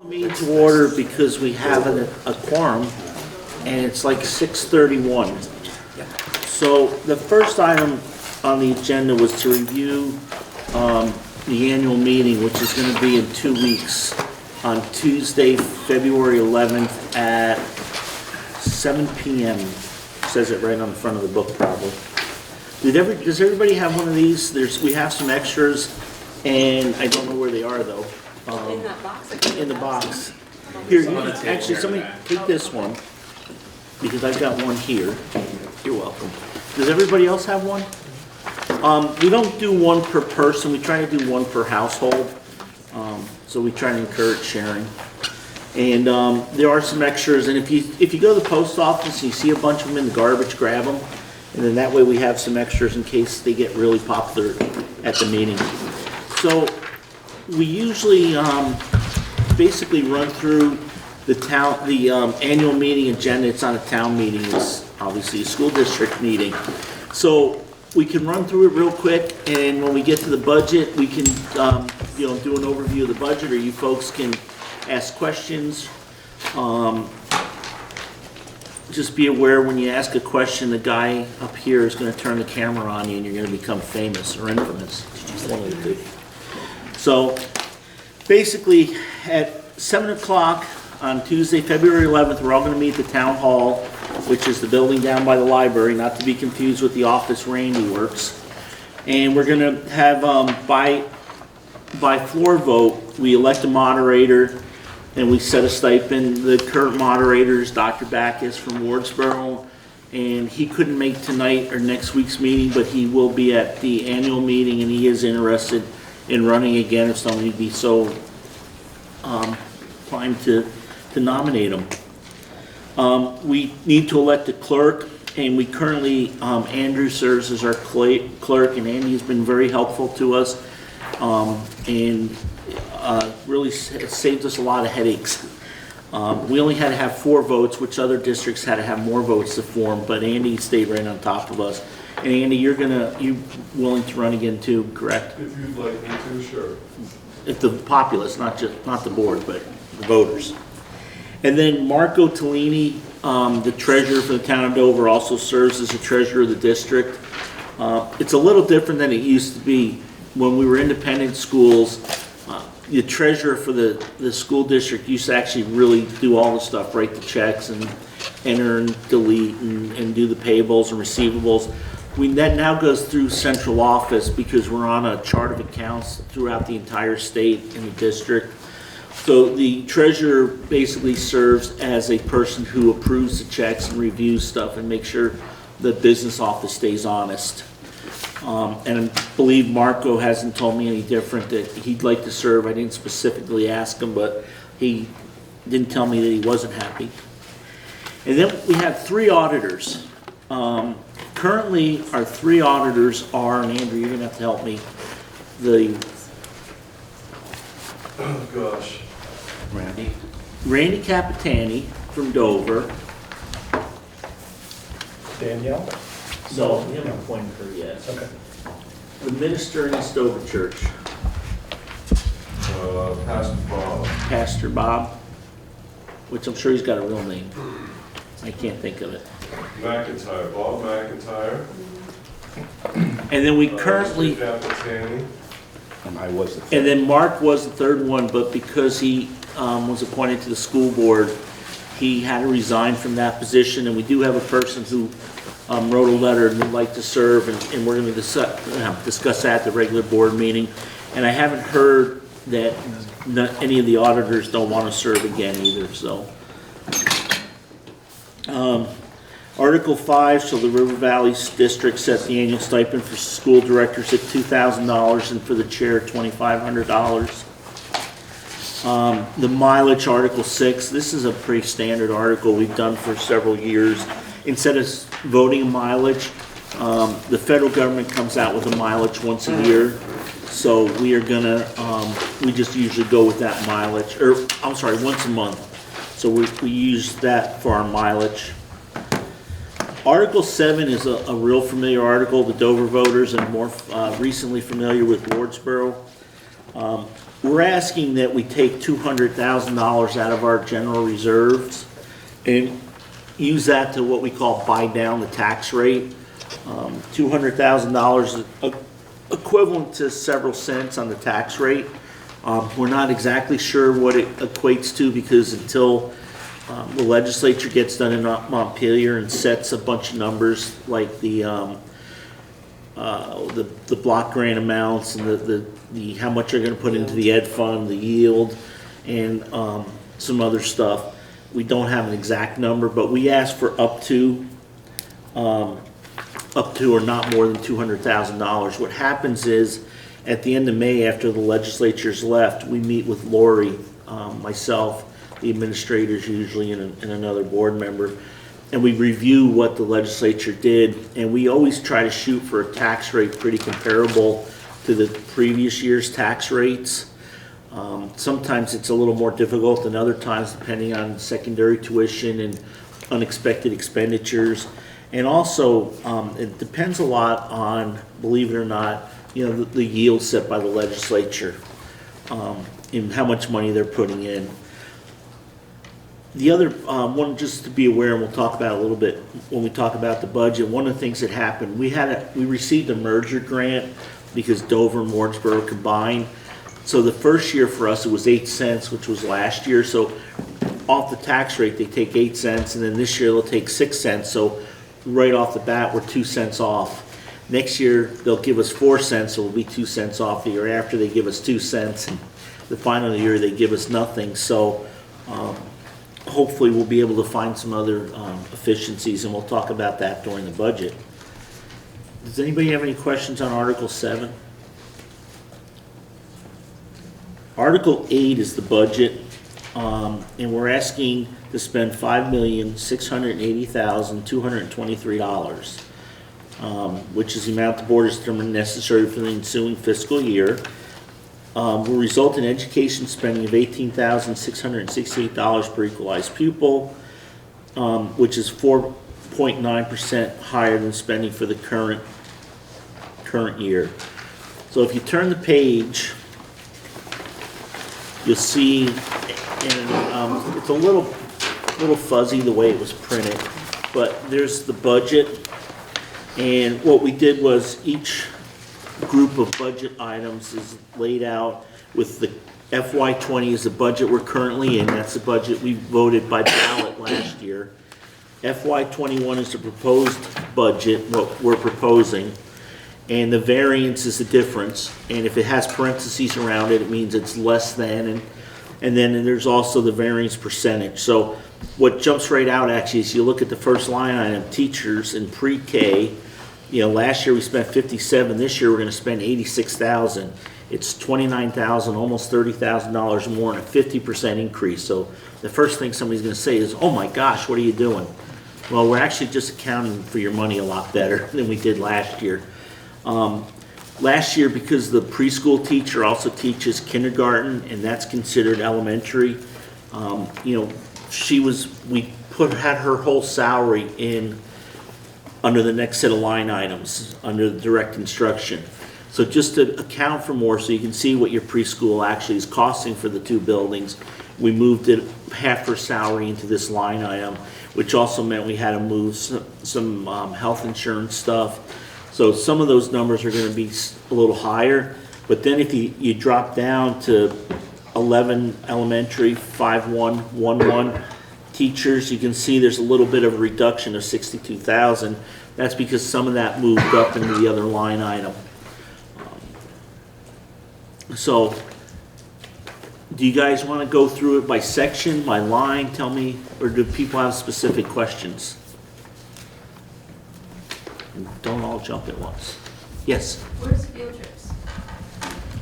Meeting to order because we have a quorum, and it's like 6:31. So the first item on the agenda was to review the annual meeting, which is going to be in 2 weeks, on Tuesday, February 11th at 7 p.m. Says it right on the front of the book, probably. Does everybody have one of these? We have some extras, and I don't know where they are, though. In that box. In the box. Here, actually, somebody take this one, because I've got one here. You're welcome. Does everybody else have one? We don't do one per person. We try to do one per household. So we try to encourage sharing. And there are some extras. And if you go to the post office and you see a bunch of them in the garbage, grab them. And then that way we have some extras in case they get really popular at the meeting. So we usually basically run through the annual meeting agenda. It's on a town meeting. It's obviously a school district meeting. So we can run through it real quick, and when we get to the budget, we can do an overview of the budget, or you folks can ask questions. Just be aware when you ask a question, the guy up here is going to turn the camera on you, and you're going to become famous or infamous. One of the two. So basically at 7 o'clock on Tuesday, February 11th, we're all going to meet at the town hall, which is the building down by the library, not to be confused with the office Randy works. And we're going to have, by floor vote, we elect a moderator and we set a stipend. The current moderator is Dr. Backus from Wardsboro, and he couldn't make tonight or next week's meeting, but he will be at the annual meeting, and he is interested in running again if somebody would be so inclined to nominate him. We need to elect a clerk, and we currently, Andrew serves as our clerk, and Andy has been very helpful to us, and really saved us a lot of headaches. We only had to have 4 votes, which other districts had to have more votes to form, but Andy stayed right on top of us. And Andy, you're willing to run again too, correct? If you'd like me to, sure. If the populace, not the board, but the voters. And then Marco Tellini, the treasurer for the town of Dover, also serves as the treasurer of the district. It's a little different than it used to be. When we were independent schools, the treasurer for the school district used to actually really do all the stuff, write the checks and enter and delete and do the payables and receivables. That now goes through central office because we're on a chart of accounts throughout the entire state and the district. So the treasurer basically serves as a person who approves the checks and reviews stuff and makes sure the business office stays honest. And I believe Marco hasn't told me any different that he'd like to serve. I didn't specifically ask him, but he didn't tell me that he wasn't happy. And then we have 3 auditors. Currently, our 3 auditors are, and Andrew, you're going to have to help me, Oh, gosh. Randy Capitani from Dover. Danielle? So, we haven't appointed her yet. Okay. The minister in East Dover Church, Pastor Bob. Pastor Bob, which I'm sure he's got a real name. I can't think of it. McIntyre, Bob McIntyre. And then we currently, Mr. Capitani. I was the and then Mark was the 3rd one, but because he was appointed to the school board, he had to resign from that position. And we do have a person who wrote a letter and would like to serve, and we're going to discuss that at the regular board meeting. And I haven't heard that any of the auditors don't want to serve again either. So, Article 5, shall the River Valley District set the annual stipend for school directors at $2,000 and for the chair $2,500. The mileage, Article 6, this is a pretty standard article we've done for several years. Instead of voting a mileage, the federal government comes out with a mileage once a year. So we are gonna, we just usually go with that mileage, or I'm sorry, once a month. So we use that for our mileage. Article 7 is a real familiar article. The Dover voters are more recently familiar with Wardsboro. We're asking that we take $200,000 out of our general reserves and use that to what we call buy down the tax rate. $200,000 is equivalent to several cents on the tax rate. We're not exactly sure what it equates to because until the legislature gets done in Montpelier and sets a bunch of numbers like the block grant amounts and the how much they're going to put into the ed fund, the yield, and some other stuff. We don't have an exact number, but we ask for up to or not more than $200,000. What happens is at the end of May, after the legislature's left, we meet with Lori, myself, the administrators usually, and another board member, and we review what the legislature did, and we always try to shoot for a tax rate pretty comparable to the previous year's tax rates. Sometimes it's a little more difficult than other times depending on secondary tuition and unexpected expenditures. And also, it depends a lot on, believe it or not, the yield set by the legislature and how much money they're putting in. The other one, just to be aware, and we'll talk about it a little bit when we talk about the budget, one of the things that happened, we received a merger grant because Dover and Wardsboro combined. So the first year for us, it was 8 cents, which was last year. So off the tax rate, they take 8 cents, and then this year they'll take 6 cents. So right off the bat, we're 2 cents off. Next year, they'll give us 4 cents, so we'll be 2 cents off. The year after, they give us 2 cents, and the final year, they give us nothing. So hopefully, we'll be able to find some other efficiencies, and we'll talk about that during the budget. Does anybody have any questions on Article 7? Article 8 is the budget, and we're asking to spend $5,680,223, which is the amount the board has determined necessary for the ensuing fiscal year. Will result in education spending of $18,668 per equalized pupil, which is 4.9% higher than spending for the current year. So if you turn the page, you'll see, and it's a little fuzzy the way it was printed, but there's the budget, and what we did was each group of budget items is laid out with the FY20 is the budget we're currently in. That's the budget we voted by ballot last year. FY21 is the proposed budget, what we're proposing, and the variance is the difference. And if it has parentheses around it, it means it's less than, and then there's also the variance percentage. So what jumps right out actually is you look at the first line item, teachers in pre-K. Last year we spent $57,000. This year we're going to spend $86,000. It's $29,000, almost $30,000 more, and a 50% increase. So the first thing somebody's going to say is, "Oh my gosh, what are you doing?" Well, we're actually just accounting for your money a lot better than we did last year. Last year, because the preschool teacher also teaches kindergarten, and that's considered elementary, we had her whole salary in under the next set of line items, under the direct instruction. So just to account for more, so you can see what your preschool actually is costing for the two buildings, we moved it half her salary into this line item, which also meant we had to move some health insurance stuff. So some of those numbers are going to be a little higher, but then if you drop down to 11 elementary, 5-1-1-1 teachers, you can see there's a little bit of a reduction of $62,000. That's because some of that moved up into the other line item. So do you guys want to go through it by section, by line? Tell me, or do people have specific questions? Don't all jump at once. Yes? Where's field trips?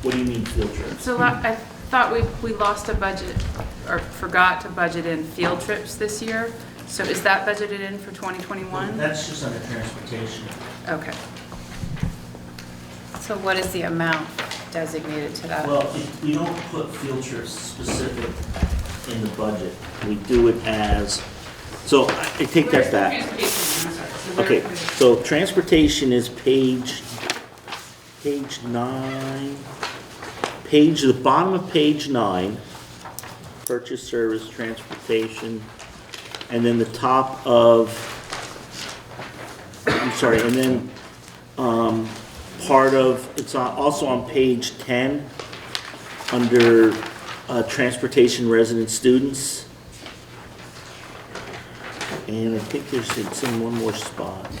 What do you mean field trips? So I thought we lost a budget or forgot to budget in field trips this year. So is that budgeted in for 2021? That's just under transportation. Okay. So what is the amount designated to that? Well, we don't put field trips specific in the budget. We do it as, so I take that back. Okay, so transportation is page 9, the bottom of page 9, purchase, service, transportation, and then the top of, I'm sorry, and then part of, also on page 10, under transportation resident students. And I think it's in one more spot.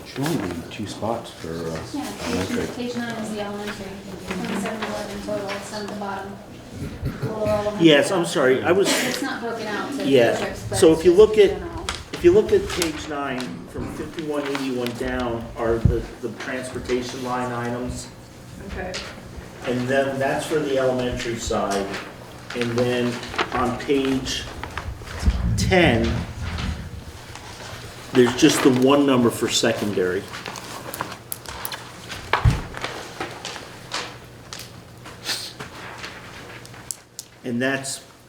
Should only be 2 spots for Yeah, elementary. page 9 is the elementary, 2711 total, it's on the bottom. Below elementary. Yes, I'm sorry, It's not broken out to Yeah, districts, but so it's if you just look at- general. if you look at page 9, from 5181 down are the transportation line items. Okay. And then that's for the elementary side. And then on page 10, there's just the one number for secondary. And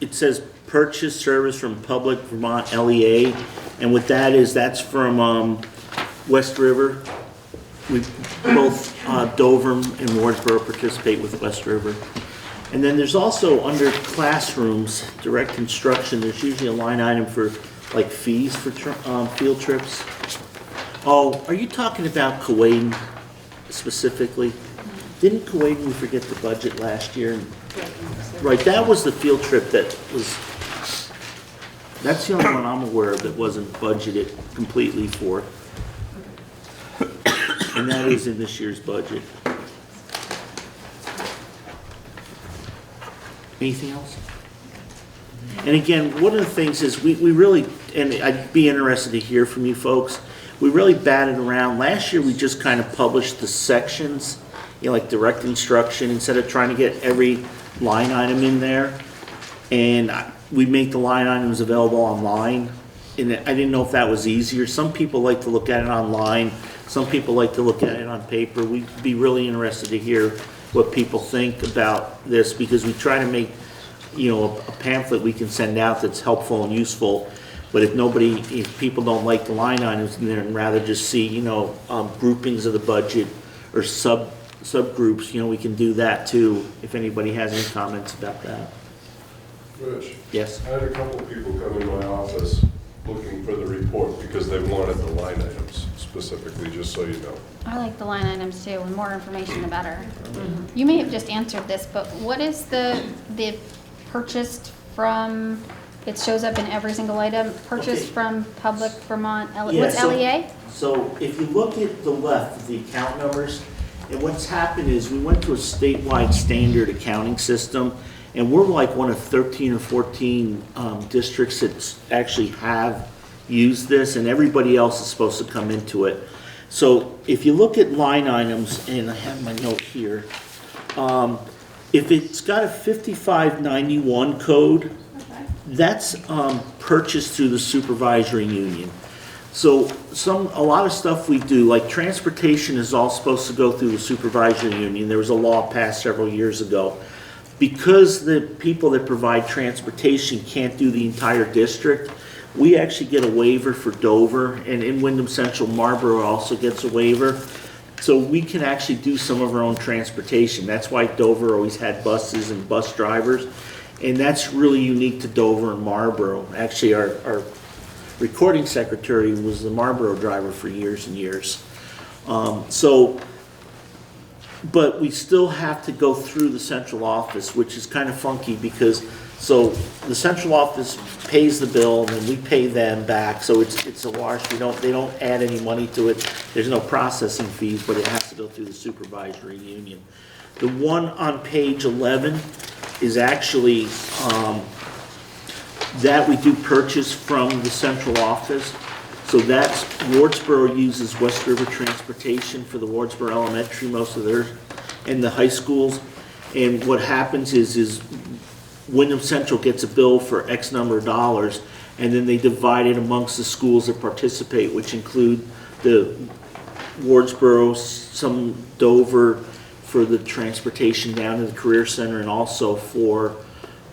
it says purchase service from Public Vermont LEA. And what that is, that's from West River. We both, Dover and Wardsboro participate with West River. And then there's also under classrooms, direct instruction, there's usually a line item for like fees for field trips. Oh, are you talking about Kuwait specifically? Didn't Kuwait, we forget the budget last year? Right, that was the field trip that's the only one I'm aware of that wasn't budgeted completely for. And that is in this year's budget. Anything else? And again, one of the things is we really, and I'd be interested to hear from you folks, we really batted around. Last year, we just kind of published the sections, like direct instruction, instead of trying to get every line item in there. And we make the line items available online. And I didn't know if that was easier. Some people like to look at it online. Some people like to look at it on paper. We'd be really interested to hear what people think about this, because we try to make, a pamphlet we can send out that's helpful and useful. But if people don't like the line items in there and rather just see, groupings of the budget or subgroups, we can do that too, if anybody has any comments about that. Rich, Yes? I had a couple people come in my office looking for the report because they wanted the line items specifically, just so you know. I like the line items too, and more information the better. You may have just answered this, but what is the purchased from, it shows up in every single item, purchased Okay. from Public Vermont, Yeah, what's so- LEA? So if you look at the left, the account numbers, and what's happened is we went to a statewide standard accounting system, and we're like one of 13 or 14 districts that actually have used this, and everybody else is supposed to come into it. So if you look at line items, and I have my note here, if it's got a 5591 code, that's purchased through the supervisory union. So a lot of stuff we do, like transportation, is all supposed to go through the supervisory union. There was a law passed several years ago. Because the people that provide transportation can't do the entire district, we actually get a waiver for Dover, and in Wyndham Central, Marlboro also gets a waiver. So we can actually do some of our own transportation. That's why Dover always had buses and bus drivers. And that's really unique to Dover and Marlboro. Actually, our recording secretary was the Marlboro driver for years and years. But we still have to go through the central office, which is kind of funky because, the central office pays the bill and then we pay them back. So it's a wash. They don't add any money to it. There's no processing fees, but it has to go through the supervisory union. The one on page 11 is actually, that we do purchase from the central office. So that's, Wardsboro uses West River Transportation for the Wardsboro Elementary, most of their, and the high schools. And what happens is Wyndham Central gets a bill for X number of dollars, and then they divide it amongst the schools that participate, which include the Wardsboro, some Dover for the transportation down to the Career Center, and also for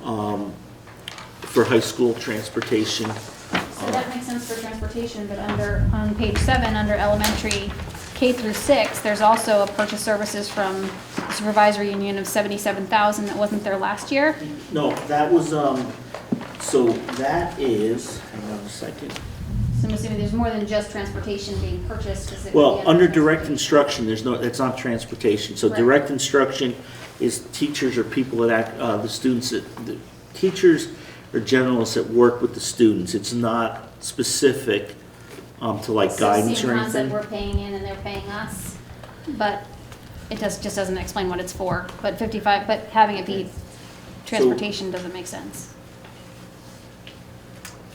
high school transportation. So that makes sense for transportation, but on page 7, under elementary K through 6, there's also a purchase services from the supervisory union of $77,000 that wasn't there last year. No, that was, so that is, hang on a second. So I'm assuming there's more than just transportation being purchased. 'Cause it would be Well, under direct transportation. instruction, that's not transportation. So Right. direct instruction is teachers or people that the students, the teachers or generalists that work with the students. It's not specific to like guidance or Same concept, anything. we're paying in and they're paying us, but it just doesn't explain what it's for. But 55, but having it be transportation doesn't make sense.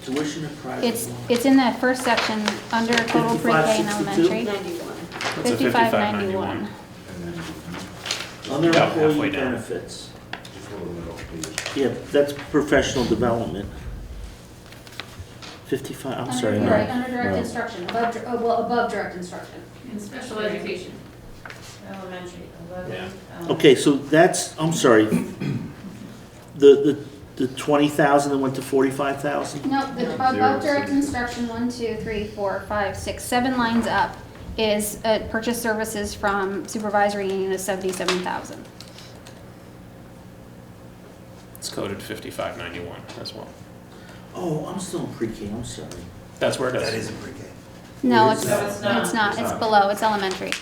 Tuition and private law. It's in that first section, under total pre-K and 55.62? elementary. That's a 55.91. Under About employee halfway down. benefits. Yeah, that's professional development. 55, I'm sorry. Under, no. right, under direct instruction, above direct instruction. In special education. Elementary, Yeah. Okay, so that's, I'm sorry. The 20,000 that went to 45,000? No, the above direct instruction, 1, 2, 3, 4, 5, 6, 7 lines up is purchase services from supervisory union of 77,000. It's coded 5591 as well. Oh, I'm still in pre-K, I'm sorry. That's where it is. That isn't pre-K. No, It's it's not. not, it's below, it's elementary.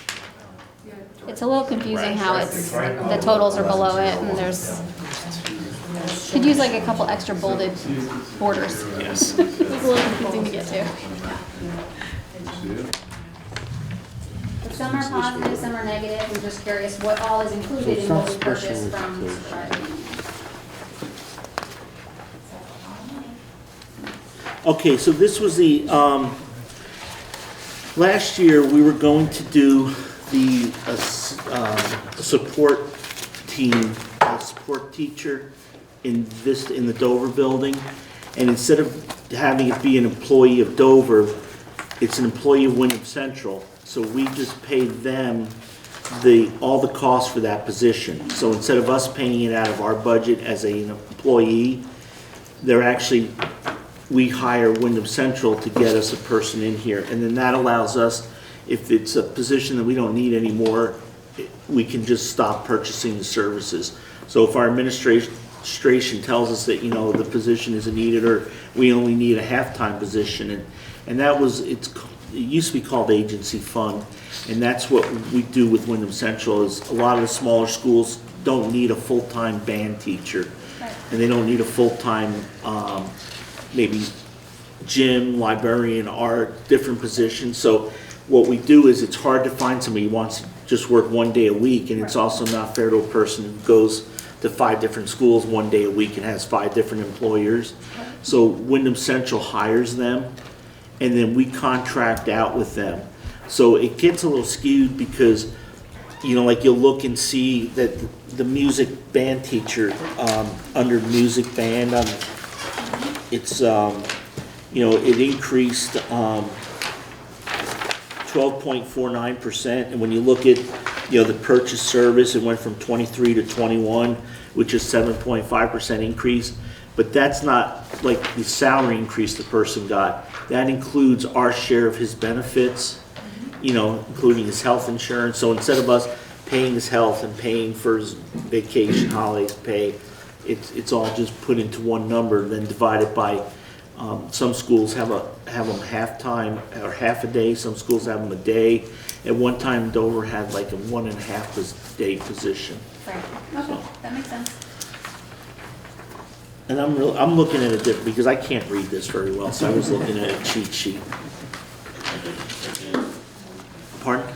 It's a little confusing how it's, the totals are below it and there's, could use like a couple extra bolded borders. Yes. It's a little confusing to get to. But some are positive, some are negative. I'm just curious what all is included in what we purchased from supervisor. Okay, so this was the, last year, we were going to do the support team, support teacher in the Dover building. And instead of having it be an employee of Dover, it's an employee of Wyndham Central. So we just pay them all the costs for that position. So instead of us paying it out of our budget as an employee, we hire Wyndham Central to get us a person in here. And then that allows us, if it's a position that we don't need anymore, we can just stop purchasing the services. So if our administration tells us that, the position isn't needed, or we only need a half-time position, and that was, it used to be called agency fund, and that's what we do with Wyndham Central, is a lot of the smaller schools don't need a full-time band teacher. Right. And they don't need a full-time, maybe gym, librarian, art, different positions. So what we do is, it's hard to find somebody who wants to just work 1 day a week, and it's also not fair to a person who goes to 5 different schools 1 day a week and has 5 different employers. So Wyndham Central hires them, and then we contract out with them. So it gets a little skewed because, like you'll look and see that the music band teacher, under music band, it's, it increased 12.49%. And when you look at, the purchase service, it went from 23 to 21, which is 7.5% increase. But that's not like the salary increase the person got. That includes our share of his benefits, including his health insurance. So instead of us paying his health and paying for his vacation, holidays pay, it's all just put into one number, then divided by, some schools have them half-time or half a day, some schools have them a day. At one time, Dover had like a 1.5 day position. Right, okay, that makes sense. And I'm looking at it different, because I can't read this very well, so I was looking at a cheat sheet. Pardon?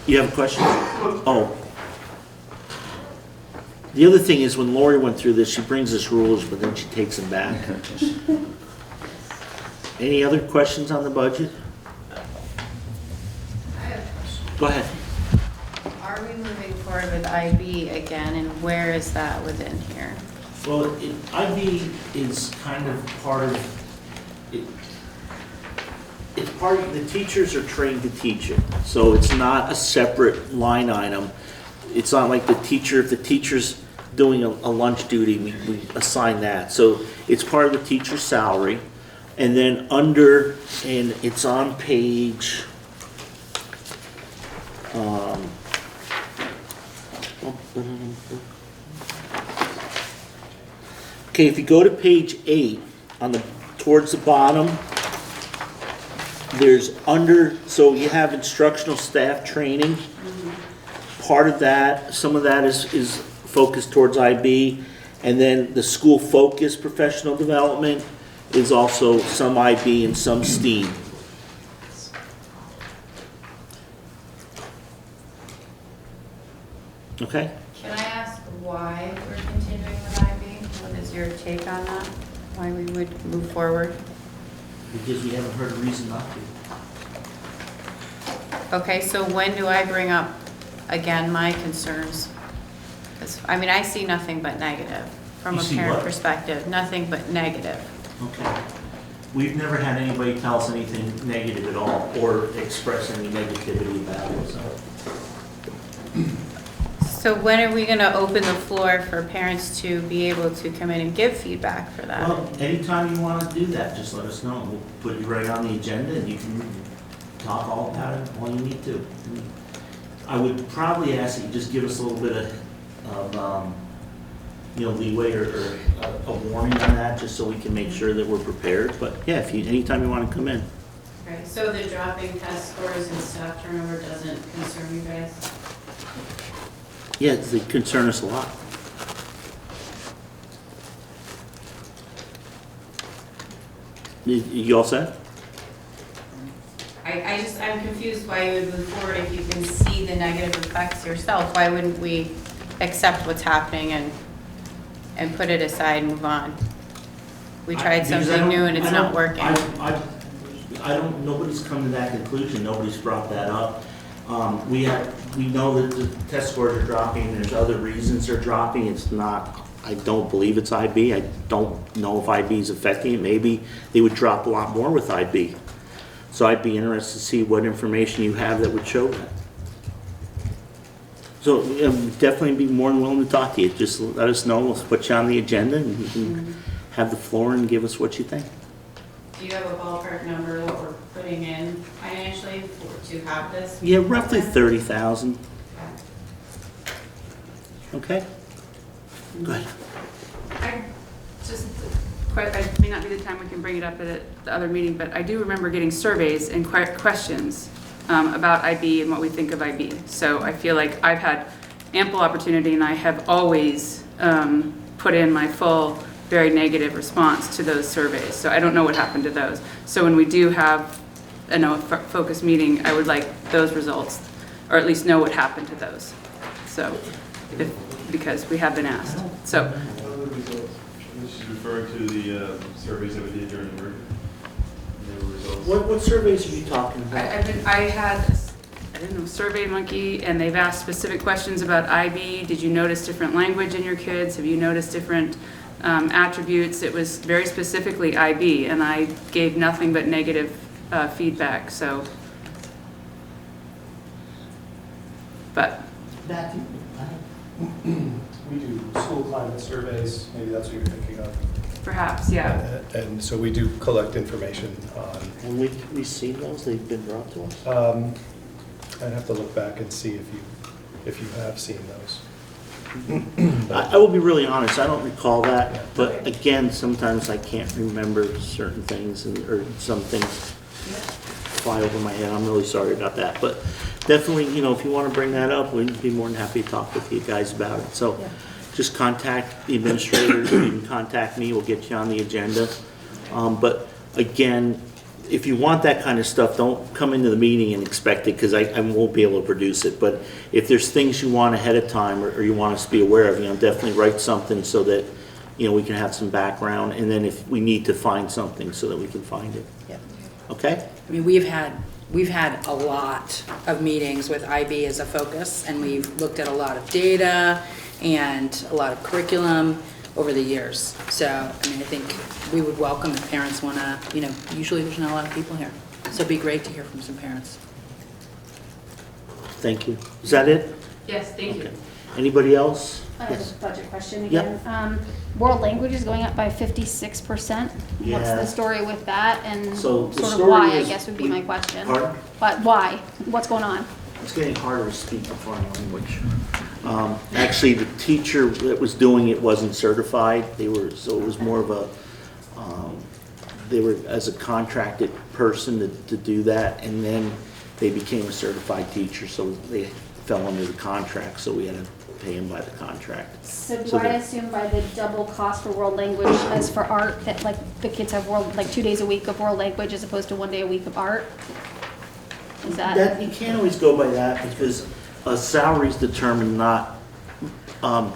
You have a question? Oh. The other thing is, when Lori went through this, she brings us rulers, but then she takes them back. Any other questions on the budget? Go ahead. Are we moving forward with IB again, and where is that within here? Well, IB is kind of part of, it's part, the teachers are trained to teach it, so it's not a separate line item. It's not like the teacher, if the teacher's doing a lunch duty, we assign that. So it's part of the teacher's salary. And then under, and it's on page, okay, if you go to page 8, on the, towards the bottom, there's under, so you have instructional staff training. Part of that, some of that is focused towards IB, and then the school focus professional development is also some IB and some STEAM. Okay? Can I ask why we're continuing with IB? What is your take on that? Why we would move forward? Because we haven't heard a reason not to. Okay, so when do I bring up, again, my concerns? 'Cause, I mean, I see nothing but negative from You a see parent what? perspective, nothing but negative. Okay. We've never had anybody tell us anything negative at all, or express any negativity about it, so. So when are we gonna open the floor for parents to be able to come in and give feedback for that? Well, anytime you want to do that, just let us know. We'll put you right on the agenda and you can talk all about it, all you need to. I would probably ask that you just give us a little bit of leeway or a warning on that, just so we can make sure that we're prepared. But yeah, anytime you want to come in. Okay, so the dropping test scores and staff turnover doesn't concern you guys? Yeah, they concern us a lot. You all set? I'm confused why you would move forward if you can see the negative effects yourself. Why wouldn't we accept what's happening and put it aside and move on? We tried Because I something don't- new and it's I not don't- working. nobody's come to that conclusion, nobody's brought that up. We know that the test scores are dropping, there's other reasons they're dropping, it's not, I don't believe it's IB, I don't know if IB is affecting it, maybe they would drop a lot more with IB. So I'd be interested to see what information you have that would show that. So definitely be more than willing to talk to you, just let us know, we'll put you on the agenda and you can have the floor and give us what you think. Do you have a ballpark number what we're putting in financially to have this? Yeah, roughly 30,000. Okay? Go ahead. It may not be the time we can bring it up at the other meeting, but I do remember getting surveys and questions about IB and what we think of IB. So I feel like I've had ample opportunity and I have always put in my full, very negative response to those surveys. So I don't know what happened to those. So when we do have a focus meeting, I would like those results, or at least know what happened to those. So, because we have been asked. So. This is referring to the surveys that we did during the merger. And there were results. What surveys are you talking about? I had, I don't know, Survey Monkey, and they've asked specific questions about IB. Did you notice different language in your kids? Have you noticed different attributes? It was very specifically IB, and I gave nothing but negative feedback, so. But. We do school climate surveys, maybe that's what you're thinking of. Perhaps, yeah. And so we do collect information on, When we receive those, they've been brought to us? I'd have to look back and see if you have seen those. I will be really honest, I don't recall that, but again, sometimes I can't remember certain things or some things fly over my head. I'm really sorry about that, but definitely, if you want to bring that up, we'd be more than happy to talk with you guys about it. So just contact the administrators, or you can contact me, we'll get you on the agenda. But again, if you want that kind of stuff, don't come into the meeting and expect it, because I won't be able to produce it. But if there's things you want ahead of time or you want us to be aware of, definitely write something so that, we can have some background. And then if we need to find something, so that we can find it. Yep. Okay? I mean, we've had a lot of meetings with IB as a focus, and we've looked at a lot of data and a lot of curriculum over the years. So, I mean, I think we would welcome if parents want to, usually there's not a lot of people here. So it'd be great to hear from some parents. Thank you. Is that it? Yes, thank you. Okay. Anybody else? I have Yes. a budget question Yep. again. World language is going up by 56%. What's Yeah. the story with that? And So the sort of story why, I is guess, would be we- my question. Pardon? But why? What's going on? It's getting harder to speak a foreign language. Actually, the teacher that was doing it wasn't certified. So it was more of a, they were as a contracted person to do that, and then they became a certified teacher, so they fell under the contract, so we had to pay them by the contract. So do So I the- assume by the double cost for world language as for art, that like the kids have like 2 days a week of world language as opposed to 1 day a week of art? Is that? You can't always go by that because a salary is determined not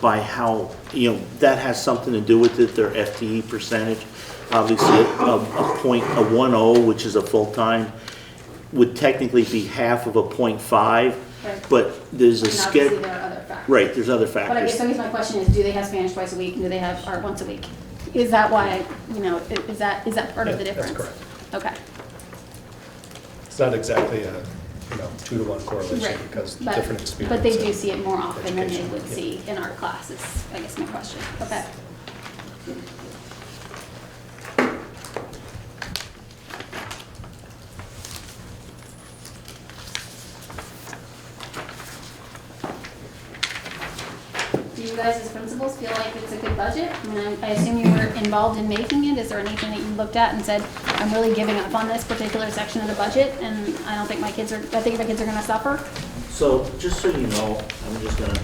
by how, that has something to do with it, their FTE percentage. Obviously, a 1.0, which is a full-time, would technically be half of a 0.5, Right. but there's a And obviously schedule. there are other factors. Right, there's other But I guess, factors. so I guess my question is, do they have Spanish twice a week and do they have art once a week? Is that why, is that part of the Yeah, that's difference? correct. Okay. It's not exactly a, 2-to-1 correlation Right. because But- different experience. But they do see it more often than they Education, would yeah. see in art classes, I guess my question. Okay. Do you guys as principals feel like it's a good budget? I mean, I assume you were involved in making it. Is there anything that you looked at and said, I'm really giving up on this particular section of the budget and I think my kids are gonna suffer? So, just so you know, I'm just gonna,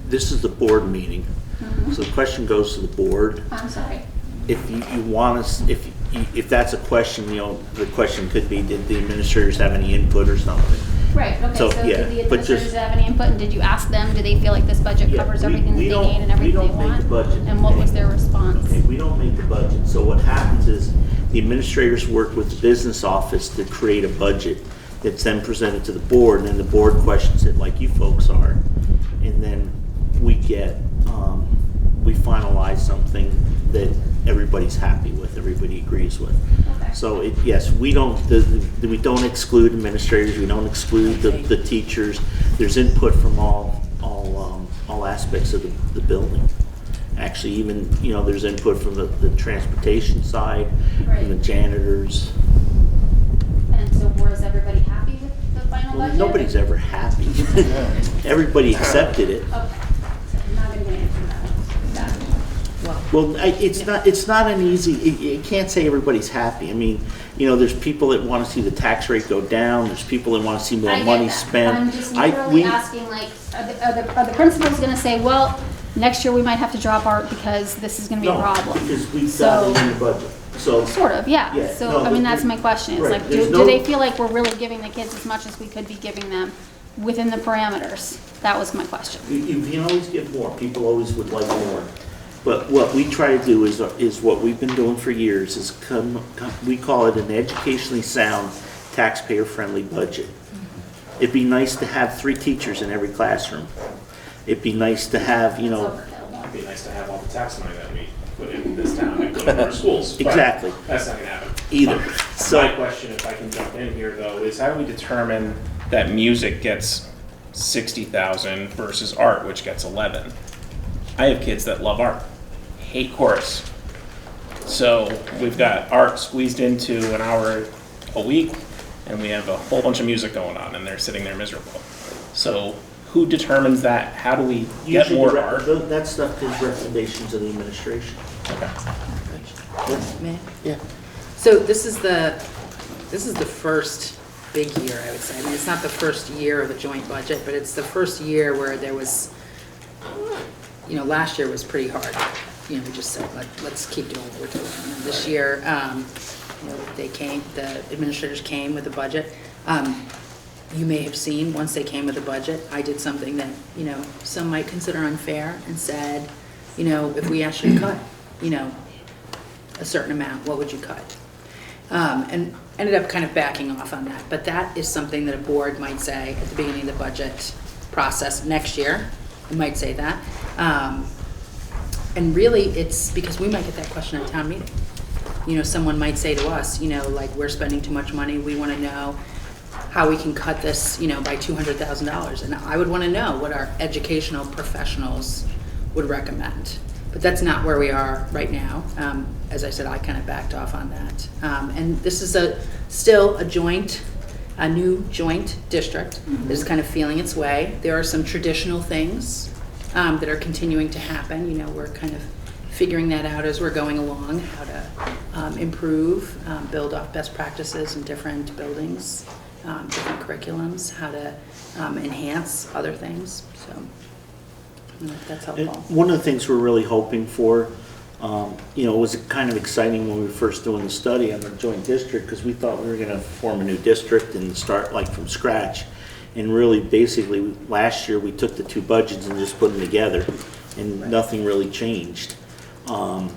this is the board meeting. So the question goes to the board. I'm sorry. If you want us, if that's a question, the question could be, did the administrators have any input or something? Right, okay, So, so yeah, did the but just- administrators have any input, and did you ask them, do they feel like this budget Yeah, covers we- everything that we they don't- need and everything we they don't make want? the budget. And what was their response? Okay, we don't make the budget, so what happens is the administrators work with the business office to create a budget that's then presented to the board, and then the board questions it like you folks are, and then we we finalize something that everybody's happy with, everybody agrees with. Okay. So yes, we don't exclude administrators, we don't exclude the teachers. There's input from all aspects of the building. Actually, even, there's input from the transportation side, Right. from the janitors. And so was everybody happy with the final Well, budget? nobody's ever happy. Everybody accepted it. Okay, so I'm not gonna get into that. Well, it's not an easy, you can't say everybody's happy. I mean, there's people that want to see the tax rate go down, there's people that want to see more I get money that. spent. I'm just literally asking, like, are the principals gonna say, well, next year we might have to drop art because this is gonna be a No, problem? because we've So- got it in the budget, so. Sort of, yeah. Yeah, So, no, I mean, but- that's my question. It's right, like, there's do no- they feel like we're really giving the kids as much as we could be giving them within the parameters? That was my question. You can always get more, people always would like more. But what we try to do is what we've been doing for years, is we call it an educationally sound, taxpayer-friendly budget. It'd be nice to have 3 teachers in every classroom. It'd be nice to have, It's overkill. It'd be nice to have all the tax money that we put in this town and put in our schools. but Exactly. That's not gonna happen. either. My So, question, if I can jump in here though, is how do we determine that music gets 60,000 versus art, which gets 11? I have kids that love art, hate chorus. So we've got art squeezed into an hour a week, and we have a whole bunch of music going on, and they're sitting there miserable. So who determines that? How do we get usually more art? that stuff is recommendations of the administration. May I? Yeah. So this is the first big year, I would say. I mean, it's not the first year of a joint budget, but it's the first year where there was, last year was pretty hard. We just said, let's keep doing what we're doing. And this year, the administrators came with a budget. You may have seen, once they came with a budget, I did something that, some might consider unfair and said, if we asked you to cut, a certain amount, what would you cut? And ended up kind of backing off on that. But that is something that a board might say at the beginning of the budget process next year. It might say that. And really, it's because we might get that question at town meeting. someone might say to us, like, we're spending too much money, we want to know how we can cut this, by $200,000. And I would want to know what our educational professionals would recommend. But that's not where we are right now. As I said, I kind of backed off on that. And this is still a new joint district that is kind of feeling its way. There are some traditional things that are continuing to happen. We're kind of figuring that out as we're going along, how to improve, build off best practices in different buildings, different curriculums, how to enhance other things. So I don't know if that's And helpful. one of the things we're really hoping for, it was kind of exciting when we were first doing the study on the joint district, because we thought we were going to form a new district and start like from scratch. And really, basically, last year we took the two budgets and just put them together, and nothing really changed. And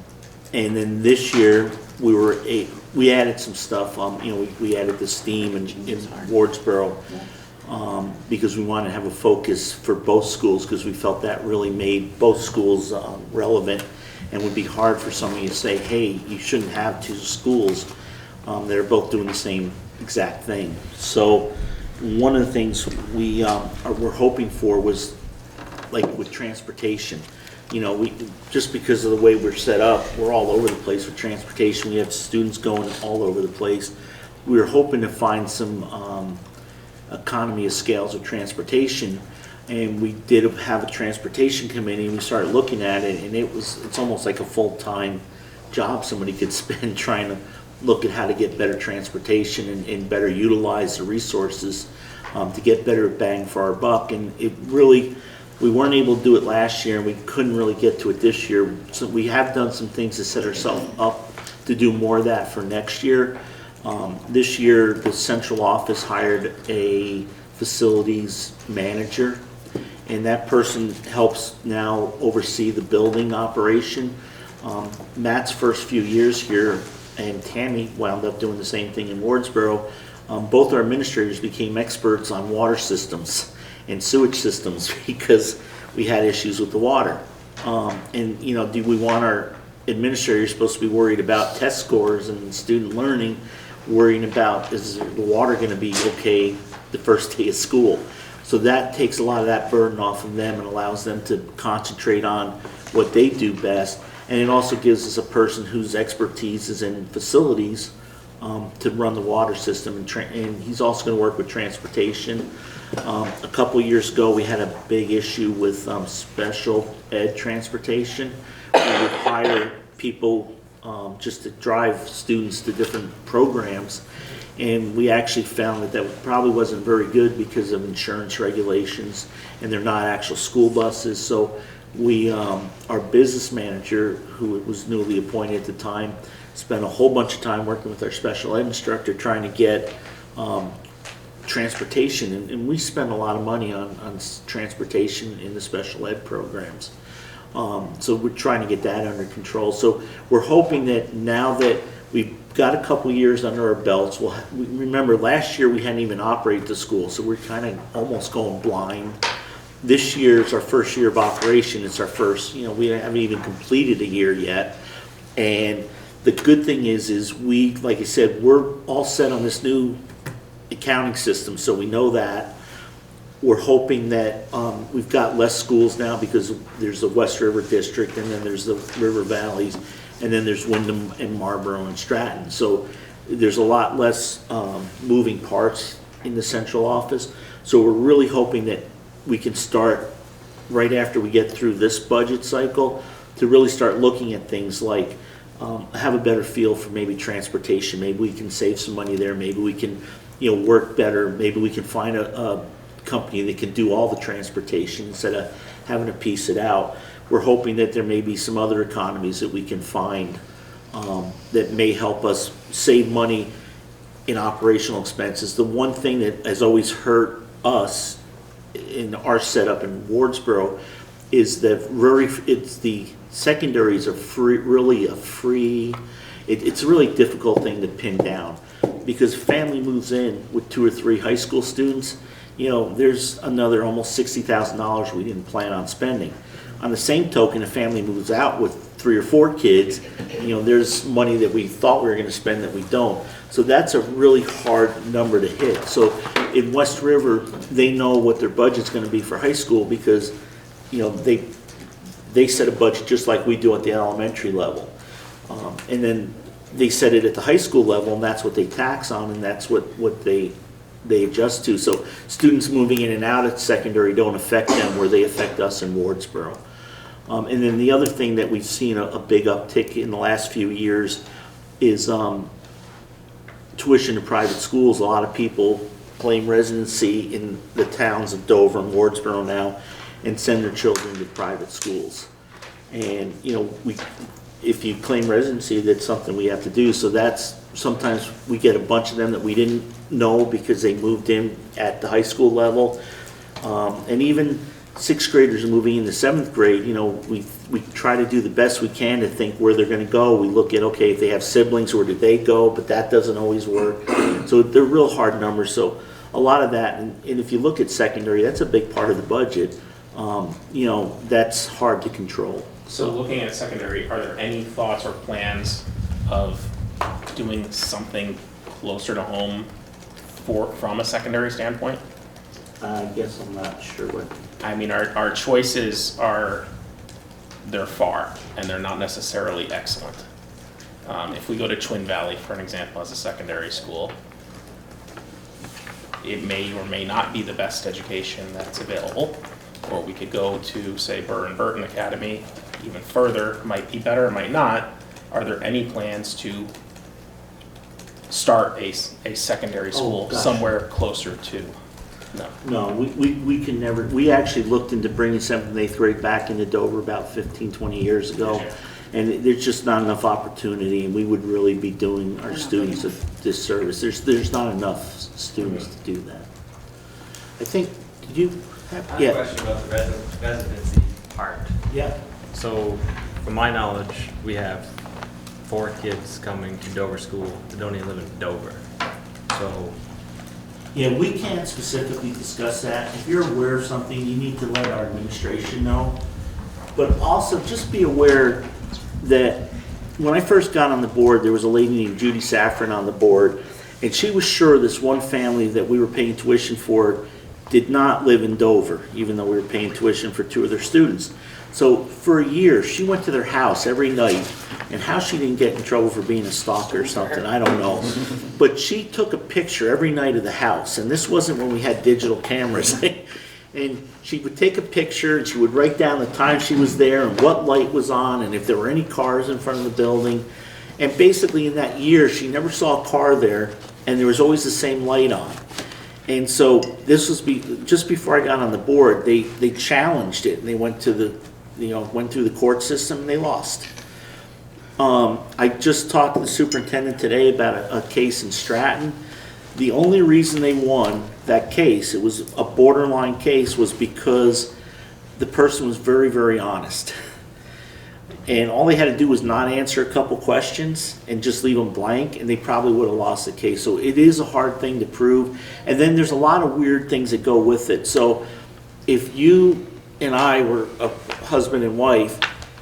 then this year we added some stuff. We added the STEAM in Wardsboro. Because we wanted to have a focus for both schools, because we felt that really made both schools relevant, and would be hard for somebody to say, hey, you shouldn't have two schools that are both doing the same exact thing. So one of the things we're hoping for was, like with transportation, just because of the way we're set up, we're all over the place with transportation. We have students going all over the place. We were hoping to find some economy of scales of transportation, and we did have a transportation committee, and we started looking at it, and it's almost like a full-time job somebody could spend trying to look at how to get better transportation and better utilize the resources to get better bang for our buck. And it really, we weren't able to do it last year, and we couldn't really get to it this year. So we have done some things to set ourselves up to do more of that for next year. This year, the central office hired a facilities manager, and that person helps now oversee the building operation. Matt's first few years here, and Tammy wound up doing the same thing in Wardsboro. Both our administrators became experts on water systems and sewage systems because we had issues with the water. And do we want our administrators supposed to be worried about test scores and student learning, worrying about is the water going to be okay the first day of school? So that takes a lot of that burden off of them and allows them to concentrate on what they do best. And it also gives us a person whose expertise is in facilities to run the water system. And he's also going to work with transportation. A couple years ago, we had a big issue with special ed transportation. We would hire people just to drive students to different programs, and we actually found that probably wasn't very good because of insurance regulations, and they're not actual school buses. So our business manager, who was newly appointed at the time, spent a whole bunch of time working with our special ed instructor trying to get transportation, and we spend a lot of money on transportation in the special ed programs. So we're trying to get that under control. So we're hoping that now that we've got a couple years under our belts, remember last year we hadn't even operated the school, so we're kind of almost going blind. This year is our first year of operation. It's our first, we haven't even completed a year yet. And the good thing is we, like I said, we're all set on this new accounting system, so we know that. We're hoping that we've got less schools now because there's the West River District, and then there's the River Valleys, and then there's Windham and Marlboro and Stratton. So there's a lot less moving parts in the central office. So we're really hoping that we can start right after we get through this budget cycle to really start looking at things like have a better feel for maybe transportation. Maybe we can save some money there. Maybe we can work better. Maybe we can find a company that can do all the transportation instead of having to piece it out. We're hoping that there may be some other economies that we can find that may help us save money in operational expenses. The one thing that has always hurt us in our setup in Wardsboro is that it's the secondaries are it's a really difficult thing to pin down, because if a family moves in with 2 or 3 high school students, there's another almost $60,000 we didn't plan on spending. On the same token, a family moves out with 3 or 4 kids, there's money that we thought we were gonna spend that we don't. So that's a really hard number to hit. So in West River, they know what their budget's gonna be for high school because, they set a budget just like we do at the elementary level. And then they set it at the high school level, and that's what they tax on, and that's what they adjust to. So students moving in and out at secondary don't affect them where they affect us in Wardsboro. And then the other thing that we've seen a big uptick in the last few years is tuition to private schools. A lot of people claim residency in the towns of Dover and Wardsboro now and send their children to private schools. And, if you claim residency, that's something we have to do. So sometimes we get a bunch of them that we didn't know because they moved in at the high school level. And even 6th graders are moving into 7th grade, we try to do the best we can to think where they're gonna go. We look at, okay, if they have siblings, where did they go? But that doesn't always work. So they're real hard numbers. So a lot of that, and if you look at secondary, that's a big part of the budget. That's hard to control. So looking at secondary, are there any thoughts or plans of doing something closer to home from a secondary standpoint? I guess I'm not sure what. I mean, our choices they're far, and they're not necessarily excellent. If we go to Twin Valley, for an example, as a secondary school, it may or may not be the best education that's available. Or we could go to, say, Burton Academy, even further, might be better, might not. Are there any plans to start a secondary school somewhere closer to? No. No, we can never, we actually looked into bringing 7th and 8th grade back into Dover about 15, 20 years ago. And there's just not enough opportunity, and we would really be doing our students a disservice. There's not enough students to do that. I think, did you have? I have a question about the residency part. Yeah. So, from my knowledge, we have 4 kids coming to Dover School that don't even live in Dover. So, Yeah, we can't specifically discuss that. If you're aware of something, you need to let our administration know. But also, just be aware that when I first got on the board, there was a lady named Judy Safran on the board, and she was sure this one family that we were paying tuition for did not live in Dover, even though we were paying tuition for 2 of their students. So for a year, she went to their house every night, and how she didn't get in trouble for being a stalker or something, I don't know. But she took a picture every night of the house, and this wasn't when we had digital cameras. And she would take a picture, and she would write down the time she was there and what light was on, and if there were any cars in front of the building. And basically in that year, she never saw a car there, and there was always the same light on. And so this was just before I got on the board, they challenged it, and they went to went through the court system, and they lost. I just talked to the superintendent today about a case in Stratton. The only reason they won that case, it was a borderline case, was because the person was very, very honest. And all they had to do was not answer a couple questions and just leave them blank, and they probably would have lost the case. So it is a hard thing to prove. And then there's a lot of weird things that go with it. So if you and I were a husband and wife,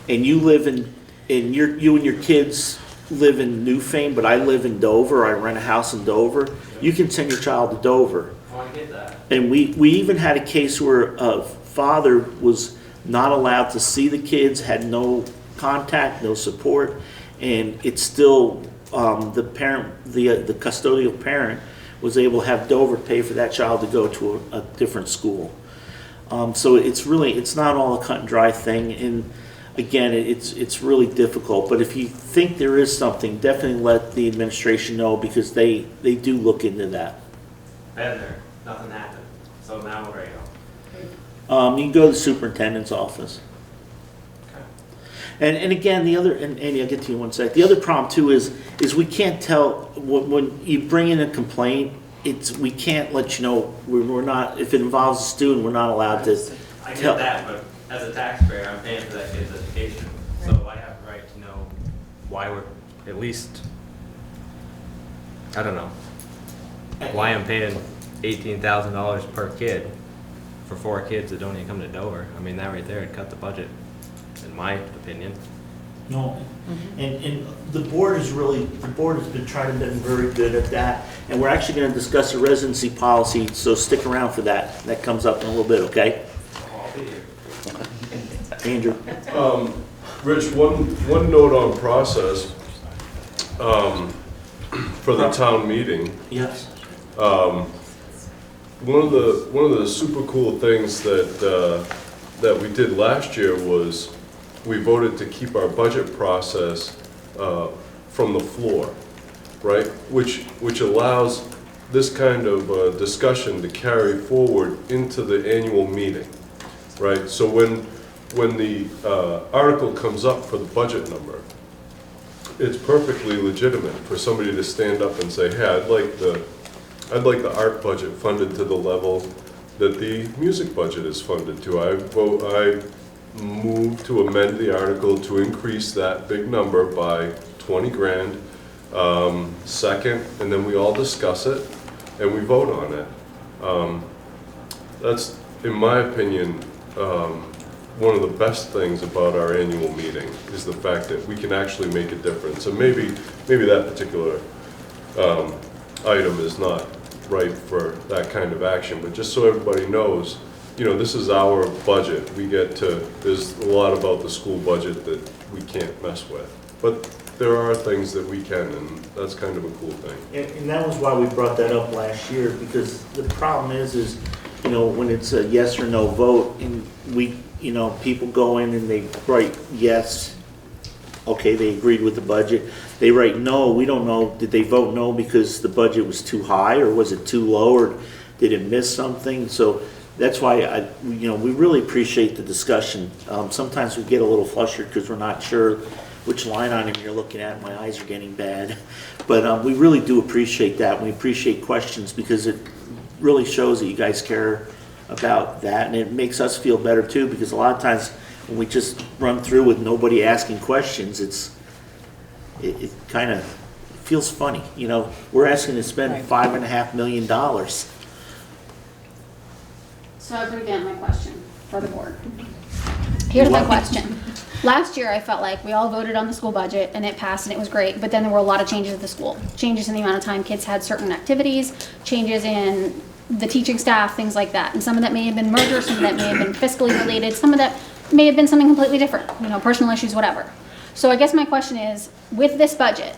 and you live you and your kids live in Newfane, but I live in Dover, I rent a house in Dover, you can send your child to Dover. I want to get that. And we even had a case where a father was not allowed to see the kids, had no contact, no support, and it's still, the parent, the custodial parent was able to have Dover pay for that child to go to a different school. So it's not all a cut and dry thing, and again, it's really difficult. But if you think there is something, definitely let the administration know, because they do look into that. Been there, nothing happened. So now we're ready to go. You can go to the superintendent's office. And again, Andy, I'll get to you in one sec. The other problem too is we can't tell when you bring in a complaint. We can't let you know we're not, if it involves a student, we're not allowed to I tell. get that, but as a taxpayer, I'm paying for that kid's education. So I have the right to know why we're, at least, I don't know, why I'm paying $18,000 per kid for 4 kids that don't even come to Dover. I mean, that right there would cut the budget, in my opinion. No, and the board has been trying to be very good at that. And we're actually gonna discuss a residency policy, so stick around for that. That comes up in a little bit, okay? Andrew? Rich, one note on process, for the town meeting. Yes. One of the super cool things that we did last year was we voted to keep our budget process from the floor, right? Which allows this kind of discussion to carry forward into the annual meeting, right? So when the article comes up for the budget number, it's perfectly legitimate for somebody to stand up and say, hey, I'd like the art budget funded to the level that the music budget is funded to. I move to amend the article to increase that big number by 20 grand. Second, and then we all discuss it and we vote on it. That's, in my opinion, one of the best things about our annual meeting is the fact that we can actually make a difference. And maybe that particular item is not right for that kind of action, but just so everybody knows, you know, this is our budget. There's a lot about the school budget that we can't mess with. But there are things that we can, and that's kind of a cool thing. And that was why we brought that up last year, because the problem is, you know, when it's a yes or no vote, and people go in and they write yes, okay, they agreed with the budget. They write no, we don't know, did they vote no because the budget was too high, or was it too low, or did it miss something? So that's why we really appreciate the discussion. Sometimes we get a little flustered because we're not sure which line item you're looking at. My eyes are getting bad. But we really do appreciate that. We appreciate questions because it really shows that you guys care about that, and it makes us feel better too, because a lot of times when we just run through with nobody asking questions, it kind of feels funny. You know, we're asking to spend $5.5 million. So I present my question for the board. Here's my question. Last year, I felt like we all voted on the school budget and it passed and it was great, but then there were a lot of changes at the school. Changes in the amount of time kids had certain activities, changes in the teaching staff, things like that. And some of that may have been merger, some of that may have been fiscally related, some of that may have been something completely different, personal issues, whatever. So I guess my question is, with this budget,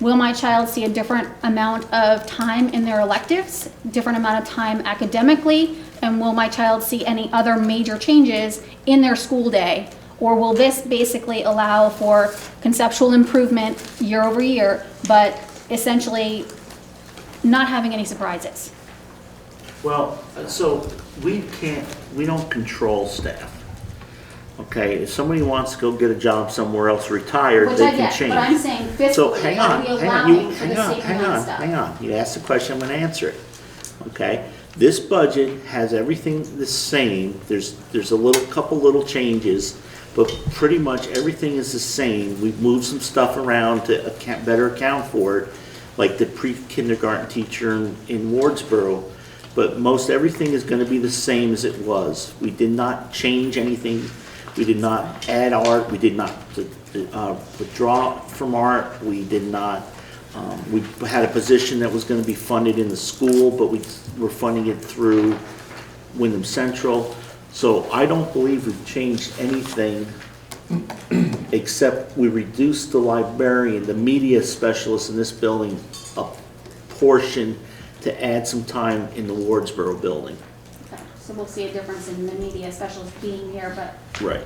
will my child see a different amount of time in their electives, different amount of time academically, and will my child see any other major changes in their school day? Or will this basically allow for conceptual improvement year over year, but essentially not having any surprises? Well, so we don't control staff. Okay, if somebody wants to go get a job somewhere else, retired, Which they I can get, change. but I'm saying fiscally, So hang are on, we hang on, allowing for the same amount of stuff? hang on. You asked the question, I'm gonna answer it. Okay, this budget has everything the same. There's a couple little changes, but pretty much everything is the same. We've moved some stuff around to better account for it, like the pre-kindergarten teacher in Wardsboro. But most everything is gonna be the same as it was. We did not change anything. We did not add art. We did not withdraw from art. We did not, we had a position that was gonna be funded in the school, but we were funding it through Wyndham Central. So I don't believe we've changed anything except we reduced the librarian, the media specialist in this building, a portion to add some time in the Wardsboro building. Okay, so we'll see a difference in the media specialist being here, but. Right.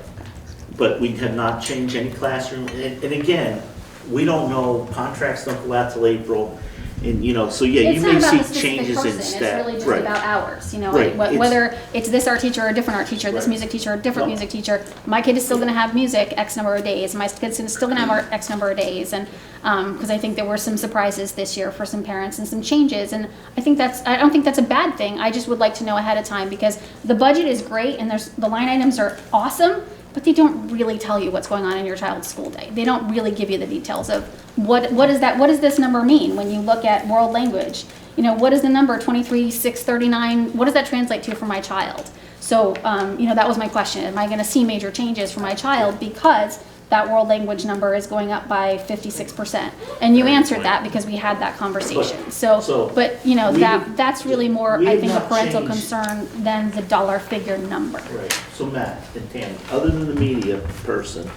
But we have not changed any classroom. And again, we don't know, contracts don't go out till April. And, so yeah, you may see changes in staff. It's really just Right. about hours, Right. Whether it's this art teacher or a different art teacher, this Right. music teacher or a different Yep. music teacher, my kid is still gonna have music X number of days, my kid's still gonna have art X number of days, and, cause I think there were some surprises this year for some parents and some changes, and I don't think that's a bad thing, I just would like to know ahead of time, because the budget is great, and the line items are awesome, but they don't really tell you what's going on in your child's school day. They don't really give you the details of what does this number mean when you look at world language? What is the number 23,639? What does that translate to for my child? So, that was my question. Am I going to see major changes for my child because that world language number is going up by 56%. And you answered that because we had that conversation. So, But, you know, we that's really more, we I have think, a not parental changed. concern than the dollar figure number. Right, so Matt and Tammy, other than the media person,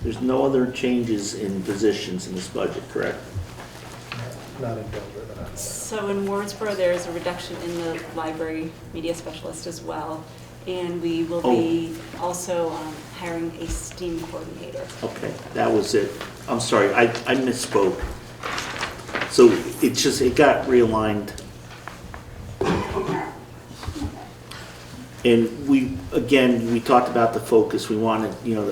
there's no other changes in positions in this budget, correct? Not in Dover that I'm aware of. So in Wardsboro, there's a reduction in the library media specialist as well. And we will be also hiring a STEAM coordinator. Okay, that was it. I'm sorry, I misspoke. So it got realigned. And we talked about the focus. We wanted, you know,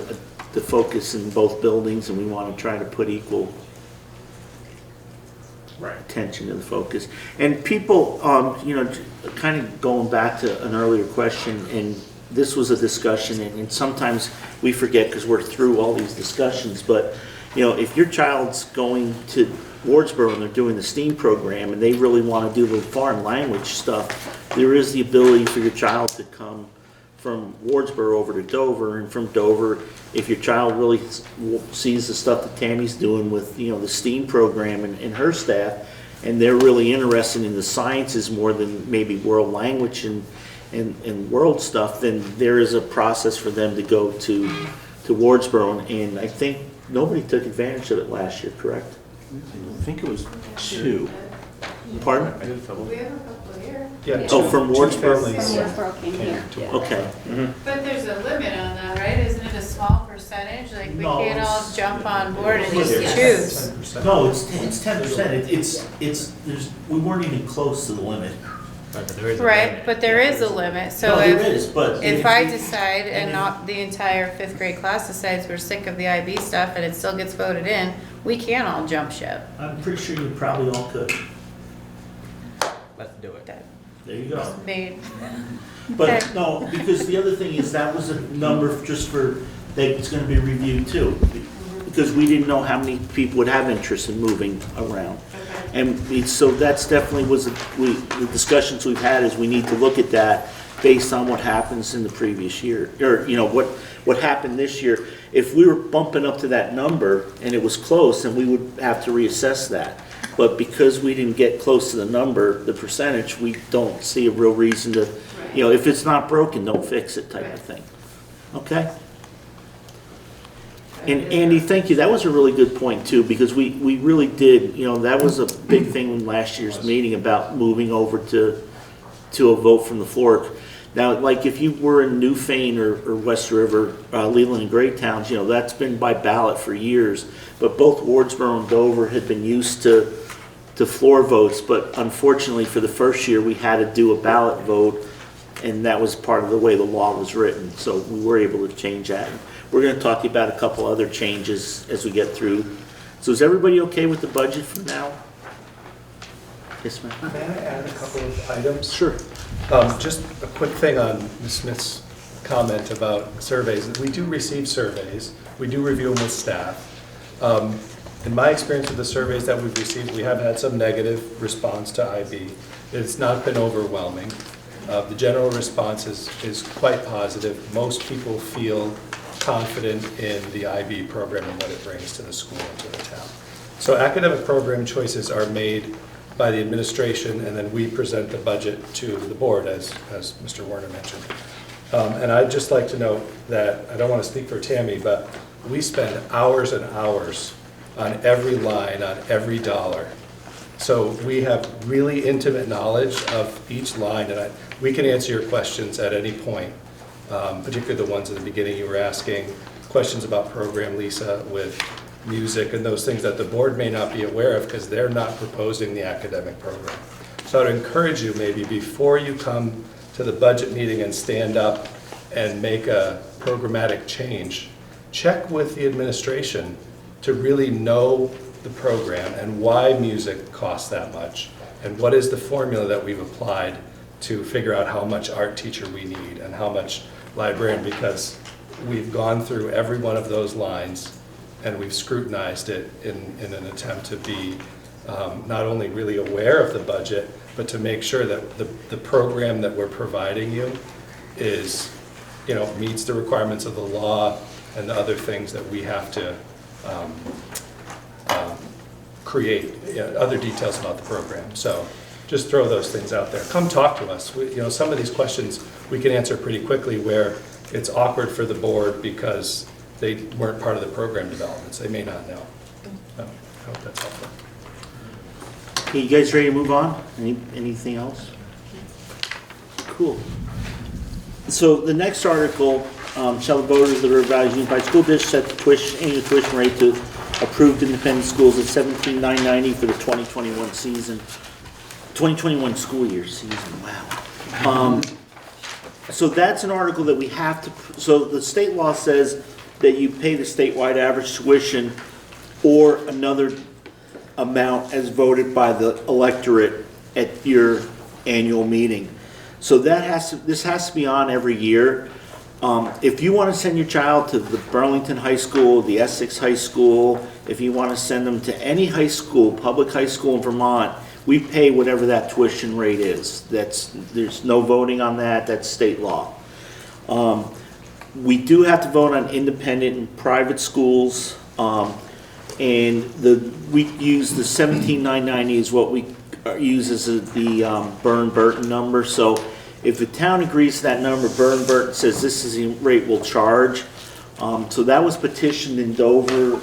the focus in both buildings, and we want to try to put equal attention to the focus. And people, you know, kind of going back to an earlier question, and this was a discussion, and sometimes we forget because we're through all these discussions, but, you know, if your child's going to Wardsboro and they're doing the STEAM program and they really want to do the foreign language stuff, there is the ability for your child to come from Wardsboro over to Dover, and from Dover, if your child really sees the stuff that Tammy's doing with, you know, the STEAM program and her staff, and they're really interested in the sciences more than maybe world language and world stuff, then there is a process for them to go to Wardsboro, and I think nobody took advantage of it last year, correct? I think it was 2. Pardon? I did a couple. We have a couple here. Yeah, Oh, from two Wardsboro? families From Wardsboro came here. Okay. But there's a limit on that, right? Isn't it a small percentage? Like, we No, can't all it's- jump on board and just Yes. choose. 10%. No, it's 10%. We weren't even close to the limit. But there is a Right, limit. but there is a limit, so No, there if, is, but. if I we- decide and if- not the entire fifth grade class decides we're sick of the IB stuff and it still gets voted in, we can all jump ship. I'm pretty sure you probably all could. Let's do it. That There you go. was made. But Okay. no, because the other thing is that was a number just for, that's gonna be reviewed too. Because we didn't know how many people would have interest in moving around. And so that's definitely the discussions we've had is we need to look at that based on what happens in the previous year. Or, you know, what happened this year. If we were bumping up to that number and it was close, then we would have to reassess that. But because we didn't get close to the number, the percentage, we don't see a real reason to, you know, if it's not broken, don't fix it type of thing. Okay? And Andy, thank you. That was a really good point too, because we really did, you know, that was a big thing in last year's meeting about moving over to a vote from the floor. Now, like if you were in Newfane or West River, Leland and Gray Towns, you know, that's been by ballot for years. But both Wardsboro and Dover had been used to floor votes, but unfortunately for the first year, we had to do a ballot vote, and that was part of the way the law was written. So we were able to change that. We're going to talk to you about a couple other changes as we get through. So is everybody okay with the budget for now? Yes, ma'am. May I add a couple of items? Sure. Just a quick thing on Ms. Smith's comment about surveys. We do receive surveys. We do review them with staff. In my experience with the surveys that we've received, we have had some negative response to IB. It's not been overwhelming. The general response is quite positive. Most people feel confident in the IB program and what it brings to the school and to the town. So academic program choices are made by the administration, and then we present the budget to the board, as Mr. Werner mentioned. And I'd just like to note that, I don't want to speak for Tammy, but we spend hours and hours on every line, on every dollar. So we have really intimate knowledge of each line, and we can answer your questions at any point, particularly the ones in the beginning you were asking, questions about program, Lisa, with music and those things that the board may not be aware of because they're not proposing the academic program. So I'd encourage you maybe before you come to the budget meeting and stand up and make a programmatic change, check with the administration to really know the program and why music costs that much and what is the formula that we've applied to figure out how much art teacher we need and how much librarian, because we've gone through every one of those lines and we've scrutinized it in an attempt to be not only really aware of the budget, but to make sure that the program that we're providing you is, you know, meets the requirements of the law and the other things that we have to create, other details about the program. So just throw those things out there. Come talk to us. Some of these questions we can answer pretty quickly where it's awkward for the board because they weren't part of the program developments. They may not know. So I hope that's helpful. Okay, you guys ready to move on? Anything else? Cool. So the next article, shall the voters of the River Unified School District set the annual tuition rate to approved independent schools at $17,990 for the 2021 season, 2021 school year season, wow. So that's an article that we have to, so the state law says that you pay the statewide average tuition or another amount as voted by the electorate at your annual meeting. So this has to be on every year. If you want to send your child to the Burlington High School, the Essex High School, if you want to send them to any high school, public high school in Vermont, we pay whatever that tuition rate is. There's no voting on that, that's state law. We do have to vote on independent and private schools, and we use the $17,990 is what we use as the Byrne-Burton number. So if the town agrees to that number, Byrne-Burton says this is the rate we'll charge. So that was petitioned in Dover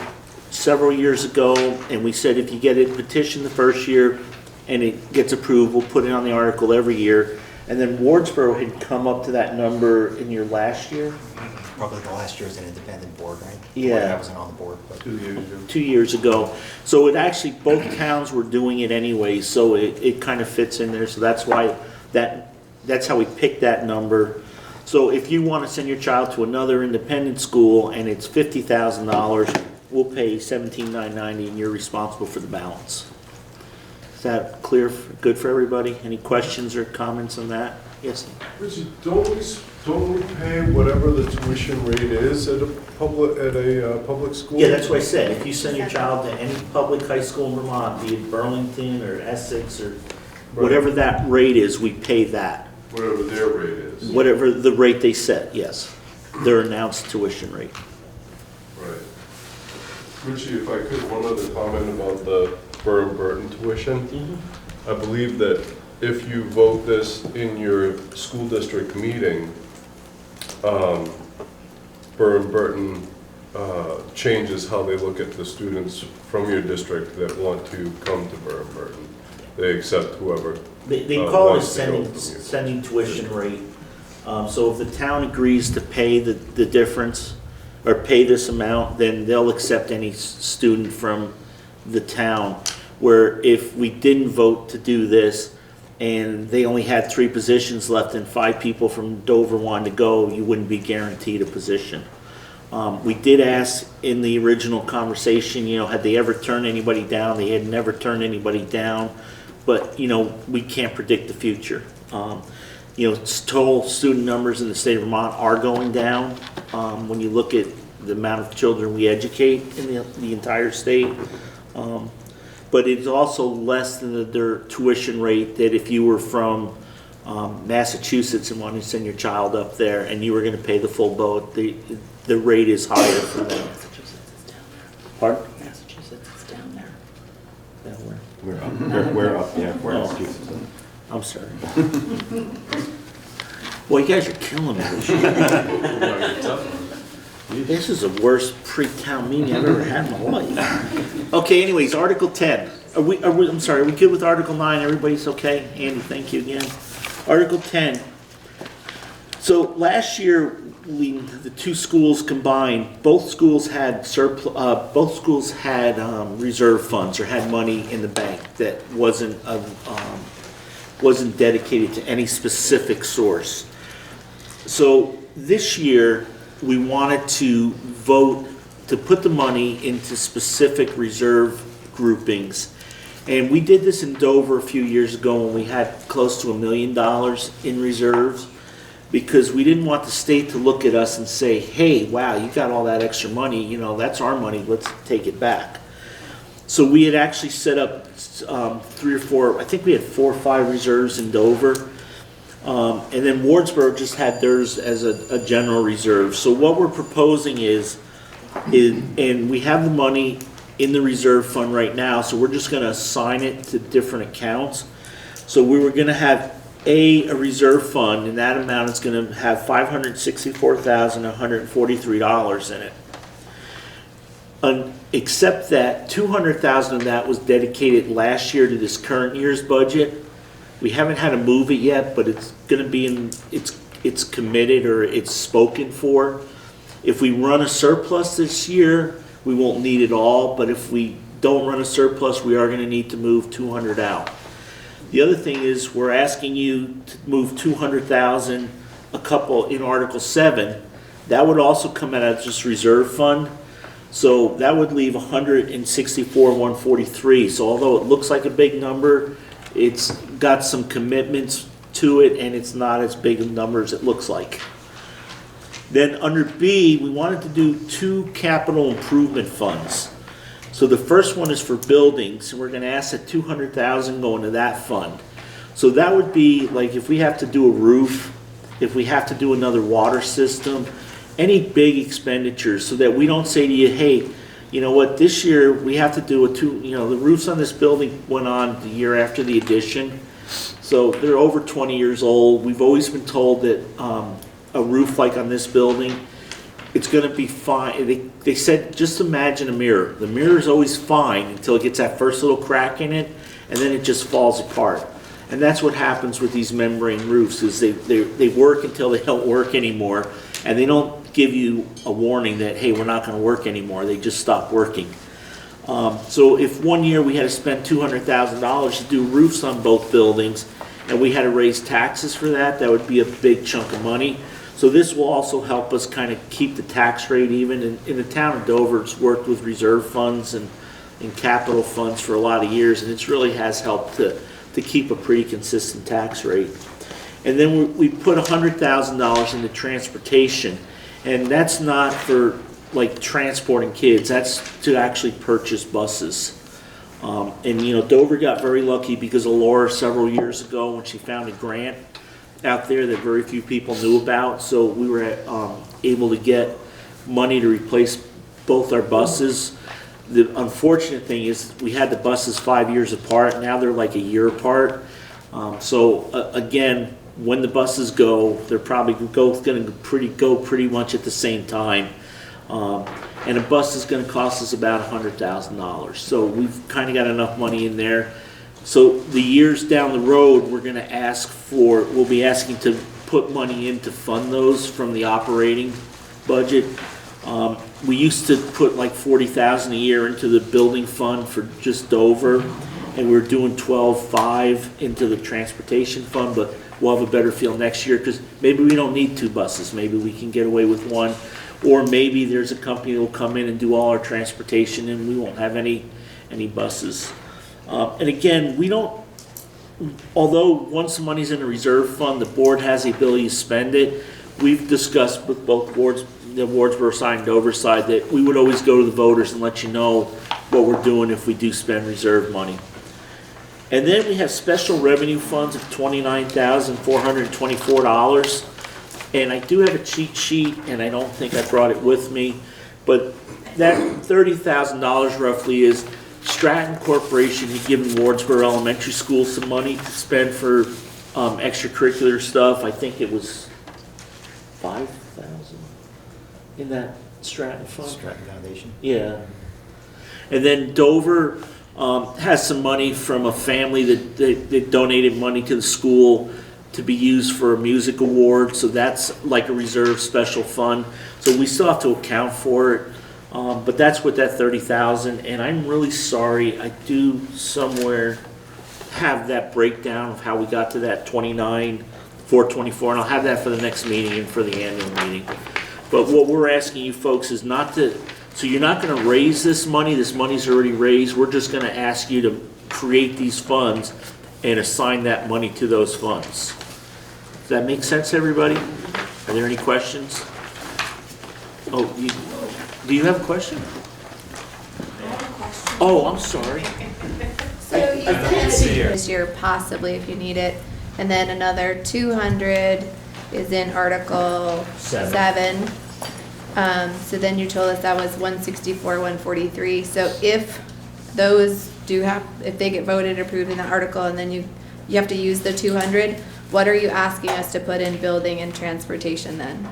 several years ago, and we said if you get it petitioned the first year and it gets approved, we'll put it on the article every year. And then Wardsboro had come up to that number in your last year? Probably the last year was an independent board, right? Yeah. I wasn't on the board, but 2 years ago. 2 years ago. So it actually, both towns were doing it anyway, so it kind of fits in there. So that's why that's how we picked that number. So if you want to send your child to another independent school and it's $50,000, we'll pay $17,990 and you're responsible for the balance. Is that clear, good for everybody? Any questions or comments on that? Yes? Richard, don't we pay whatever the tuition rate is at a public school? Yeah, that's what I said. If you send your child to any public high school in Vermont, be it Burlington or Essex or whatever that rate is, we pay that. Whatever their rate is. Whatever the rate they set, yes. Their announced tuition rate. Right. Richie, if I could, one other comment about the Byrne-Burton tuition. I believe that if you vote this in your school district meeting, Byrne-Burton changes how they look at the students from your district that want to come to Byrne-Burton. They accept whoever. They call it a wants to go from you. sending tuition rate. So if the town agrees to pay the difference, or pay this amount, then they'll accept any student from the town. Where if we didn't vote to do this, and they only had 3 positions left and 5 people from Dover wanted to go, you wouldn't be guaranteed a position. We did ask in the original conversation, had they ever turned anybody down? They had never turned anybody down, but, we can't predict the future. Total student numbers in the state of Vermont are going down. When you look at the amount of children we educate in the entire state. But it's also less than their tuition rate that if you were from Massachusetts and wanted to send your child up there and you were going to pay the full boat, the rate is higher for them. Pardon? Massachusetts is down there. Yeah, where? We're up, yeah, we're Massachusetts. I'm sorry. Well, you guys are killing me this year. This is the worst pre-town meeting I've ever had in my life. Okay, anyways, Article 10. Are we good with Article 9? Everybody's okay? Andy, thank you again. Article 10. So last year, the 2 schools combined, both schools had reserve funds or had money in the bank that wasn't dedicated to any specific source. So this year, we wanted to vote to put the money into specific reserve groupings. And we did this in Dover a few years ago when we had close to $1 million in reserves, because we didn't want the state to look at us and say, hey, wow, you got all that extra money, that's our money, let's take it back. So we had actually set up 3 or 4, I think we had 4 or 5 reserves in Dover. And then Wardsboro just had theirs as a general reserve. So what we're proposing is, and we have the money in the reserve fund right now, so we're just gonna assign it to different accounts. So we were gonna have a reserve fund, and that amount is gonna have $564,143 in it. Except that $200,000 of that was dedicated last year to this current year's budget. We haven't had to move it yet, but it's gonna be in, it's committed or it's spoken for. If we run a surplus this year, we won't need it all, but if we don't run a surplus, we are gonna need to move 200 out. The other thing is, we're asking you to move 200,000, a couple in Article 7. That would also come out of just reserve fund. So that would leave 164,143. So although it looks like a big number, it's got some commitments to it, and it's not as big a number as it looks like. Then under B, we wanted to do 2 capital improvement funds. So the first one is for buildings, and we're gonna ask that 200,000 go into that fund. So that would be like if we have to do a roof, if we have to do another water system, any big expenditures, so that we don't say to you, hey, you know what, this year we have to do the roofs on this building went on the year after the addition. So they're over 20 years old. We've always been told that a roof like on this building, it's gonna be fine. They said, just imagine a mirror. The mirror is always fine until it gets that first little crack in it, and then it just falls apart. And that's what happens with these membrane roofs, is they work until they don't work anymore, and they don't give you a warning that, hey, we're not gonna work anymore. They just stop working. So if one year we had to spend $200,000 to do roofs on both buildings, and we had to raise taxes for that, that would be a big chunk of money. So this will also help us kind of keep the tax rate even. In the town of Dover, it's worked with reserve funds and capital funds for a lot of years, and it really has helped to keep a pretty consistent tax rate. And then we put $100,000 into transportation, and that's not for like transporting kids, that's to actually purchase buses. And Dover got very lucky because of Laura several years ago when she found a grant out there that very few people knew about. So we were able to get money to replace both our buses. The unfortunate thing is we had the buses 5 years apart. Now they're like a year apart. Again, when the buses go, they're probably going to go pretty much at the same time. And a bus is going to cost us about $100,000. So we've kind of got enough money in there. So the years down the road, we'll be asking to put money in to fund those from the operating budget. We used to put like $40,000 a year into the building fund for just Dover, and we're doing $12,500 into the transportation fund, but we'll have a better feel next year because maybe we don't need 2 buses. Maybe we can get away with 1. Or maybe there's a company that will come in and do all our transportation and we won't have any buses. And again, although once the money's in a reserve fund, the board has the ability to spend it. We've discussed with both boards, the Wardsboro side and Dover side, that we would always go to the voters and let you know what we're doing if we do spend reserve money. And then we have special revenue funds of $29,424. And I do have a cheat sheet, and I don't think I brought it with me, but that $30,000 roughly is Stratton Corporation had given Wardsboro Elementary School some money to spend for extracurricular stuff. I think it was $5,000 in that Stratton fund. Stratton Foundation. Yeah. And then Dover has some money from a family that donated money to the school to be used for a music award, so that's like a reserve special fund. So we still have to account for it, but that's what that $30,000. And I'm really sorry, I do somewhere have that breakdown of how we got to that $29,424, and I'll have that for the next meeting and for the annual meeting. But what we're asking you folks is not to. So you're not going to raise this money. This money's already raised. We're just going to ask you to create these funds and assign that money to those funds. Does that make sense, everybody? Are there any questions? Oh, do you have a question? I have a question. Oh, I'm sorry. So you said this year, possibly if you need it, And then another 200 is in Article Seven. 7. So then you told us that was 164, 143. So if those if they get voted, approved in the article, and then you have to use the 200, what are you asking us to put in building and transportation then?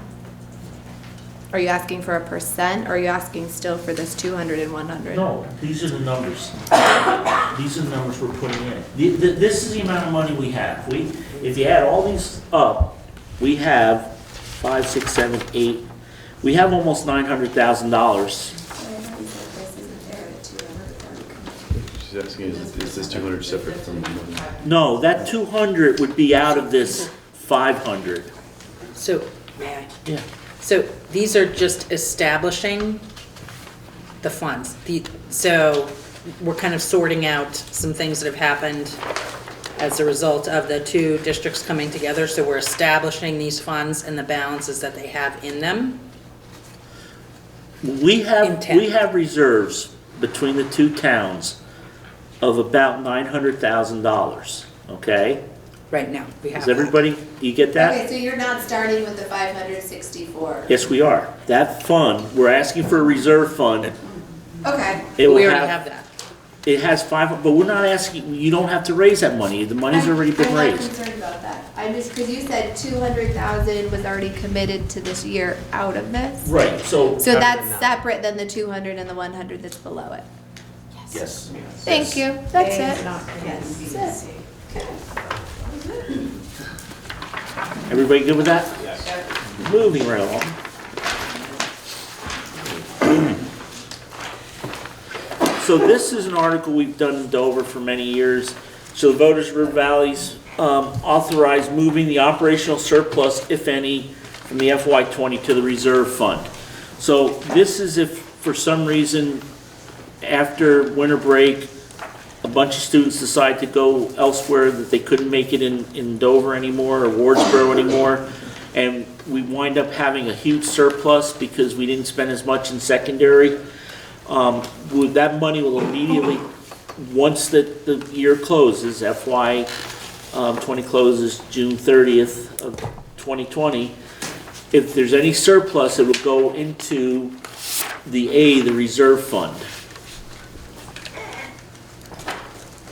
Are you asking for a percent, or are you asking still for this 200 and 100? No, these are the numbers. These are the numbers we're putting in. This is the amount of money we have. If you add all these up, we have 5, 6, 7, 8. We have almost $900,000. She's asking, is this 200 separate from the money? No, that 200 would be out of this 500. So, may I? Yeah. So these are just establishing the funds. So we're kind of sorting out some things that have happened as a result of the two districts coming together. So we're establishing these funds and the balances that they have in them. We have reserves between the two towns of about $900,000, okay? Right now, we have Does that. everybody, you get that? Okay, so you're not starting with the 564. Yes, we are. That fund, we're asking for a reserve fund. Okay. It will We already have that. It has five, but we're not asking, you don't have to raise that money. The money's already been I'm raised. not concerned about that. I'm just, because you said 200,000 was already committed to this year out of this. Right, so. So that's separate than the 200 and the 100 that's below it. Yes. Thank you. That's it. Yes. That's it. Everybody good with that? Yes. Moving right along. So this is an article we've done in Dover for many years. So the voters of River Valley's authorized moving the operational surplus, if any, from the FY20 to the reserve fund. So this is if for some reason after winter break, a bunch of students decide to go elsewhere, that they couldn't make it in Dover anymore or Wardsboro anymore, and we wind up having a huge surplus because we didn't spend as much in secondary. That money will immediately, once the year closes, FY 20 closes June 30th of 2020, if there's any surplus, it will go into the reserve fund.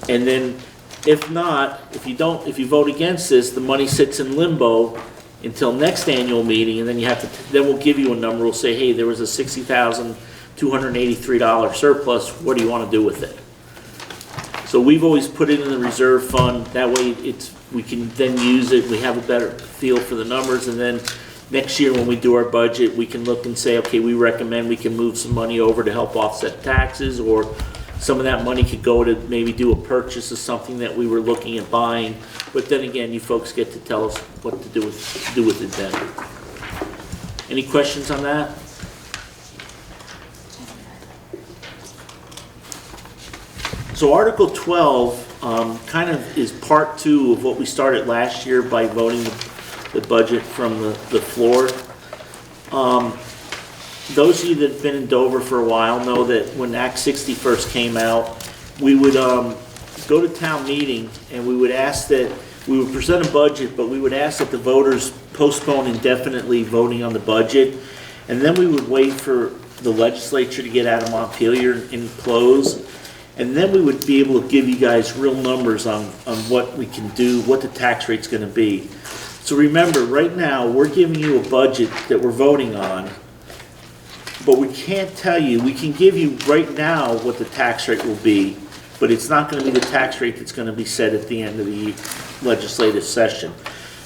And then, if not, if you vote against this, the money sits in limbo until next annual meeting, and then then we'll give you a number. We'll say, hey, there was a $60,283 surplus. What do you want to do with it? So we've always put it in the reserve fund. That way, we can then use it. We have a better feel for the numbers, and then next year when we do our budget, we can look and say, okay, we recommend we can move some money over to help offset taxes, or some of that money could go to maybe do a purchase of something that we were looking at buying. But then again, you folks get to tell us what to do with it then. Any questions on that? So Article 12 kind of is part 2 of what we started last year by voting the budget from the floor. Those of you that have been in Dover for a while know that when Act 60 first came out, we would go to town meeting and we would ask that, we would present a budget, but we would ask that the voters postpone indefinitely voting on the budget. And then we would wait for the legislature to get out of Montpelier and close. And then we would be able to give you guys real numbers on what we can do, what the tax rate's going to be. So remember, right now, we're giving you a budget that we're voting on. But we can't tell you, we can give you right now what the tax rate will be, but it's not going to be the tax rate that's going to be set at the end of the legislative session.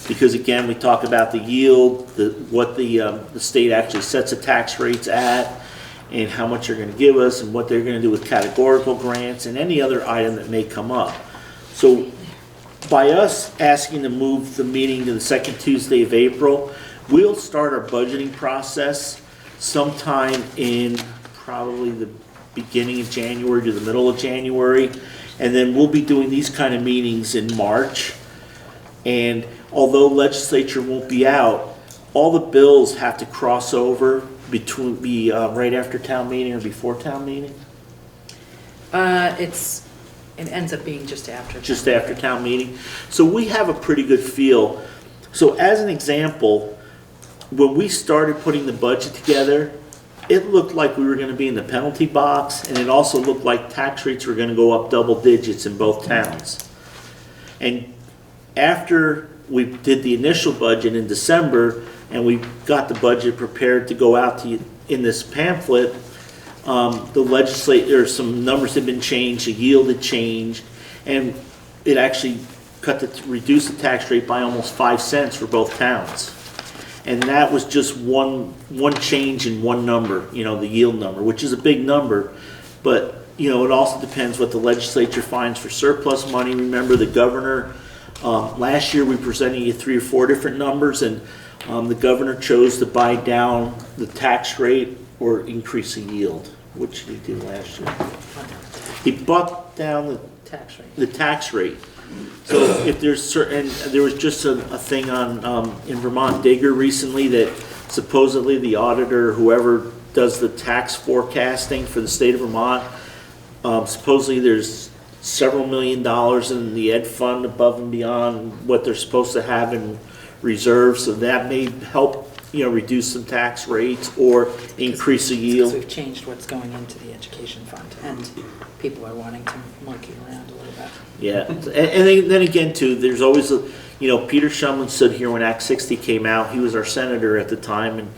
Because again, we talk about the yield, what the state actually sets the tax rates at, and how much they're going to give us, and what they're going to do with categorical grants, and any other item that may come up. So by us asking to move the meeting to the second Tuesday of April, we'll start our budgeting process sometime in probably the beginning of January to the middle of January, and then we'll be doing these kind of meetings in March. And although legislature won't be out, all the bills have to cross over right after town meeting or before town meeting. It's It ends up being just after. just after town meeting. So we have a pretty good feel. So as an example, when we started putting the budget together, it looked like we were gonna be in the penalty box, and it also looked like tax rates were gonna go up double digits in both towns. And after we did the initial budget in December, and we got the budget prepared to go out to you in this pamphlet, some numbers had been changed, the yield had changed, and it actually reduced the tax rate by almost 5 cents for both towns. And that was just one change in one number, the yield number, which is a big number. But, it also depends what the legislature finds for surplus money. Remember, the governor, last year we presented you 3 or 4 different numbers, and the governor chose to buy down the tax rate or increase the yield. Which did he do last year? He brought down the tax rate. So if there's certain, there was just a thing on, in Vermont Digger recently that supposedly the auditor, whoever does the tax forecasting for the state of Vermont, supposedly there's several $1 million in the ed fund above and beyond what they're supposed to have in reserves. So that may help, reduce some tax rates or increase the yield. Because we've changed what's going into the education fund, and people are wanting to monkey around a little bit. Yeah, and then again too, there's always, Peter Shumlin stood here when Act 60 came out. He was our senator at the time, and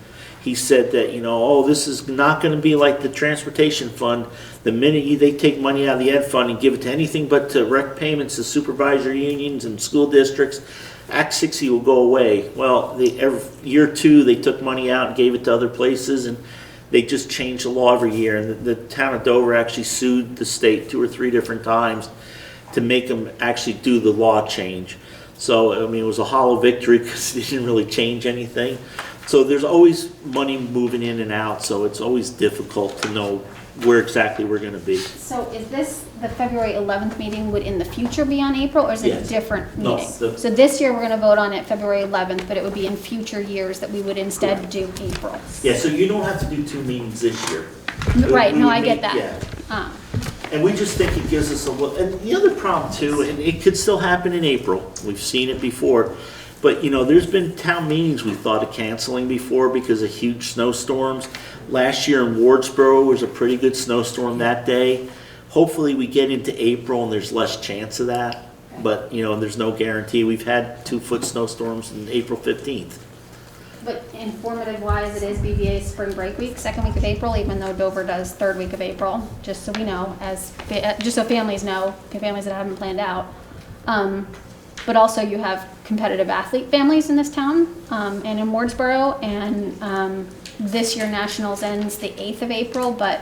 he said that, this is not going to be like the transportation fund. The minute they take money out of the ed fund and give it to anything but to rec payments to supervisory unions and school districts, Act 60 will go away. Well, every year 2, they took money out and gave it to other places, and they just change the law every year. And the town of Dover actually sued the state 2 or 3 different times to make them actually do the law change. So, it was a hollow victory because it didn't really change anything. So there's always money moving in and out, so it's always difficult to know where exactly we're going to be. So is this, the February 11th meeting would in the future be on April, or is it Yes. a different No, meeting? the- So this year, we're going to vote on it February 11th, but it would be in future years that we would instead do April. Yeah, so you don't have to do 2 meetings this year. Right, We no, would I get meet- that. Yeah. And we just think it gives us a look. And the other problem too, and it could still happen in April, we've seen it before, but there's been town meetings we thought of canceling before because of huge snowstorms. Last year in Wardsboro was a pretty good snowstorm that day. Hopefully we get into April and there's less chance of that, but there's no guarantee. We've had 2-foot snowstorms on April 15th. But informative wise, it is BVA's spring break week, 2nd week of April, even though Dover does 3rd week of April, just so we know, just so families know, families that haven't planned out. But also you have competitive athlete families in this town, and in Wardsboro, and this year Nationals ends the 8th of April, but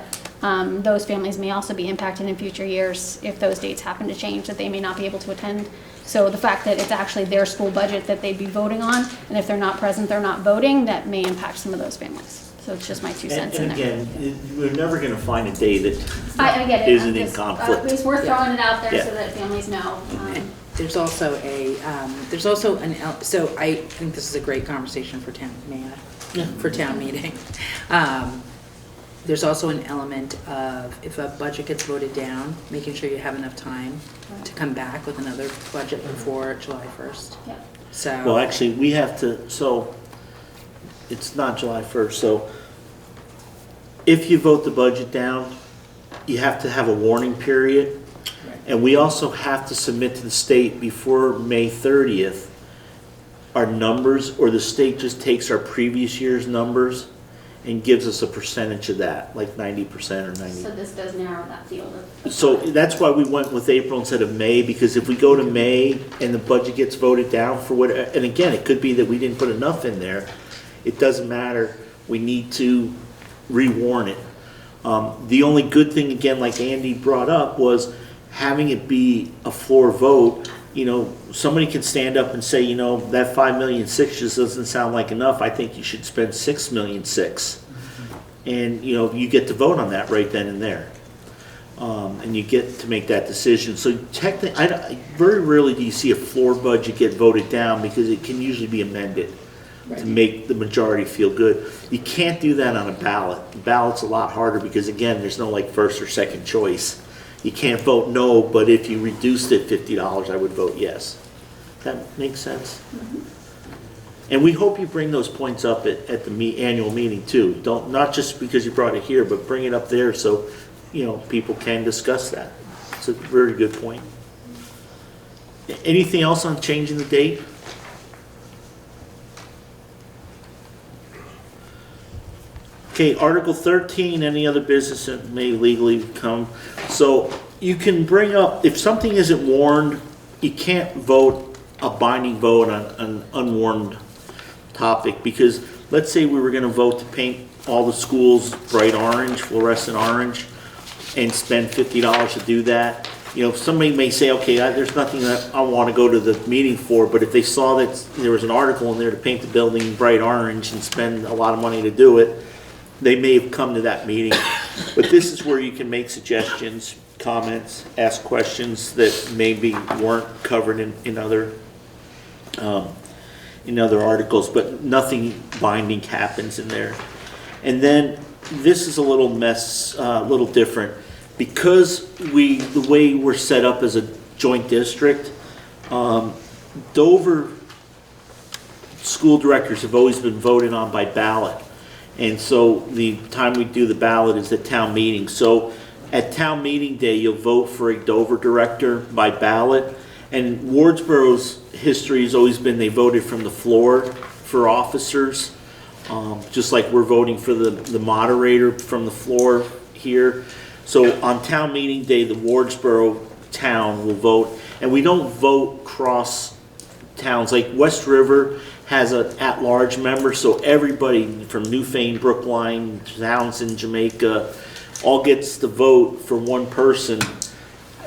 those families may also be impacted in future years if those dates happen to change, that they may not be able to attend. So the fact that it's actually their school budget that they'd be voting on, and if they're not present, they're not voting, that may impact some of those families. So it's just my 2 cents in And there. again, we're never going to find a day that I get it. isn't I'm in just, conflict. It's worth throwing it out there Yeah. so that families know. There's also so I think this is a great conversation for town, for town meeting. There's also an element of if a budget gets voted down, making sure you have enough time to come back with another budget before July 1st. Yeah. So. Well, actually, we have to, so it's not July 1st, so if you vote the budget down, you have to have a warning period. And we also have to submit to the state before May 30th our numbers, or the state just takes our previous year's numbers and gives us a percentage of that, like 90% or 90%. So this does narrow that field of. So that's why we went with April instead of May, because if we go to May and the budget gets voted down for what, and again, it could be that we didn't put enough in there, it doesn't matter, we need to rewarn it. The only good thing, again, like Andy brought up, was having it be a floor vote. Somebody can stand up and say, that $5.6 million just doesn't sound like enough. I think you should spend $6.6 million. And, you get to vote on that right then and there. And you get to make that decision. So technically, very rarely do you see a floor budget get voted down because it can usually be amended to make the majority feel good. You can't do that on a ballot. The ballot's a lot harder because, again, there's no first or second choice. you can't vote no, but if you reduced it $50, I would vote yes. That makes sense? And we hope you bring those points up at the annual meeting too. Don't, not just because you brought it here, but bring it up there so, people can discuss that. It's a very good point. Anything else on changing the date? Okay, Article 13, any other business that may legally come. So you can bring up, if something isn't warned, you can't vote a binding vote on an unwarned topic, because let's say we were going to vote to paint all the schools bright orange, fluorescent orange, and spend $50 to do that. Somebody may say, okay, there's nothing that I want to go to the meeting for, but if they saw that there was an article in there to paint the building bright orange and spend a lot of money to do it, they may have come to that meeting. But this is where you can make suggestions, comments, ask questions that maybe weren't covered in other articles, but nothing binding happens in there. And then this is a little little different. Because the way we're set up as a joint district, Dover school directors have always been voted on by ballot. And so the time we do the ballot is at town meeting. So at town meeting day, you'll vote for a Dover director by ballot. And Wardsboro's history has always been they voted from the floor for officers, just like we're voting for the moderator from the floor here. So on town meeting day, the Wardsboro town will vote, and we don't vote cross towns. Like West River has an at-large member, so everybody from Newfane, Brookline, Townsend, Jamaica, all gets to vote for one person,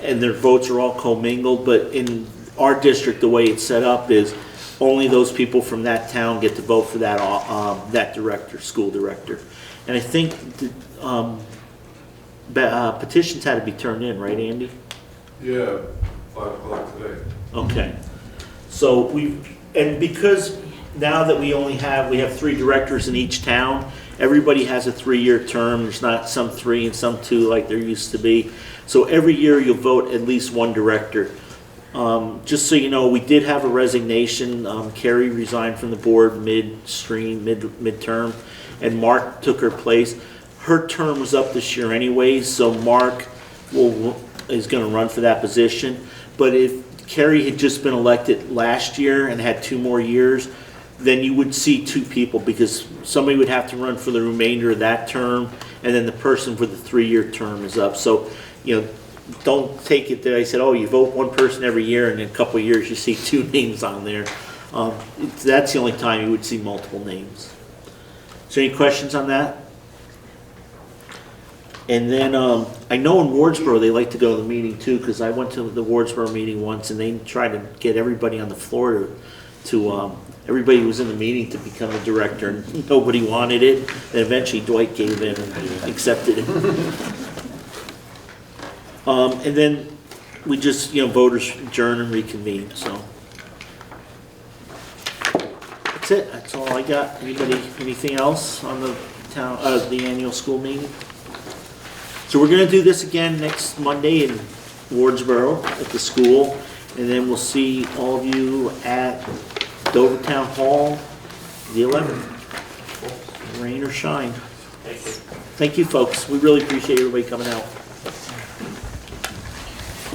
and their votes are all commingled. But in our district, the way it's set up is only those people from that town get to vote for that director, school director. And I think petitions had to be turned in, right, Andy? Yeah, 5 o'clock today. Okay. So because now that we have 3 directors in each town, everybody has a 3-year term. There's not some 3 and some 2 like there used to be. So every year you'll vote at least one director. Just so you know, we did have a resignation. Carrie resigned from the board midterm, and Mark took her place. Her term was up this year anyways, so Mark is going to run for that position. But if Carrie had just been elected last year and had 2 more years, then you would see 2 people, because somebody would have to run for the remainder of that term, and then the person for the 3-year term is up. So, don't take it that I said, oh, you vote one person every year, and in a couple of years you see 2 names on there. That's the only time you would see multiple names. Is there any questions on that? And then I know in Wardsboro they like to go to the meeting too, because I went to the Wardsboro meeting once and they tried to get everybody on the floor everybody who was in the meeting to become a director, and nobody wanted it. And eventually Dwight gave in and accepted it. And then we just, voters adjourn and reconvene. So that's it. That's all I got. Anybody, anything else on the annual school meeting? So we're going to do this again next Monday in Wardsboro at the school, and then we'll see all of you at Dover Town Hall the 11th. Rain or shine. Thank you. Thank you, folks. We really appreciate everybody coming out.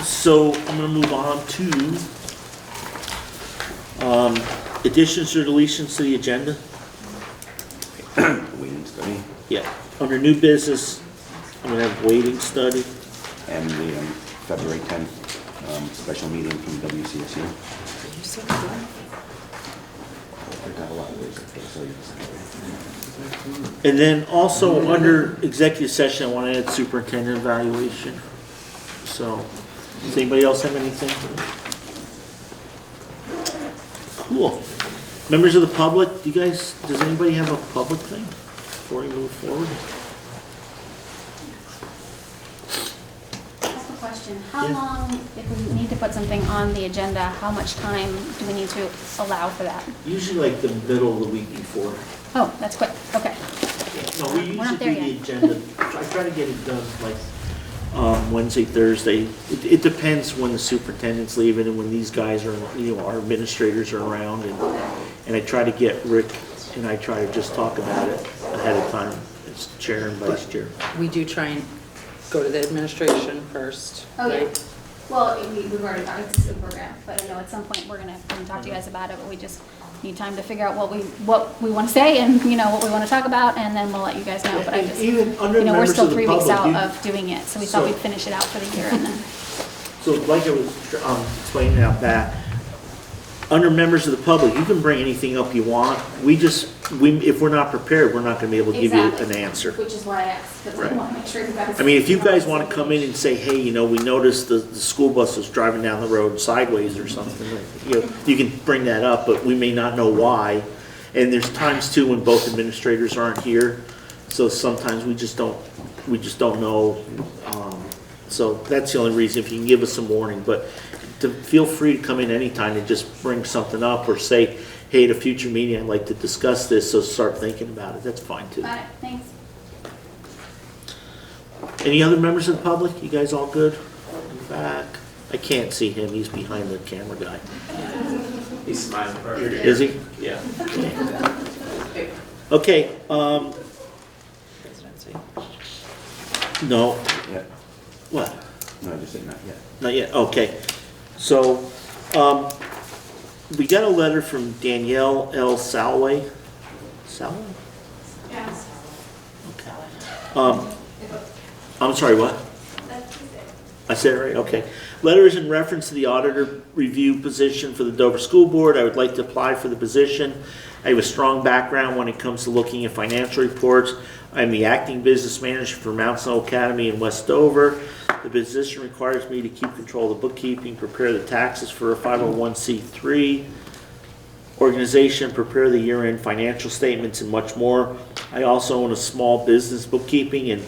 So I'm going to move on to additions or deletions to the agenda. Waiting study Yeah. Under new business, I'm going to have waiting study. and the February 10th special meeting from WCSU. We've got a lot of ways to fill you. And then also under executive session, I want to add superintendent evaluation. So, does anybody else have anything? Cool. Members of the public, does anybody have a public thing before we move forward? I have a question. How Yeah. long, if we need to put something on the agenda, how much time do we need to allow for that? Usually like the middle of the week before. Oh, that's quick, okay. No, we We're not usually there do the yet. agenda, I try to get it done like Wednesday, Thursday. It depends when the superintendent's leaving and when these guys are, our administrators are around, and I try to get Rick and I try to just talk about it ahead of time as chair and vice chair. We do try and go to the administration first, Oh, yeah. right? Well, we've already got it, it's a program, but I know at some point we're gonna talk to you guys about it, but we just need time to figure out what we want to say and, what we want to talk about, and then we'll let you guys know, but I And just, even under we're members still of the 3 weeks public, out you- of doing it, so we thought So- we'd finish it out for the year and then. So like I was explaining out back, under members of the public, you can bring anything up you want. If we're not prepared, we're not gonna be able to give you Exactly. an answer. Which is why I asked, because I Right. want to make sure you guys. I mean, if you guys wanna come in and say, hey, we noticed the school bus was driving down the road sideways or something, you can bring that up, but we may not know why. And there's times too when both administrators aren't here, so sometimes we just don't know. So that's the only reason, if you can give us some warning, but feel free to come in anytime and just bring something up or say, hey, at a future meeting, I'd like to discuss this, so start thinking about it, that's fine too. Got it, thanks. Any other members of the public? You guys all good? In the back? I can't see him, he's behind the camera guy. He's smiling. Is he? Yeah. Okay, Residency. no, Yeah, what? no, I just said not yet. Not yet, okay. So, we got a letter from Danielle L. Salway. Salway? Yes. Okay. I'm sorry, what? I said it right, okay. Letter is in reference to the auditor review position for the Dover School Board. I would like to apply for the position. I have a strong background when it comes to looking at financial reports. I'm the acting business manager for Mount Snow Academy in West Dover. The position requires me to keep control of the bookkeeping, prepare the taxes for a 501c3 organization, prepare the year-end financial statements, and much more. I also own a small business bookkeeping and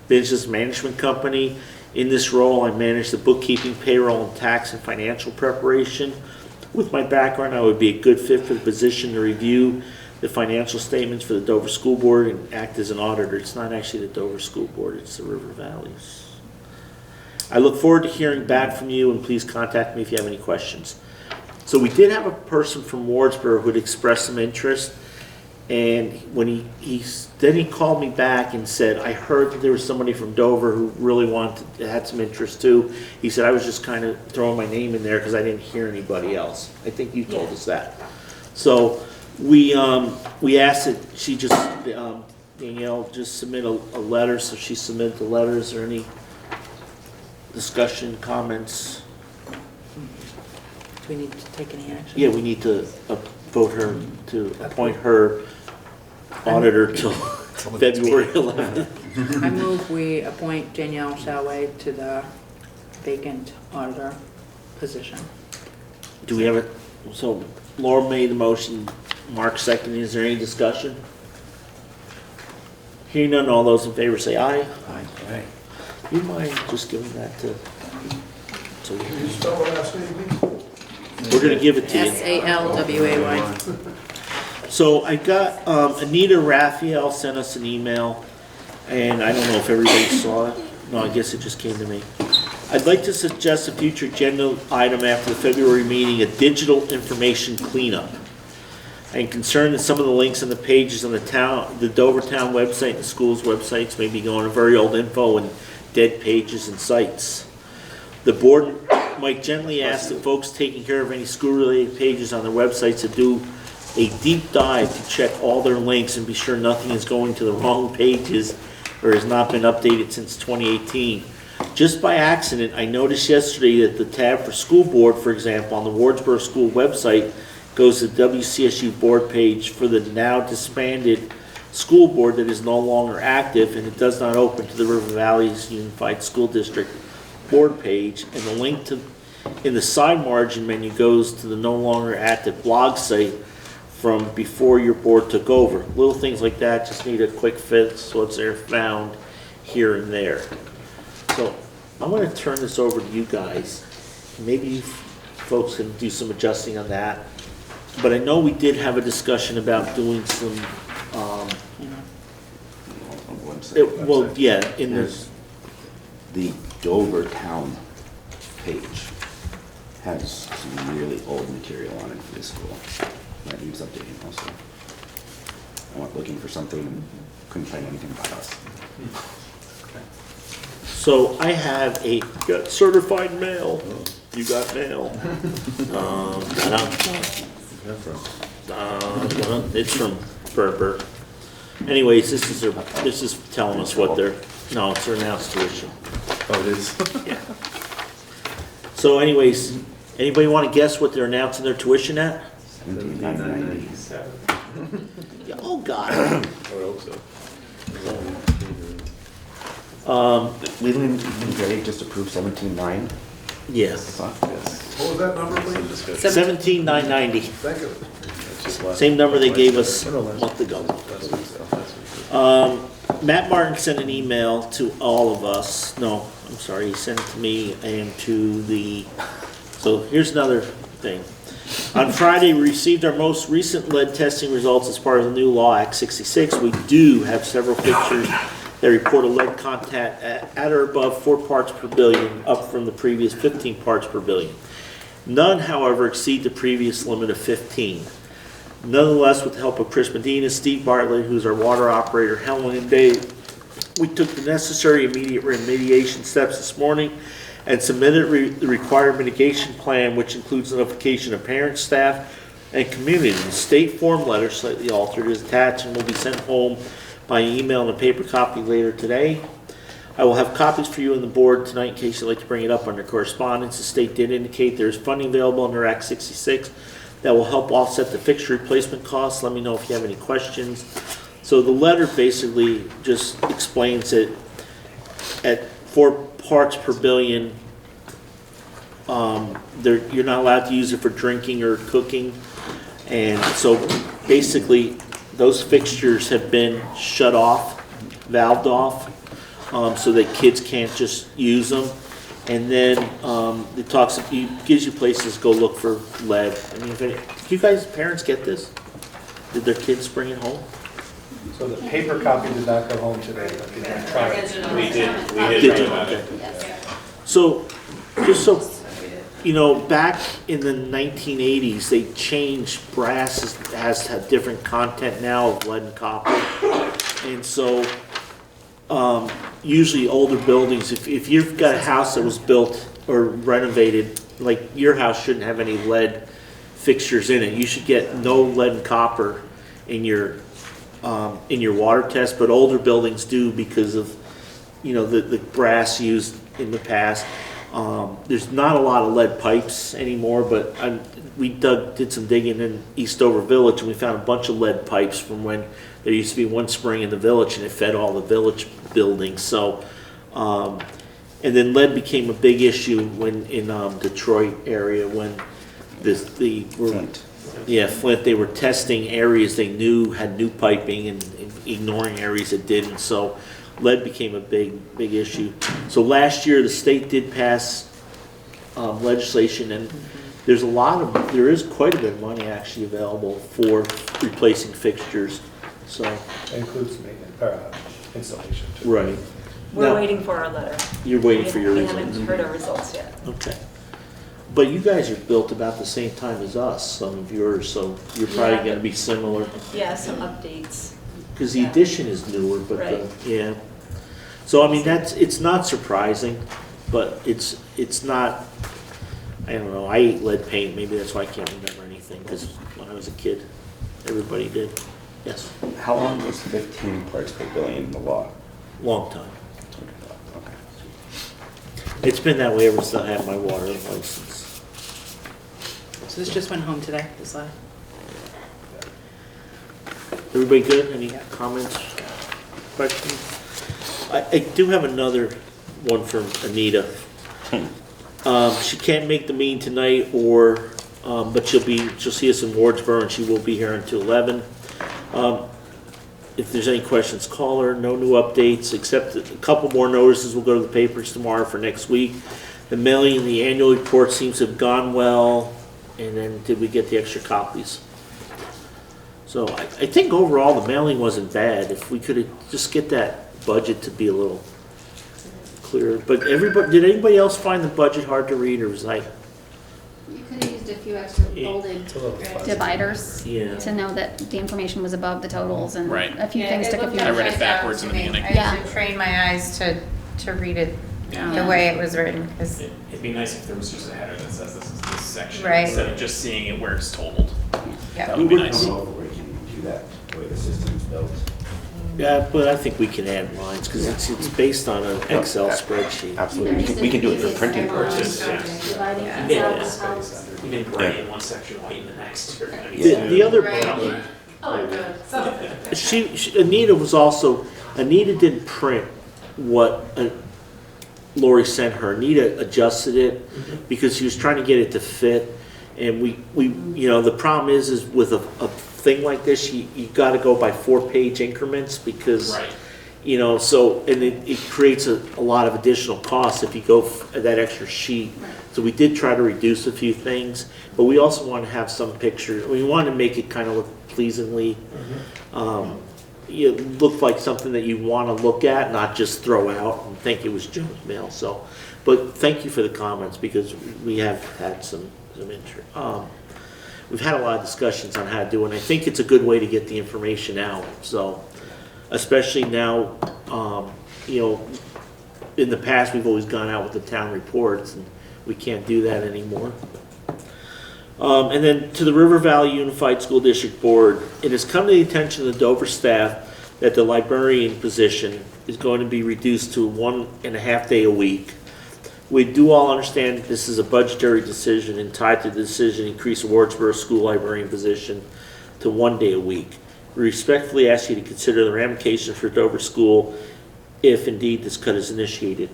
business management company. In this role, I manage the bookkeeping, payroll, and tax and financial preparation. With my background, I would be a good fit for the position to review the financial statements for the Dover School Board and act as an auditor. It's not actually the Dover School Board, it's the River Valleys. I look forward to hearing back from you, and please contact me if you have any questions. So we did have a person from Wardsboro who had expressed some interest, and when he called me back and said, I heard that there was somebody from Dover who really had some interest too. He said, I was just kind of throwing my name in there because I didn't hear anybody else. I think you told us that. So we asked that she just, Danielle, just submit a letter. So she submitted the letter. Is there any discussion, comments? Do we need to take any action? Yeah, we need to vote her to appoint her auditor till February 11th. I move we appoint Danielle Shalway to the vacant auditor position. Do we have it? So Laura made the motion, Mark seconded. Is there any discussion? Hearing none, all those in favor say aye. Aye. You mind just giving that to? So we're gonna give it to you. Salway. So I got, Anita Raphael sent us an email, and I don't know if everybody saw it. No, I guess it just came to me. I'd like to suggest a future agenda item after the February meeting, a digital information cleanup. I'm concerned that some of the links on the pages on the Dover Town website and the school's websites may be going to very old info and dead pages and sites. The board might gently ask the folks taking care of any school-related pages on their websites to do a deep dive to check all their links and be sure nothing is going to the wrong pages or has not been updated since 2018. Just by accident, I noticed yesterday that the tab for school board, for example, on the Wardsboro School website goes to the WCSU board page for the now disbanded school board that is no longer active, and it does not open to the River Valleys Unified School District board page, and the link in the side margin menu goes to the no longer active blog site from before your board took over. Little things like that just need a quick fix so it's there found here and there. So I'm going to turn this over to you guys. Maybe you folks can do some adjusting on that. But I know we did have a discussion about doing some, On one side, well, website. yeah, in There's the Dover Town page has some really old material on it for this school. That needs updating also. I went looking for something and couldn't find anything about us. So I have got certified mail. You got mail. It's from Berber. Anyways, this is telling us what it's their announced tuition. Oh, it is? Yeah. So anyways, anybody want to guess what they're announcing their tuition at? $17,997. Yeah, oh, God. I hope so. We didn't really just approve 17.9? Yes. What was that number, please? 17,990. Thank you. Same number they gave us a month ago. Matt Martin sent an email to all of us. No, I'm sorry, he sent it to me and to so here's another thing. On Friday, we received our most recent lead testing results as part of the new law, Act 66. We do have several fixtures that report a lead content at or above 4 parts per billion, up from the previous 15 parts per billion. None, however, exceed the previous limit of 15. Nonetheless, with the help of Chris Medina, Steve Bartlett, who's our water operator, Helen and Dave, we took the necessary immediate remediation steps this morning and submitted the required mitigation plan, which includes notification of parents, staff, and community. The state form letter, slightly altered, is attached and will be sent home by email and a paper copy later today. I will have copies for you on the board tonight in case you'd like to bring it up under correspondence. The state did indicate there's funding available under Act 66 that will help offset the fixture replacement costs. Let me know if you have any questions. So the letter basically just explains it at 4 parts per billion. You're not allowed to use it for drinking or cooking. And so basically those fixtures have been shut off, valved off, so that kids can't just use them. And then it gives you places to go look for lead. I mean, do you guys, parents, get this? Did their kids bring it home? So the paper copy did not go home today, but did not try it. We did Did you? try about it. Okay. So, just so, you know, back in the 1980s, they changed brass has to have different content now of lead and copper. And so, usually older buildings, if you've got a house that was built or renovated, like your house shouldn't have any lead fixtures in it. You should get no lead and copper in your water test, but older buildings do because of, you know, the brass used in the past. There's not a lot of lead pipes anymore, but we did some digging in Eastover Village and we found a bunch of lead pipes from when there used to be one spring in the village and it fed all the village buildings. So, and then lead became a big issue when in Detroit area when Flint. Yeah, Flint. They were testing areas they knew had new piping and ignoring areas that didn't. So, lead became a big issue. So last year the state did pass legislation, and there is quite a bit of money actually available for replacing fixtures. So That includes maintenance, or installation too. right. We're Now, waiting for our letter. You're waiting for your We results. haven't heard our results yet. Okay. But you guys are built about the same time as us, some of yours, so you're probably Yeah. going to be similar. Yeah, some updates. Because the Yeah. addition is newer, but Right. yeah. So I mean, it's not surprising, but it's not, I don't know, I ate lead paint, maybe that's why I can't remember anything, because when I was a kid, everybody did. Yes, How long was 15 parts per billion in the law? long time. Okay. It's been that way ever since I had my water license. So this just went home today, this letter? Everybody good? Any comments, questions? I do have another one from Anita. She can't make the meeting tonight, but she'll see us in Wardsboro, and she will be here until 11. If there's any questions, call her. No new updates, except a couple more notices will go to the papers tomorrow for next week. The mailing and the annual report seems to have gone well. And then did we get the extra copies? So I think overall the mailing wasn't bad. If we could just get that budget to be a little clear. But everybody, did anybody else find the budget hard to read, or was I? You could have used a few extra bolded It's a little fuzzy. dividers Yeah. to know that the information was above the totals and Right. a few things took a few. I read it backwards in the beginning. I Yeah. should train my eyes to read it Yeah. the way it was written, 'cause- It'd be nice if there was just a header that says this is this section, Right. instead of just seeing it where it's totaled. yeah. That would be nice. I don't know if we can do that the way the system's built. Yeah, but I think we can add lines, because it's based on an Excel spreadsheet. Absolutely, we can do it for printing purposes. Dividing Yeah. cells helps. Even gray in one section, white in the next. The other Right. problem, Oh, good. Anita was also, Anita didn't print what Lori sent her. Anita adjusted it because she was trying to get it to fit. And we, the problem is with a thing like this, you gotta go by 4-page increments because, Right. so, and it creates a lot of additional costs if you go that extra sheet. So we did try to reduce a few things, but we also want to have some pictures. We want to make it kind of look pleasingly, look like something that you want to look at, not just throw out and think it was junk mail. So, but thank you for the comments because we have had some interest. We've had a lot of discussions on how to do it, and I think it's a good way to get the information out. So, especially now, in the past, we've always gone out with the town reports, and we can't do that anymore. And then to the River Valley Unified School District Board, it has come to the attention of the Dover staff that the librarian position is going to be reduced to 1.5 day a week. We do all understand that this is a budgetary decision and tied to the decision to increase the Wardsboro School librarian position to 1 day a week. We respectfully ask you to consider the ramifications for Dover School if indeed this cut is initiated.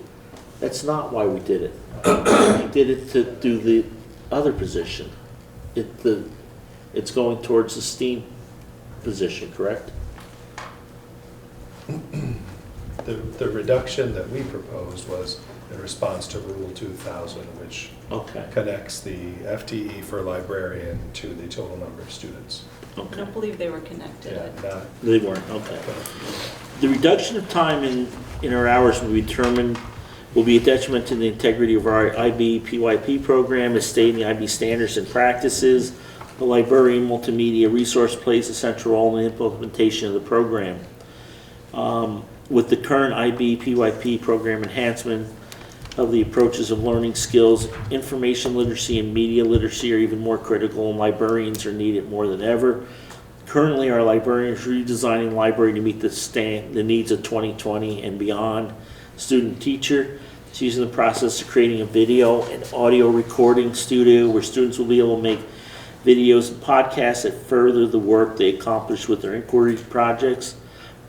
That's not why we did it. We did it to do the other position. It's going towards the STEAM position, correct? The reduction that we proposed was in response to Rule 2000, which Okay. connects the FTE for librarian to the total number of students. I Okay. don't believe they were connected. Yeah, not, They weren't, okay. The reduction of time in our hours will be determined, will be a detriment to the integrity of our IB PYP program as stated in the IB standards and practices. The librarian multimedia resource plays a central role in the implementation of the program. With the current IB PYP program enhancement of the approaches of learning skills, information literacy and media literacy are even more critical, and librarians are needed more than ever. Currently, our librarians are redesigning the library to meet the needs of 2020 and beyond. Student teacher is using the process of creating a video and audio recording studio where students will be able to make videos and podcasts that further the work they accomplish with their inquiry projects.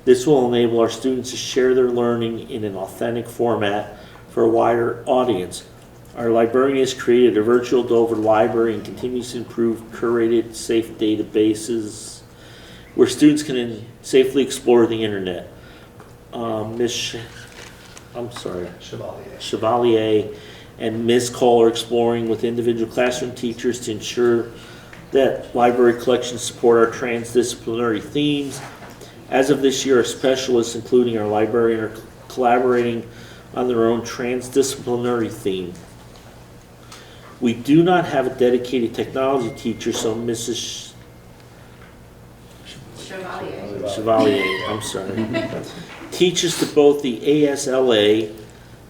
This will enable our students to share their learning in an authentic format for a wider audience. Our librarian has created a virtual Dover library and continues to improve curated, safe databases where students can safely explore the internet. Chevalier and Ms. Cole are exploring with individual classroom teachers to ensure that library collections support our transdisciplinary themes. As of this year, our specialists, including our librarian, are collaborating on their own transdisciplinary theme. We do not have a dedicated technology teacher, so Mrs. Chevalier, I'm sorry, teaches to both the ASLA,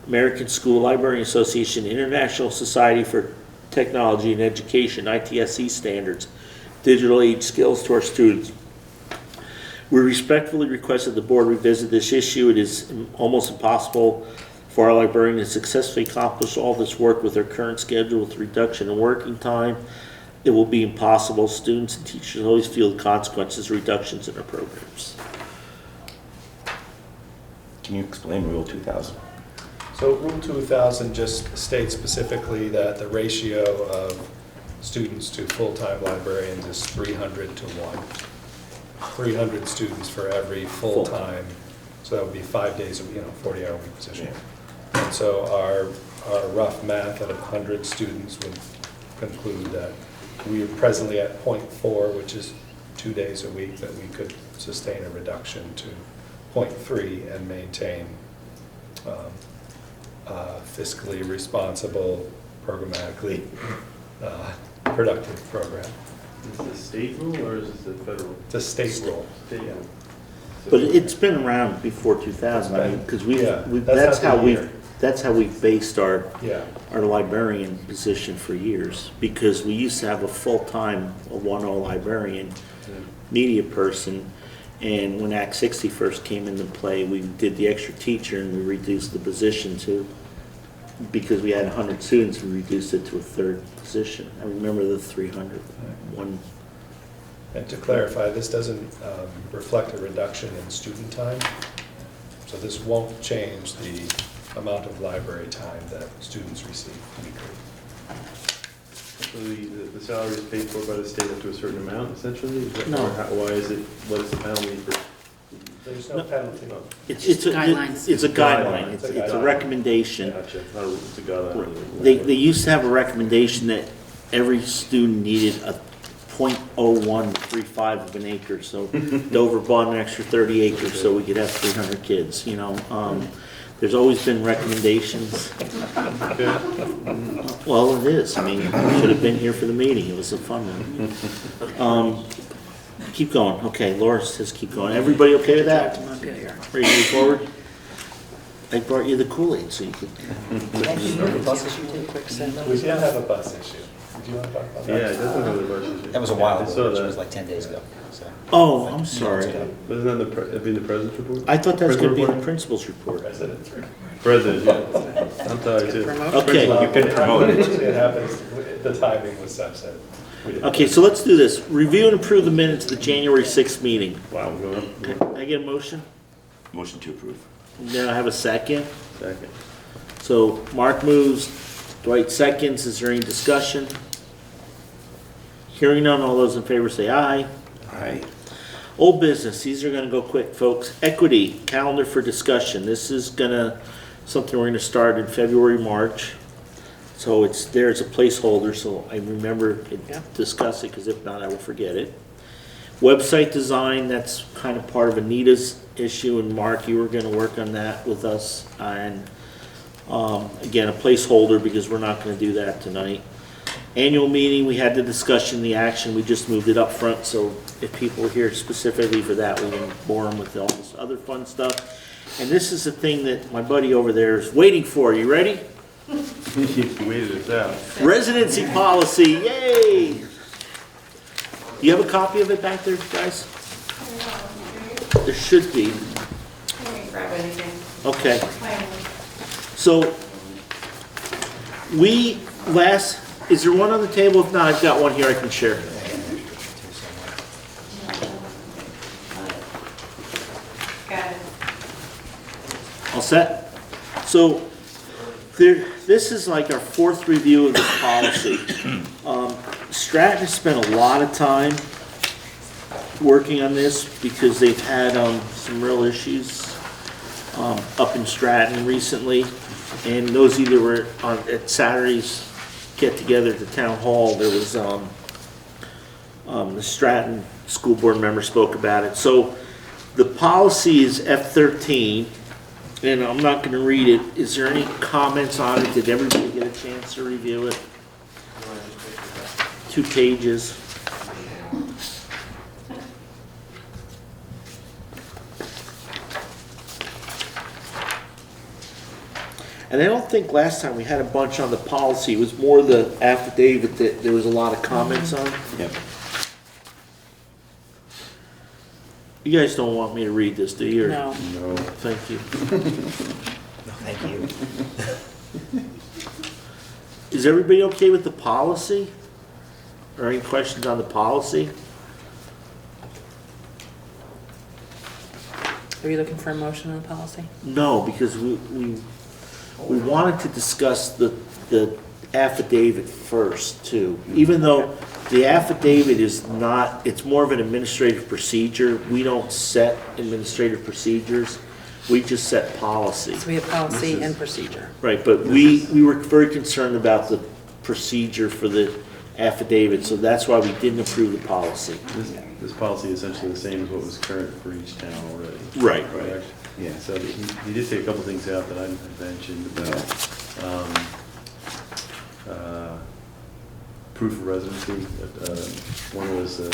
American School Librarian Association, International Society for Technology and Education, ITSE standards, digital age skills to our students. We respectfully request that the board revisit this issue. It is almost impossible for our librarian to successfully accomplish all this work with their current schedule with reduction in working time. It will be impossible. Students and teachers always feel the consequences of reductions in their programs. Can you explain Rule 2000? so Rule 2000 just states specifically that the ratio of students to full-time librarians is 300 to 1. 300 students for every full-time, so that would be 5 days, 40-hour week position. And so our rough math at 100 students would conclude that we are presently at 0.4, which is 2 days a week, that we could sustain a reduction to 0.3 and maintain fiscally responsible, programmatically productive program. Is this a state rule or is this a federal? It's a state rule. State Yeah. rule. So- But it's been around before 2000, I mean, because Yeah, that's that's not how the we, year. that's how we based our Yeah. librarian position for years, because we used to have a full-time, a 1.0 librarian, media person, and when Act 60 first came into play, we did the extra teacher and we reduced the position to, because we had 100 students, we reduced it to a third position. I remember the 300 one. And to clarify, this doesn't reflect a reduction in student time, so this won't change the amount of library time that students receive weekly. So the salary is paid for by the state up to a certain amount, essentially? Is that- No. or why is it, what is the penalty for? There's no penalty. It's a Guidelines. it's a guideline, It's it's a it's a guideline. recommendation. Gotcha, it's not a- it's a guideline. They used to have a recommendation that every student needed a .0135 of an acre, so Dover bought an extra 30 acres so we could have 300 kids, you know. There's always been recommendations. Well, it is, I mean, you should have been here for the meeting, it was a fun one. Keep going, okay, Laura says keep going. Everybody okay with that? Ready to move forward? I brought you the Kool-Aid so you could. We did have a bus issue. Did you want to talk about Yeah, that? it doesn't have the budget. That was a while I ago, saw which that. was like 10 days ago, so. Oh, I'm sorry. Wasn't that it'd be the president's report? I thought that was gonna be in the President principal's report. President's report. report? President, yeah. I'm sorry, too. Okay. You can promote it. Usually it happens, the timing was such that we didn't. Okay, so let's do this. Review and approve the minutes of the January 6th meeting. Wow, we're going up. Can I get a motion? Motion to approve. Then I have a second. Second. So Mark moves, Dwight seconds. Is there any discussion? Hearing none, all those in favor say aye. Aye. Old business, these are gonna go quick, folks. Equity, calendar for discussion. This is something we're gonna start in February, March. So it's there as a placeholder, so I remember discuss it, because if not, I will forget it. Website design, that's kind of part of Anita's issue, and Mark, you were gonna work on that with us. And again, a placeholder, because we're not gonna do that tonight. Annual meeting, we had the discussion, the action, we just moved it up front, so if people are here specifically for that, we didn't bore them with all this other fun stuff. And this is the thing that my buddy over there is waiting for. You ready? You waited us out. Residency policy, yay! You have a copy of it back there, guys? There should be. Grab anything. Okay. So, is there one on the table? If not, I've got one here I can share. Got it. All set? So, this is like our fourth review of this policy. Stratton has spent a lot of time working on this because they've had some real issues up in Stratton recently. And those either were at Saturday's get-together at the town hall, there was the Stratton school board member spoke about it. So the policy is F13, and I'm not going to read it. Is there any comments on it? Did everybody get a chance to review it? 2 pages. And I don't think last time we had a bunch on the policy. It was more the affidavit that there was a lot of comments on. Yep. You guys don't want me to read this, do you? Or- No. No. Thank you. No, thank you. Is everybody okay with the policy? Or any questions on the policy? Are you looking for a motion on the policy? No, because we wanted to discuss the affidavit first too. Even though the affidavit is not, it's more of an administrative procedure. We don't set administrative procedures. We just set policy. So we have policy and procedure. Right, but we were very concerned about the procedure for the affidavit, so that's why we didn't approve the policy. This policy is essentially the same as what was current for each town already. Right. Correct? Yeah. So he did take a couple things out that I mentioned about proof of residency. One was a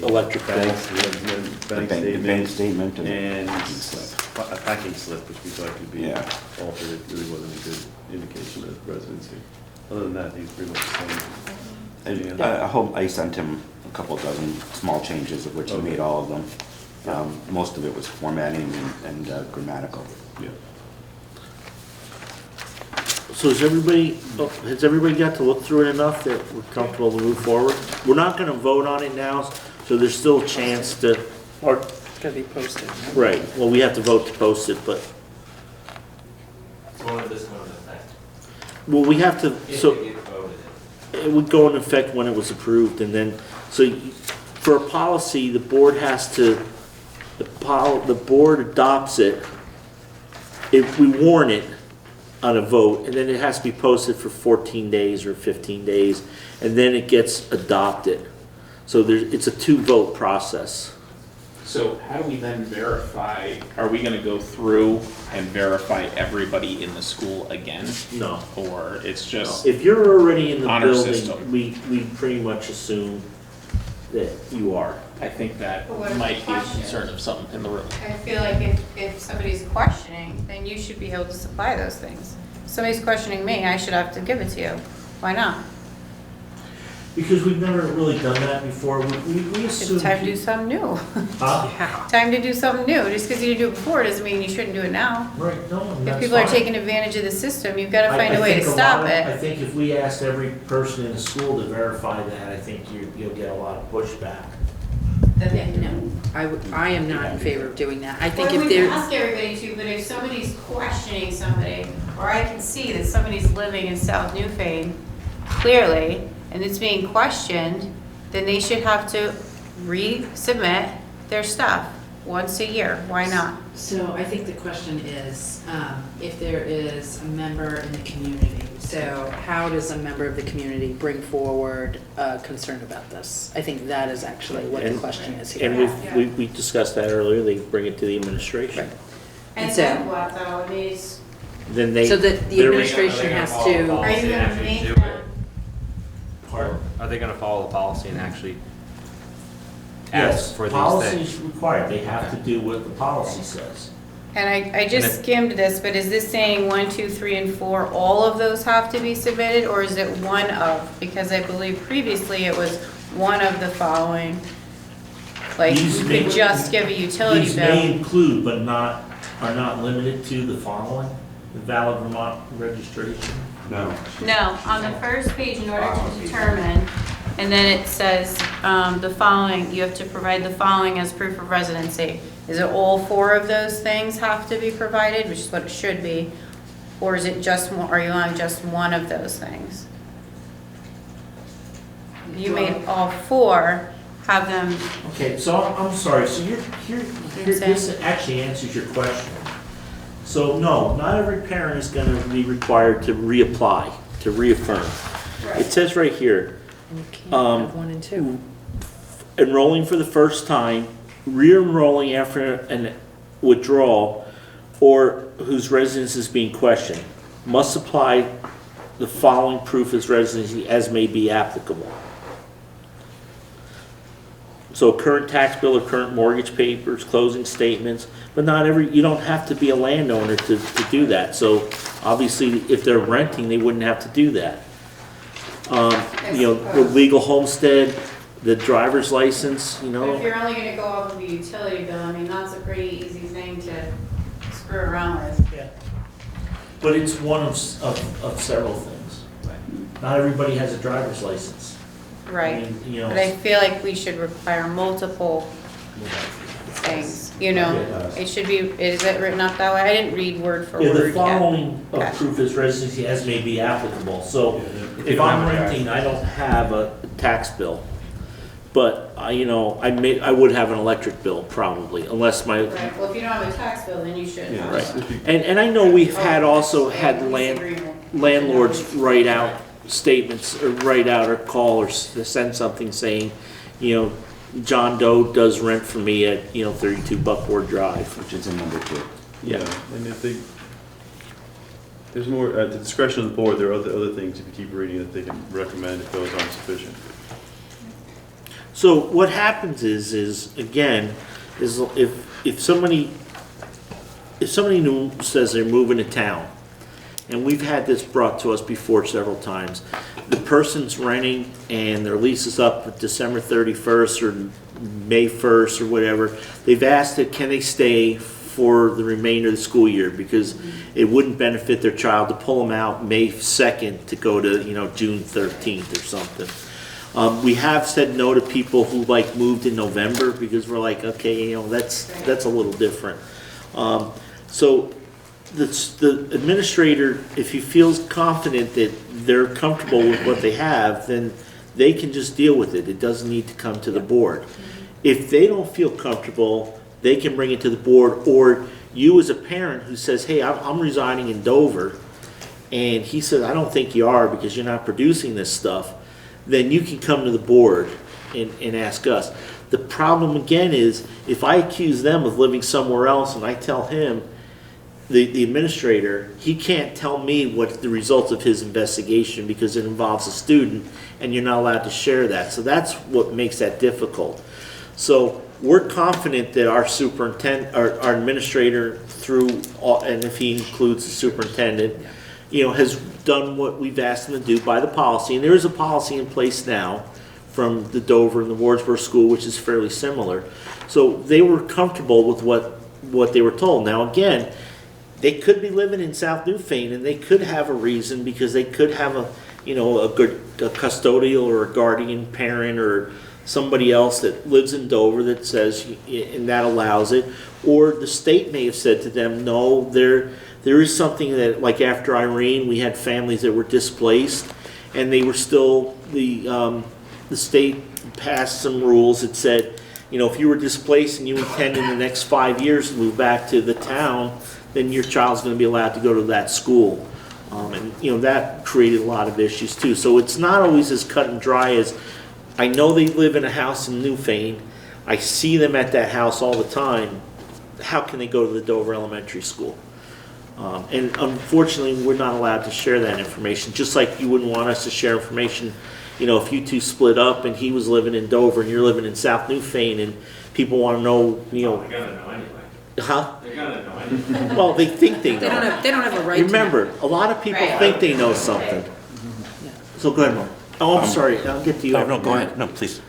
Electric bill. Bank statement and packing slip. a packing slip, which we thought could be Yeah. altered. It really wasn't a good indication of residency. Other than that, he's pretty much the same. I sent him a couple dozen small changes, of which he made all of them. Most of it was formatting and grammatical. Yeah. So has everybody got to look through it enough that we're comfortable to move forward? We're not gonna vote on it now, so there's still a chance to, or, It's gotta be posted. no? right, well, we have to vote to post it, but, So when does this go into effect? well, we have to, If so. it gets voted in. It would go in effect when it was approved, and then, for a policy, the board has to, the board adopts it, if we warn it on a vote, and then it has to be posted for 14 days or 15 days, and then it gets adopted. So it's a two-vote process. So how do we then verify, are we gonna go through and verify everybody in the school again? No. Or it's just, If you're already in the Honor building, system. we pretty much assume that you are. I think that But what if might be a question? concern of something in the room. I feel like if somebody's questioning, then you should be able to supply those things. If somebody's questioning me, I should have to give it to you. Why not? Because we've never really done that before, we assume. It's time to do something new. Huh? Time to do something new. Just because you didn't do it before doesn't mean you shouldn't do it now. Right, no, and If that's people are fine. taking advantage of the system, you've got to find I a way to think stop lot of- I it. think if we asked every person in the school to verify that, I think you'll get a lot of pushback. Yeah, no, I am not in favor of doing that. I think Well, if we can there's, ask everybody to, but if somebody's questioning somebody, or I can see that somebody's living in South Newfane, clearly, and it's being questioned, then they should have to resubmit their stuff once a year. Why not? so I think the question is, if there is a member in the community, so how does a member of the community bring forward a concern about this? I think that is actually what the And- question is here. And we discussed that earlier, they bring it to the administration. And so- then what though? I mean, it's, Then they. So that the they're- administration has to, are you gonna Actually make do them? Or are they gonna follow the policy and actually Yes, ask for these policy things? is required, they have to do what the policy says. And I just And it- skimmed this, but is this saying 1, 2, 3, and 4, all of those have to be submitted, or is it one of? Because I believe previously it was one of the following. Like, These you may- could just give a utility These may bill. include, but are not limited to the following, the valid Vermont registration. No. No, on the first page, in order to determine, and then it says, the following, you have to provide the following as proof of residency. Is it all 4 of those things have to be provided, which is what it should be? Or is it just, are you on just one of those things? You made all 4, have them, Okay, so I'm sorry, so here, this actually answers your question. So no, not every parent is gonna be required to reapply, to reaffirm. It says right here, you can't have 1 and 2. enrolling for the first time, re-enrolling after an withdrawal, or whose residence is being questioned, must supply the following proof as residency as may be applicable. So current tax bill or current mortgage papers, closing statements, but not every, you don't have to be a landowner to do that. So obviously, if they're renting, they wouldn't have to do that. You know, the legal homestead, the driver's license, you but know. if you're only gonna go off of a utility bill, I mean, that's a pretty easy thing to screw around with. Yeah. But it's one of several things. Not everybody has a driver's license. I Right. mean, you know. But I feel like we should require multiple things, you know? It should be, is it written up that way? I didn't read word for Yeah, the word yet. following Okay. of proof is residency as may be applicable. So If if you don't I'm have a tax renting, I don't have a tax bill. But you know, I would have an electric bill probably, unless my, Right, well, if you don't have a tax bill, then you should. Yeah. right. And I know we've had also had landlords write out statements or write out or call or send something saying, John Doe does rent for me at, 32 Buckboard Drive. Which is in number 2. Yeah, and if they, there's more, at the discretion of the board, there are other things, if you keep reading, that they can recommend if those aren't sufficient. So what happens is if somebody new says they're moving to town, and we've had this brought to us before several times, the person's renting and their lease is up December 31st or May 1st or whatever, they've asked it, can they stay for the remainder of the school year, because it wouldn't benefit their child to pull them out May 2nd to go to, June 13th or something. We have said no to people who moved in November, because we're like, okay, that's a little different. So the administrator, if he feels confident that they're comfortable with what they have, then they can just deal with it. It doesn't need to come to the board. If they don't feel comfortable, they can bring it to the board, or you as a parent who says, hey, I'm resigning in Dover, and he says, I don't think you are because you're not producing this stuff, then you can come to the board and ask us. The problem again is, if I accuse them of living somewhere else and I tell him, the administrator, he can't tell me what the results of his investigation, because it involves a student and you're not allowed to share that. So that's what makes that difficult. So we're confident that our superintendent, our administrator through, and if he includes the superintendent, has done what we've asked them to do by the policy. And there is a policy in place now from the Dover and the Wardsboro School, which is fairly similar. So they were comfortable with what they were told. Now again, they could be living in South Newfane and they could have a reason, because they could have a custodial or a guardian parent or somebody else that lives in Dover that says, and that allows it. Or the state may have said to them, no, there is something that, like after Irene, we had families that were displaced, and they were still, the state passed some rules that said, if you were displaced and you intend in the next 5 years to move back to the town, then your child's going to be allowed to go to that school. And that created a lot of issues too. So it's not always as cut and dry as, I know they live in a house in Newfane, I see them at that house all the time, how can they go to the Dover Elementary School? And unfortunately, we're not allowed to share that information, just like you wouldn't want us to share information, if you two split up and he was living in Dover and you're living in South Newfane, and people want to know, They're gonna know anyway. Huh? They're gonna know anyway. Well, they think they know. They don't have a right to know. Remember, a lot of people think they know something. So go ahead, Mom. Oh, I'm sorry, I'll get to you. No, go ahead. No, please.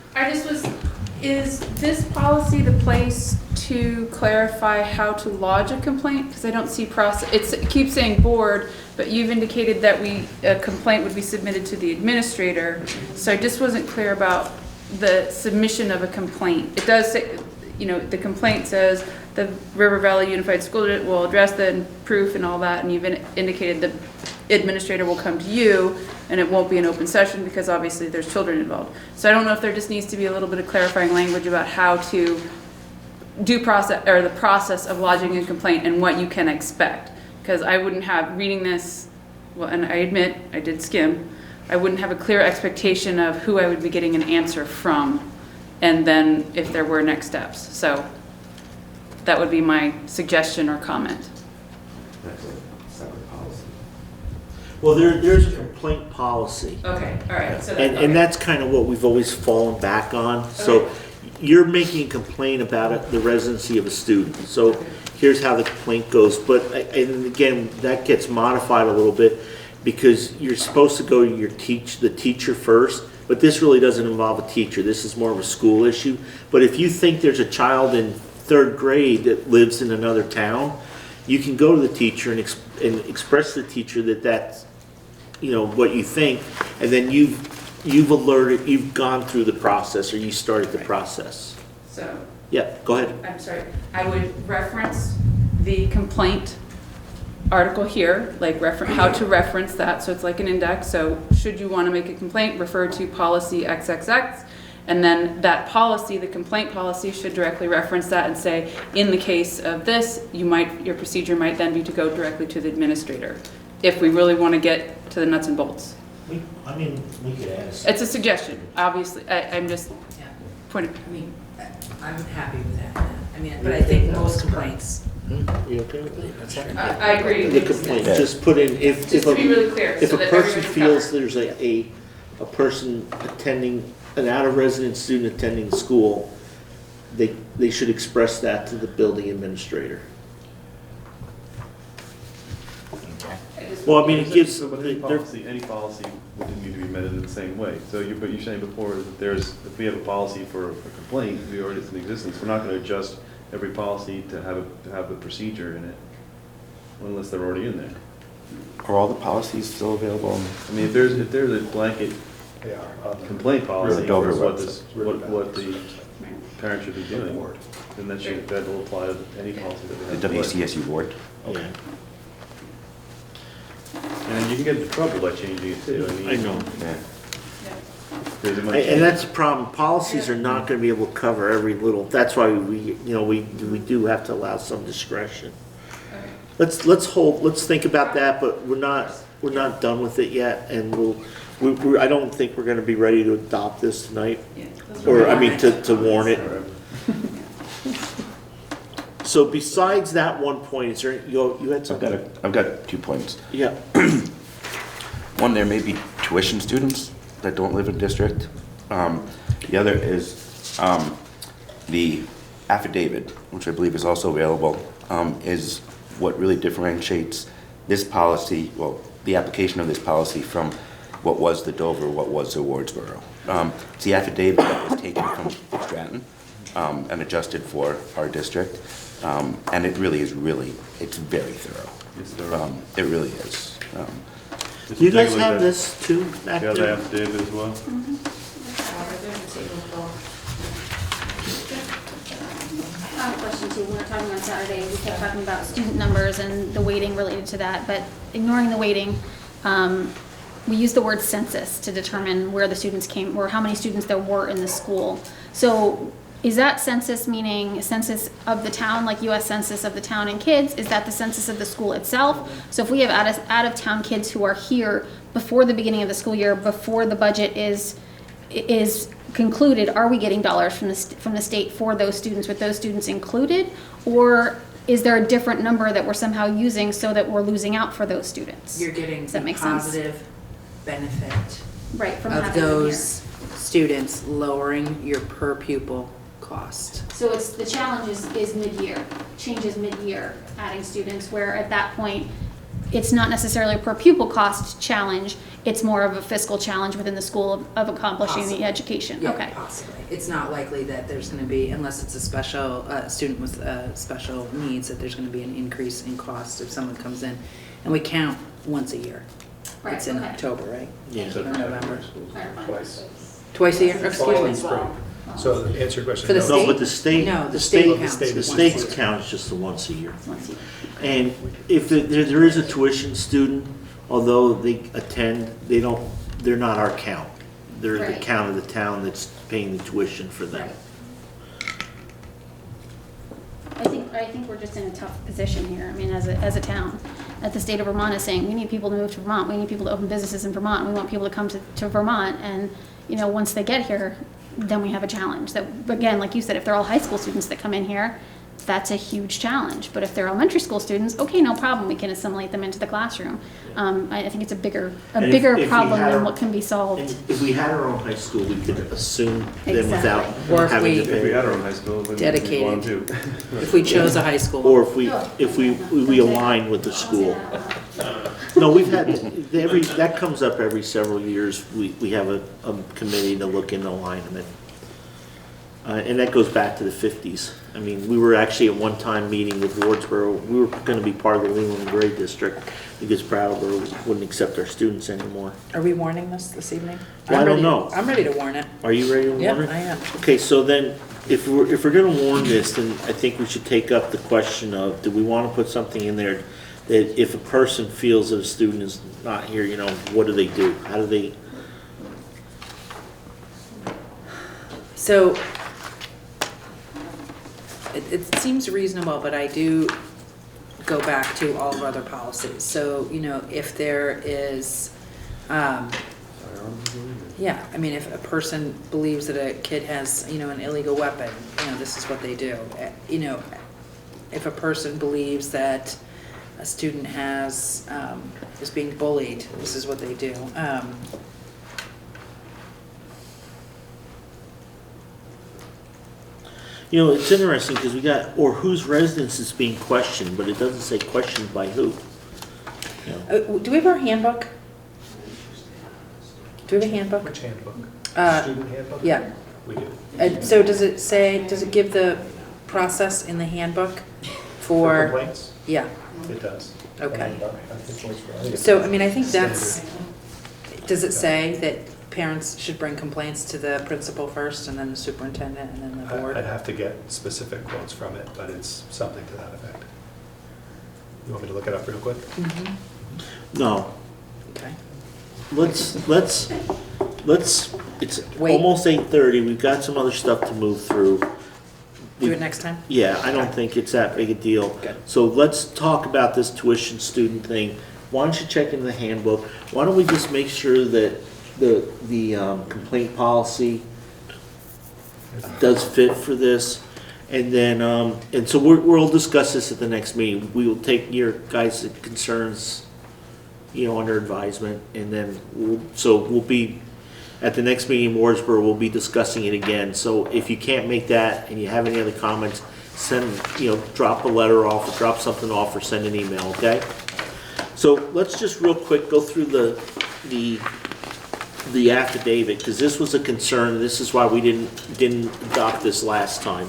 Is this policy the place to clarify how to lodge a complaint? Because I don't see process, it keeps saying board, but you've indicated that a complaint would be submitted to the administrator. So I just wasn't clear about the submission of a complaint. It does say, the complaint says the River Valley Unified School District will address the proof and all that, and you've indicated the administrator will come to you, and it won't be an open session because obviously there's children involved. So I don't know if there just needs to be a little bit of clarifying language about how to the process of lodging a complaint and what you can expect. Because I wouldn't have, reading this, well, and I admit, I did skim, I wouldn't have a clear expectation of who I would be getting an answer from, and then if there were next steps. So that would be my suggestion or comment. That's a separate policy. Well, there's a complaint policy. Okay, all right. So And that's kind of what we've always fallen back on. So you're making a complaint about the residency of a student. So here's how the complaint goes. But, and again, that gets modified a little bit, because you're supposed to go to the teacher first, but this really doesn't involve a teacher. This is more of a school issue. But if you think there's a child in 3rd grade that lives in another town, you can go to the teacher and express to the teacher that that's, what you think, and then you've gone through the process, or you started the process. So, Yeah, go ahead. I'm sorry, I would reference the complaint article here, like how to reference that, so it's like an index. So should you want to make a complaint, refer to policy XXX, and then that policy, the complaint policy, should directly reference that and say, in the case of this, your procedure might then be to go directly to the administrator, if we really want to get to the nuts and bolts. I mean, we could add It's a suggestion, obviously, I'm just Yeah. pointing. I mean, I'm happy with that. I mean, but I think most complaints, You okay with that? I agree. The complaint, just put in, if Just to be really clear, if so a that person everybody's feels covered. there's a person attending, an out-of-residence student attending the school, they should express that to the building administrator. Well, I mean, it gives, So, but any policy would need to be amended in the same way. So but you're saying before that if we have a policy for a complaint, we already, it's in existence, we're not gonna adjust every policy to have a procedure in it, unless they're already in there. Are all the policies still available? I mean, if there's a blanket They are. complaint policy, Really over what website. what the parent should be doing, then that will apply to any policy that we have. The in place. WCSU board? yeah, And you can get into trouble by changing it too. I know. Yeah. Because it might And that's the problem, policies are not gonna be able to cover every little, that's why we do have to allow some discretion. Let's think about that, but we're not done with it yet, and I don't think we're gonna be ready to adopt this tonight, or, I mean, to warn it. So besides that one point, is there, you had something? I've got 2 points. Yeah, One, there may be tuition students that don't live in district. The other is the affidavit, which I believe is also available, is what really differentiates this policy, well, the application of this policy from what was the Dover, what was the Wardsboro. It's the affidavit that was taken from Stratton and adjusted for our district. And it really is it's very thorough. It's thorough. It really is. do you guys have this too, back You have the there? affidavit as well? I have a question too. We were talking on Saturday, we kept talking about student numbers and the weighting related to that, but ignoring the weighting, we use the word census to determine where the students came, or how many students there were in the school. So is that census meaning census of the town, like US Census of the town and kids? Is that the census of the school itself? So if we have out-of-town kids who are here before the beginning of the school year, before the budget is concluded, are we getting dollars from the state for those students, with those students included? Or is there a different number that we're somehow using so that we're losing out for those students? you're getting Does that the make sense? positive benefit Right, from of having them here. those students lowering your per pupil cost. So it's, the challenge is mid-year, changes mid-year, adding students, where at that point, it's not necessarily a per pupil cost challenge, it's more of a fiscal challenge within the school of accomplishing the Possibly. education, Yeah, okay. possibly. It's not likely that there's gonna be, unless it's a special, student with, special needs, that there's gonna be an increase in cost if someone comes in. And we count once a year. Right, It's in okay. October, right? Yeah. Or November. Twice. Twice a year, Fall excuse and me. spring. So to answer your question. For the no. state? No, but the state, No, the state, counts the once a state's year. count is just the once a year. Once a year. And if there is a tuition student, although they attend, they're not our count. They're the Right. count of the town that's paying the tuition for them. I think we're just in a tough position here, I mean, as a town. That the state of Vermont is saying, we need people to move to Vermont, we need people to open businesses in Vermont, we want people to come to Vermont, and, once they get here, then we have a challenge. That, again, like you said, if they're all high school students that come in here, that's a huge challenge. But if they're elementary school students, okay, no problem, we can assimilate them into the classroom. I think it's a bigger And if we problem had than our- what can be solved. And if we had our own high school, we could assume them without Exactly. Or if having to we- If we pay. had our own high school, then we'd Dedicated. want to. If we chose a high school. Or if we align with the school. No, we've had, that comes up every several years. We have a committee to look into alignment. And that goes back to the 50s. I mean, we were actually at one time meeting with Wardsboro. We were gonna be part of the Leland and Gray district because Brattleboro wouldn't accept our students anymore. Are we warning this evening? Well, I don't know. I'm ready to warn it. Are you ready to warn Yeah, it? I am. Okay, so then, if we're gonna warn this, then I think we should take up the question of, do we wanna put something in there that if a person feels that a student is not here, what do they do? How do they? So, it seems reasonable, but I do go back to all of our other policies. So, if there is, Yeah, I mean, if a person believes that a kid has, an illegal weapon, this is what they do. If a person believes that a student is being bullied, this is what they do. It's interesting because we got, or whose residence is being questioned, but it doesn't say questioned by who. Do we have our handbook? Do we have a handbook? Which handbook? Uh, Student handbook? Yeah. We do. And so does it give the process in the handbook For for? complaints? Yeah, It does. Okay. I think it's so, I mean, I think that's, standard. does it say that parents should bring complaints to the principal first and then the superintendent and then the board? I'd have to get specific quotes from it, but it's something to that effect. You want me to look it up real quick? No, Okay. let's, it's Wait. almost 8:30, we've got some other stuff to move through. Do it next time? Yeah, I don't think it's that big a deal. Good. So let's talk about this tuition student thing. Why don't you check in the handbook? Why don't we just make sure that the complaint policy does fit for this? And then, and so we'll discuss this at the next meeting. We will take your guys' concerns, under advisement, and then we'll be, at the next meeting in Wardsboro, we'll be discussing it again. So if you can't make that and you have any other comments, drop a letter off or drop something off or send an email, okay? So let's just real quick go through the affidavit, because this was a concern. This is why we didn't adopt this last time.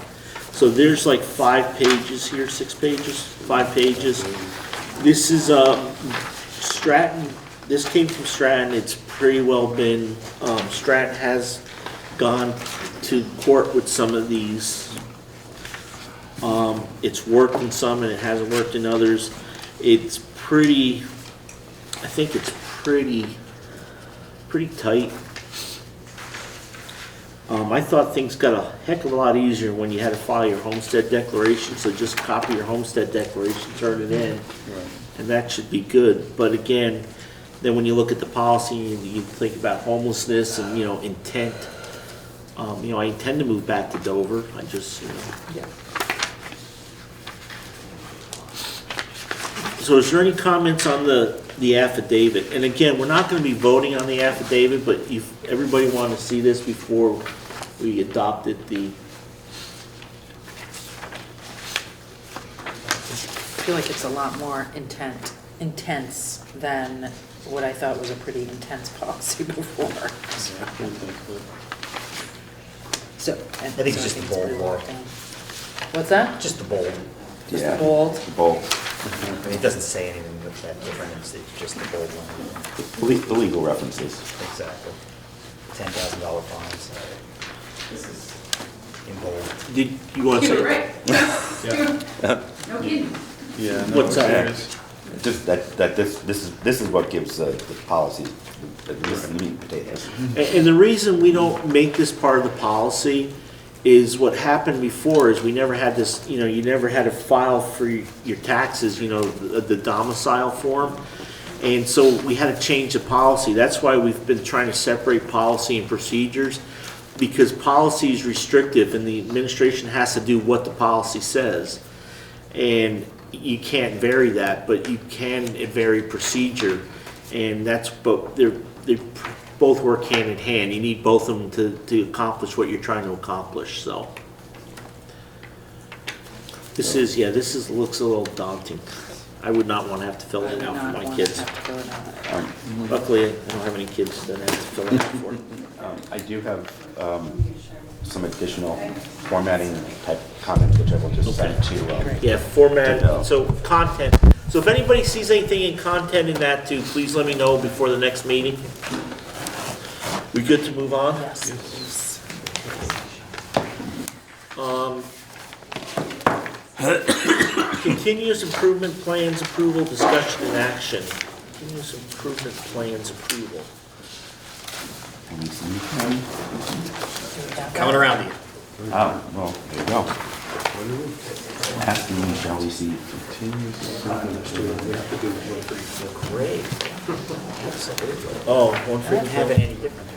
So there's like 5 pages here, 6 pages, 5 pages. This is Stratton. This came from Stratton. It's pretty well been, Stratton has gone to court with some of these. It's worked in some and it hasn't worked in others. It's pretty, I think it's pretty tight. I thought things got a heck of a lot easier when you had to file your homestead declaration, so just copy your homestead declaration, turn it in, and that should be good. But again, then when you look at the policy, you think about homelessness and, intent. I intend to move back to Dover. I just, Yeah. So is there any comments on the affidavit? And again, we're not going to be voting on the affidavit, but if everybody want to see this before we adopted the... I feel like it's a lot more intense than what I thought was a pretty intense policy before. So, I think it's just the bold more. What's that? Just the bold. Just Yeah. the bold? Bold. I mean, it doesn't say anything that's that different, it's just the bold one. The legal references. Exactly. $10,000 fines. This is in bold. Did you want to You say? were right. No kidding. Yeah. no, What's that? there's- Just that this is what gives the policy, this is the meat and potatoes. And the reason we don't make this part of the policy is what happened before is we never had this, you never had to file for your taxes, the domicile form. And so we had to change the policy. That's why we've been trying to separate policy and procedures, because policy is restrictive and the administration has to do what the policy says. And you can't vary that, but you can vary procedure. And that's, but they both work hand in hand. You need both of them to accomplish what you're trying to accomplish, so. This looks a little daunting. I would not want to have to fill it out for my kids. Luckily, I don't have any kids that have to fill it out for. I do have some additional formatting type comments, which I will just send to. Yeah, format, Bill. so content. So if anybody sees anything in content in that too, please let me know before the next meeting. We good to move on? Yes. Continuous improvement plans approval, discussion and action. Continuous improvement plans approval. Coming around to you. Oh, well, there you go. Asking shall receive. Great. Oh, one for Doesn't have any difference,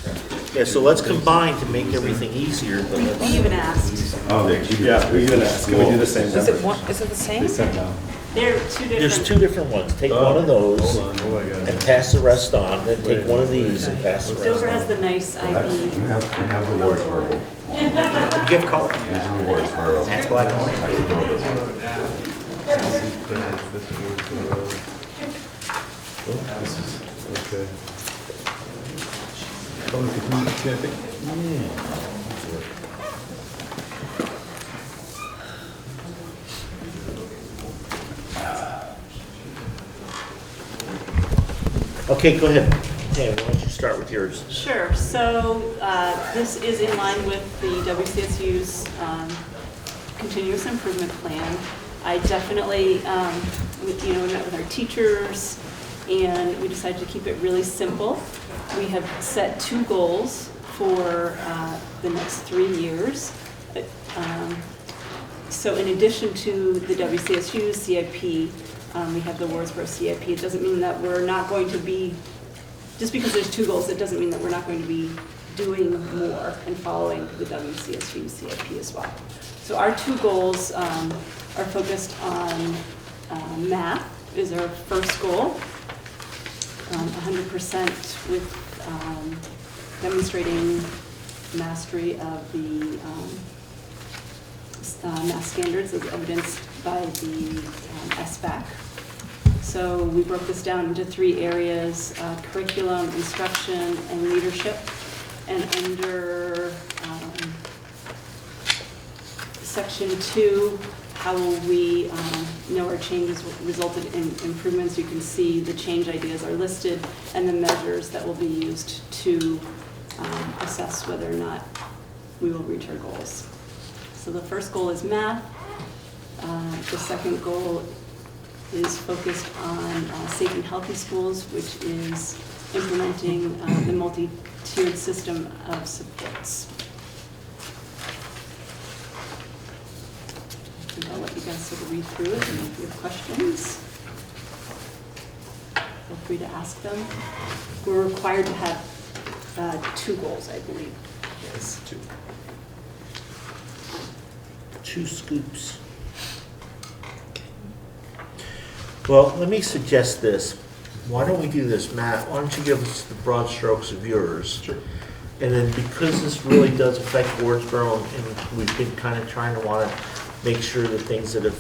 right? Yeah, so let's combine to make everything easier, but We let's. even asked. Oh, yeah, we even asked, can we do the same number? Is it the same? They said no. They're two different. There's two different ones. Take one of those Hold on, oh my God. and pass the rest on, then take one of these and pass the rest Dover has on. the nice IB. have rewards for Gift card. rewards for. That's black and white. Okay. Oh, continue. Okay, go ahead. Tammy, why don't you start with yours? Sure, so this is in line with the WCSU's continuous improvement plan. I definitely, we met with our teachers, and we decided to keep it really simple. We have set 2 goals for the next 3 years. So in addition to the WCSU CIP, we have the Wardsboro CIP. It doesn't mean that we're not going to be, just because there's 2 goals, it doesn't mean that we're not going to be doing more and following the WCSU CIP as well. So our 2 goals are focused on math is our first goal, 100% with demonstrating mastery of the math standards as evidenced by the SBAC. So we broke this down into 3 areas, curriculum, instruction, and leadership. And under section 2, how will we know our changes resulted in improvements? You can see the change ideas are listed and the measures that will be used to assess whether or not we will reach our goals. So the first goal is math. The second goal is focused on safe and healthy schools, which is implementing the multi-tiered system of supports. And I'll let you guys sort of read through it, and if you have questions, feel free to ask them. We're required to have 2 goals, I believe. Yes. 2 scoops. Well, let me suggest this. Why don't we do this, Matt? Why don't you give us the broad strokes of yours? Sure. And then because this really does affect Wardsboro, and we've been kind of trying to want to make sure that things that have,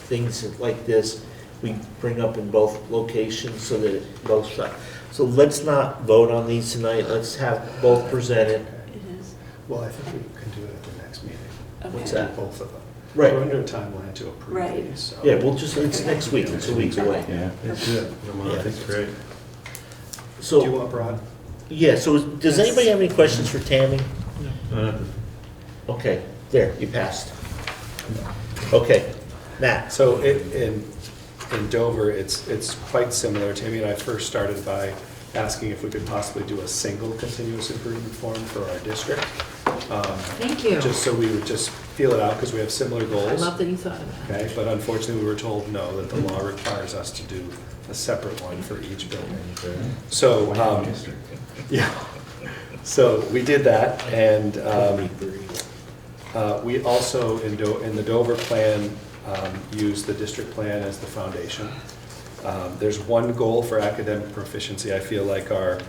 things like this, we bring up in both locations so that it both shot. So let's not vote on these tonight. Let's have both presented. It is. Well, I think we can do it at the next meeting. Okay. What's that? Both of them. Right. We're under a timeline to approve Right. these, so. Yeah, we'll just, it's next week. It's a week away. Yeah. That's good. Yeah. That's great. So. Do you want broad? Yeah, so does anybody have any questions for Tammy? No. Okay, there, you passed. Okay, Matt. So in Dover, it's quite similar. Tammy and I first started by asking if we could possibly do a single continuous improvement form for our district. Thank you. Just so we would just feel it out, because we have similar goals. I love that you thought of that. Okay, but unfortunately, we were told no, that the law requires us to do a separate one for each building. So, yeah, so we did that, and we also, in the Dover plan, used the district plan as the foundation. There's one goal for academic proficiency. I feel like our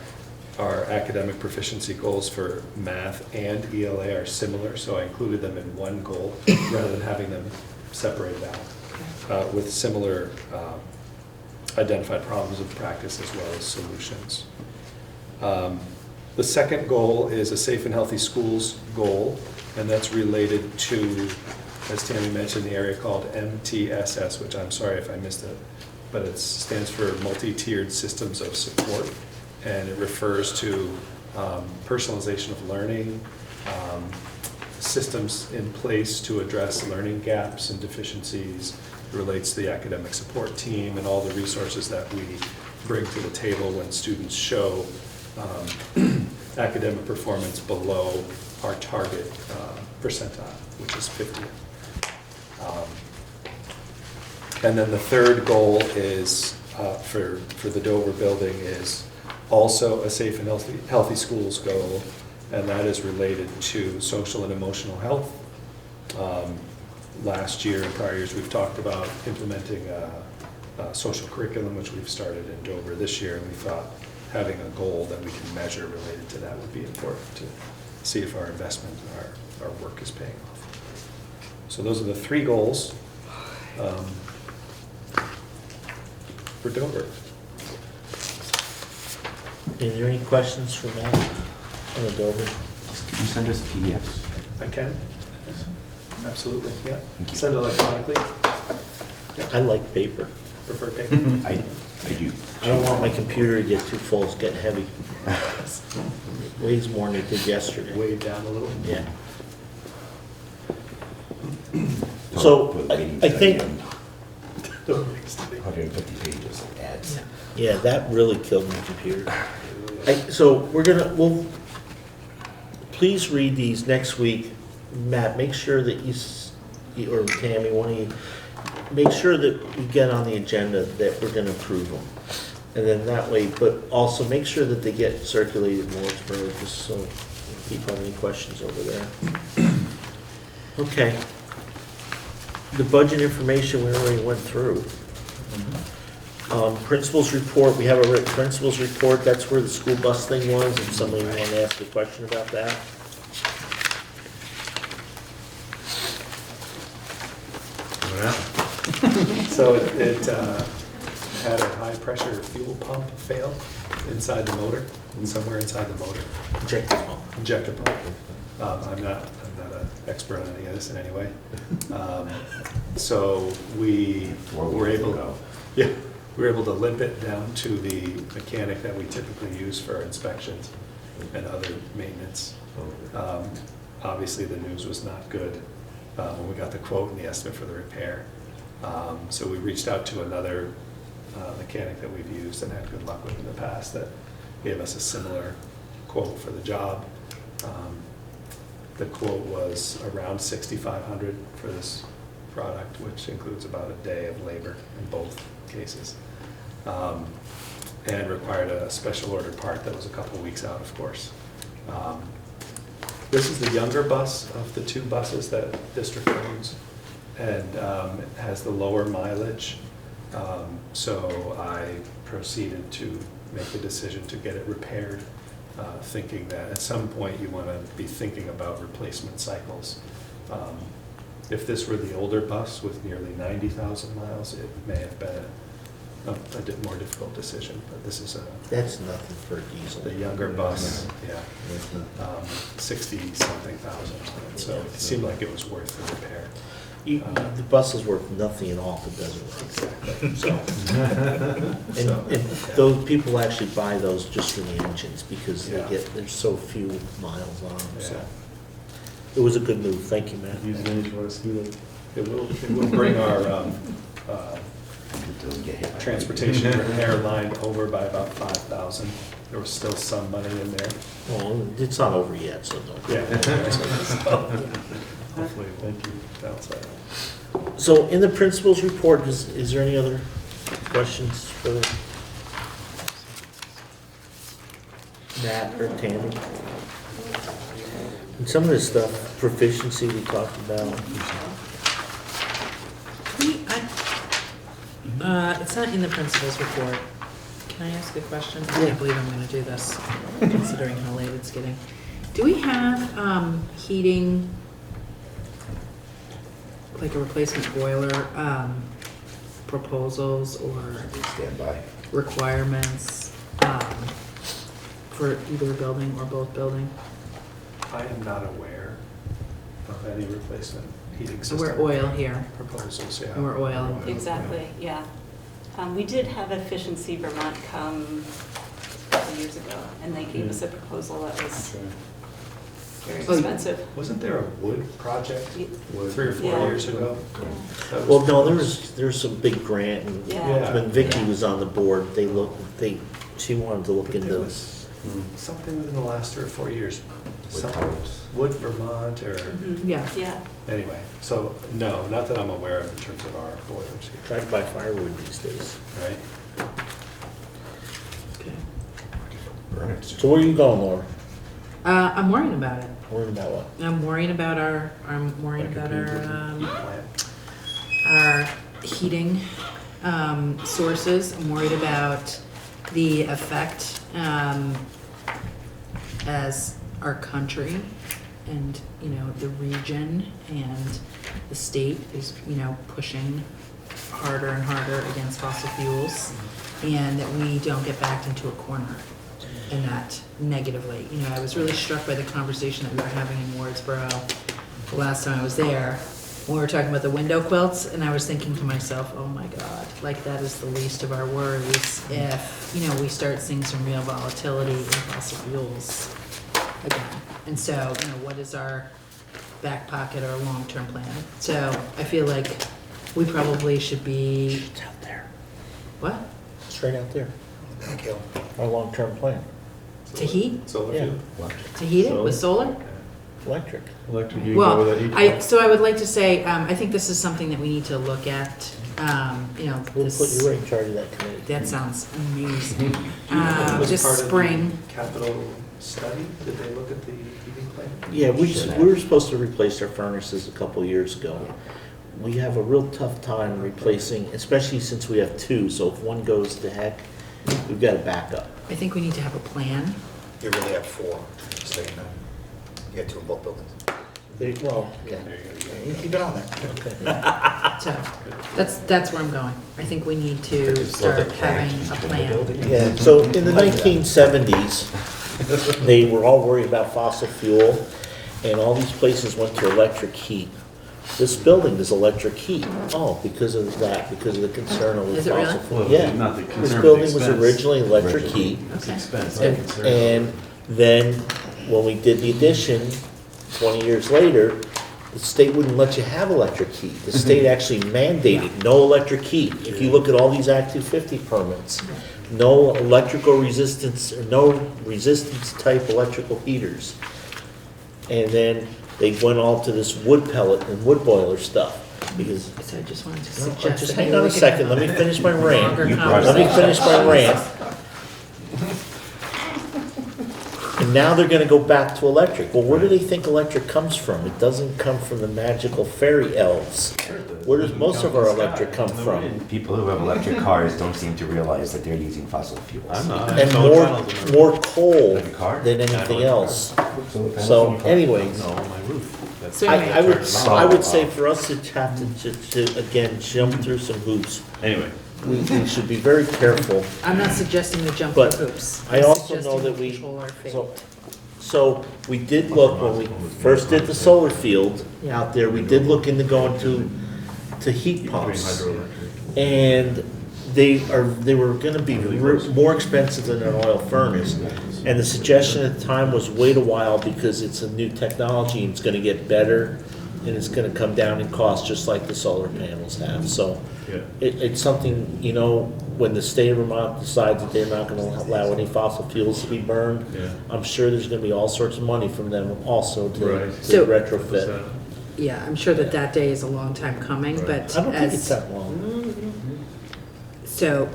academic proficiency goals for math and ELA are similar, so I included them in one goal rather than having them separated out with similar identified problems of practice as well as solutions. The second goal is a safe and healthy schools goal, and that's related to, as Tammy mentioned, the area called MTSS, which I'm sorry if I missed it, but it stands for Multi-Tiered Systems of Support, and it refers to personalization of learning, systems in place to address learning gaps and deficiencies. It relates to the academic support team and all the resources that we bring to the table when students show academic performance below our target percentile, which is 50. And then the third goal is, for the Dover building, is also a safe and healthy schools goal, and that is related to social and emotional health. Last year and prior years, we've talked about implementing a social curriculum, which we've started in Dover this year, and we thought having a goal that we can measure related to that would be important to see if our investment and our work is paying off. So those are the three goals for Dover. Are there any questions for Matt on the Dover? Can you send us PDFs? I can? Absolutely, yeah. Send electronically. I like paper. Prefer paper? I do. I don't want my computer to get too full, it's getting heavy. Weighs more than it did yesterday. Weigh it down a little. Yeah. So, I think, 150 pages of ads. yeah, that really killed my computer. So we'll, please read these next week. Matt, make sure that or Tammy, one of you, make sure that we get on the agenda that we're gonna approve them. And then that way, but also make sure that they get circulated in Wardsboro, just so people have any questions over there. Okay. The budget information we already went through. Principals report, we have a written principals report, that's where the school bus thing was, if somebody wanted to ask a question about that. So it had a high-pressure fuel pump fail inside the motor, somewhere inside the motor. Injector pump. I'm not an expert on any of this in any way. So we were able to limp it down to the mechanic that we typically use for inspections and other maintenance. Obviously, the news was not good when we got the quote and the estimate for the repair. So we reached out to another mechanic that we've used and had good luck with in the past that gave us a similar quote for the job. The quote was around $6,500 for this product, which includes about a day of labor in both cases. And required a special order part that was a couple of weeks out, of course. This is the younger bus of the two buses that district owns, and it has the lower mileage. So I proceeded to make the decision to get it repaired, thinking that at some point you want to be thinking about replacement cycles. If this were the older bus with nearly 90,000 miles, it may have been a more difficult decision, but this is That's nothing for a diesel. the younger bus, yeah, 60-something thousand. So it seemed like it was worth the repair. The bus is worth nothing at all if it doesn't work. Exactly. So, and those people actually buy those just for the engines because there's so few miles on them. So it was a good move. Thank you, Matt. Use the engine for a scooter. It will bring our transportation repair line over by about 5,000. There was still some money in there. Well, it's not over yet, so don't. Yeah. Hopefully, thank you. Balance that out. So in the principal's report, is there any other questions for Matt or Tammy? And some of this stuff, proficiency we talked about. It's not in the principal's report. Can I ask a question? I Yeah. can't believe I'm gonna do this, considering how late it's getting. Do we have heating, like a replacement boiler, proposals or Standby. requirements for either building or both building? I am not aware of any replacement heating So system. we're oil here. Proposals, yeah. And we're oil. Exactly, yeah. We did have Efficiency Vermont come a couple years ago, and they gave us a proposal that was very expensive. Wasn't there a wood project Ye- 3 or 4 Yeah. years ago? That Well, was- no, there was some big grant, and Yeah. when Vicky was on the board, she wanted to look It into was- Something within the last 3 or 4 years. Something- towers. Wood, Vermont, or, Yeah. Yeah. anyway, so, no, not that I'm aware of in terms of our boilers here, Try to buy firewood these days. right? So where are you going, Laura? I'm worrying about it. Worried about what? I'm worrying about our heating, sources. I'm worried about the effect, as our country and, the region and the state is, pushing harder and harder against fossil fuels, and that we don't get backed into a corner in that negatively. I was really struck by the conversation that we were having in Wardsboro the last time I was there, when we were talking about the window quilts, and I was thinking to myself, oh my God, like that is the least of our worries if, we start seeing some real volatility in fossil fuels again. And so, what is our back pocket or long-term plan? So I feel like we probably should be, It's out there. what? It's right out there. Our long-term plan. To heat? Solar Yeah. field? To heat it with solar? Electric. Electric, you can go Well, with that heat. so I would like to say, I think this is something that we need to look at, We'll this. put you in charge of that committee. That sounds amazing. Was This part of the spring, Capital study, did they look at the heating plan? Yeah, we were supposed to replace our furnaces a couple years ago. We have a real tough time replacing, especially since we have two, so if one goes to heck, we've got a backup. I think we need to have a plan. You really have 4, just so you know. You got 2 in both buildings. Well, You keep it on there. So that's where I'm going. I think we need to start having a plan. yeah, so in the 1970s, they were all worried about fossil fuel, and all these places went to electric heat. This building is electric heat. Oh, because of that, because of the concern over Is it fossil really? fuel. Well, Yeah. not the This concern, but building the was expense. originally electric heat. It's Okay. expense, And not concern. and then, when we did the addition, 20 years later, the state wouldn't let you have electric heat. The state actually mandated no electric heat. If you look at all these Act 250 permits, no electrical resistance, or no resistance type electrical heaters. And then they went all to this wood pellet and wood boiler stuff, because So I just wanted to no, suggest. just that hang maybe on a we could second, have let me finish my rant. longer Let me finish my rant. And now they're gonna go back to electric. Well, where do they think electric comes from? It doesn't come from the magical fairy elves. Where does most of our electric come from? People who have electric cars don't seem to realize that they're using fossil fuels. I'm not. And more coal Like a car? than anything else. So anyways, No, on my roof. That's- So I would say for us to have to again, jump through some hoops, Anyway, we should be very careful. I'm not suggesting to jump But through hoops. I I'm also suggesting know that to we, control our fate. so we did look, when we first did the solar field Yeah. out there, we did look into going to heat pumps. And they were gonna be more expensive than an oil furnace. And the suggestion at the time was wait a while because it's a new technology and it's gonna get better and it's gonna come down in cost just like the solar panels have. So yeah. it's something, when the state of Vermont decides that they're not gonna allow any fossil fuels to be burned, Yeah. I'm sure there's gonna be all sorts of money from them also to Right. So- retrofit. Yeah, I'm sure that day is a long time coming, Right. but I don't think it's as, that long.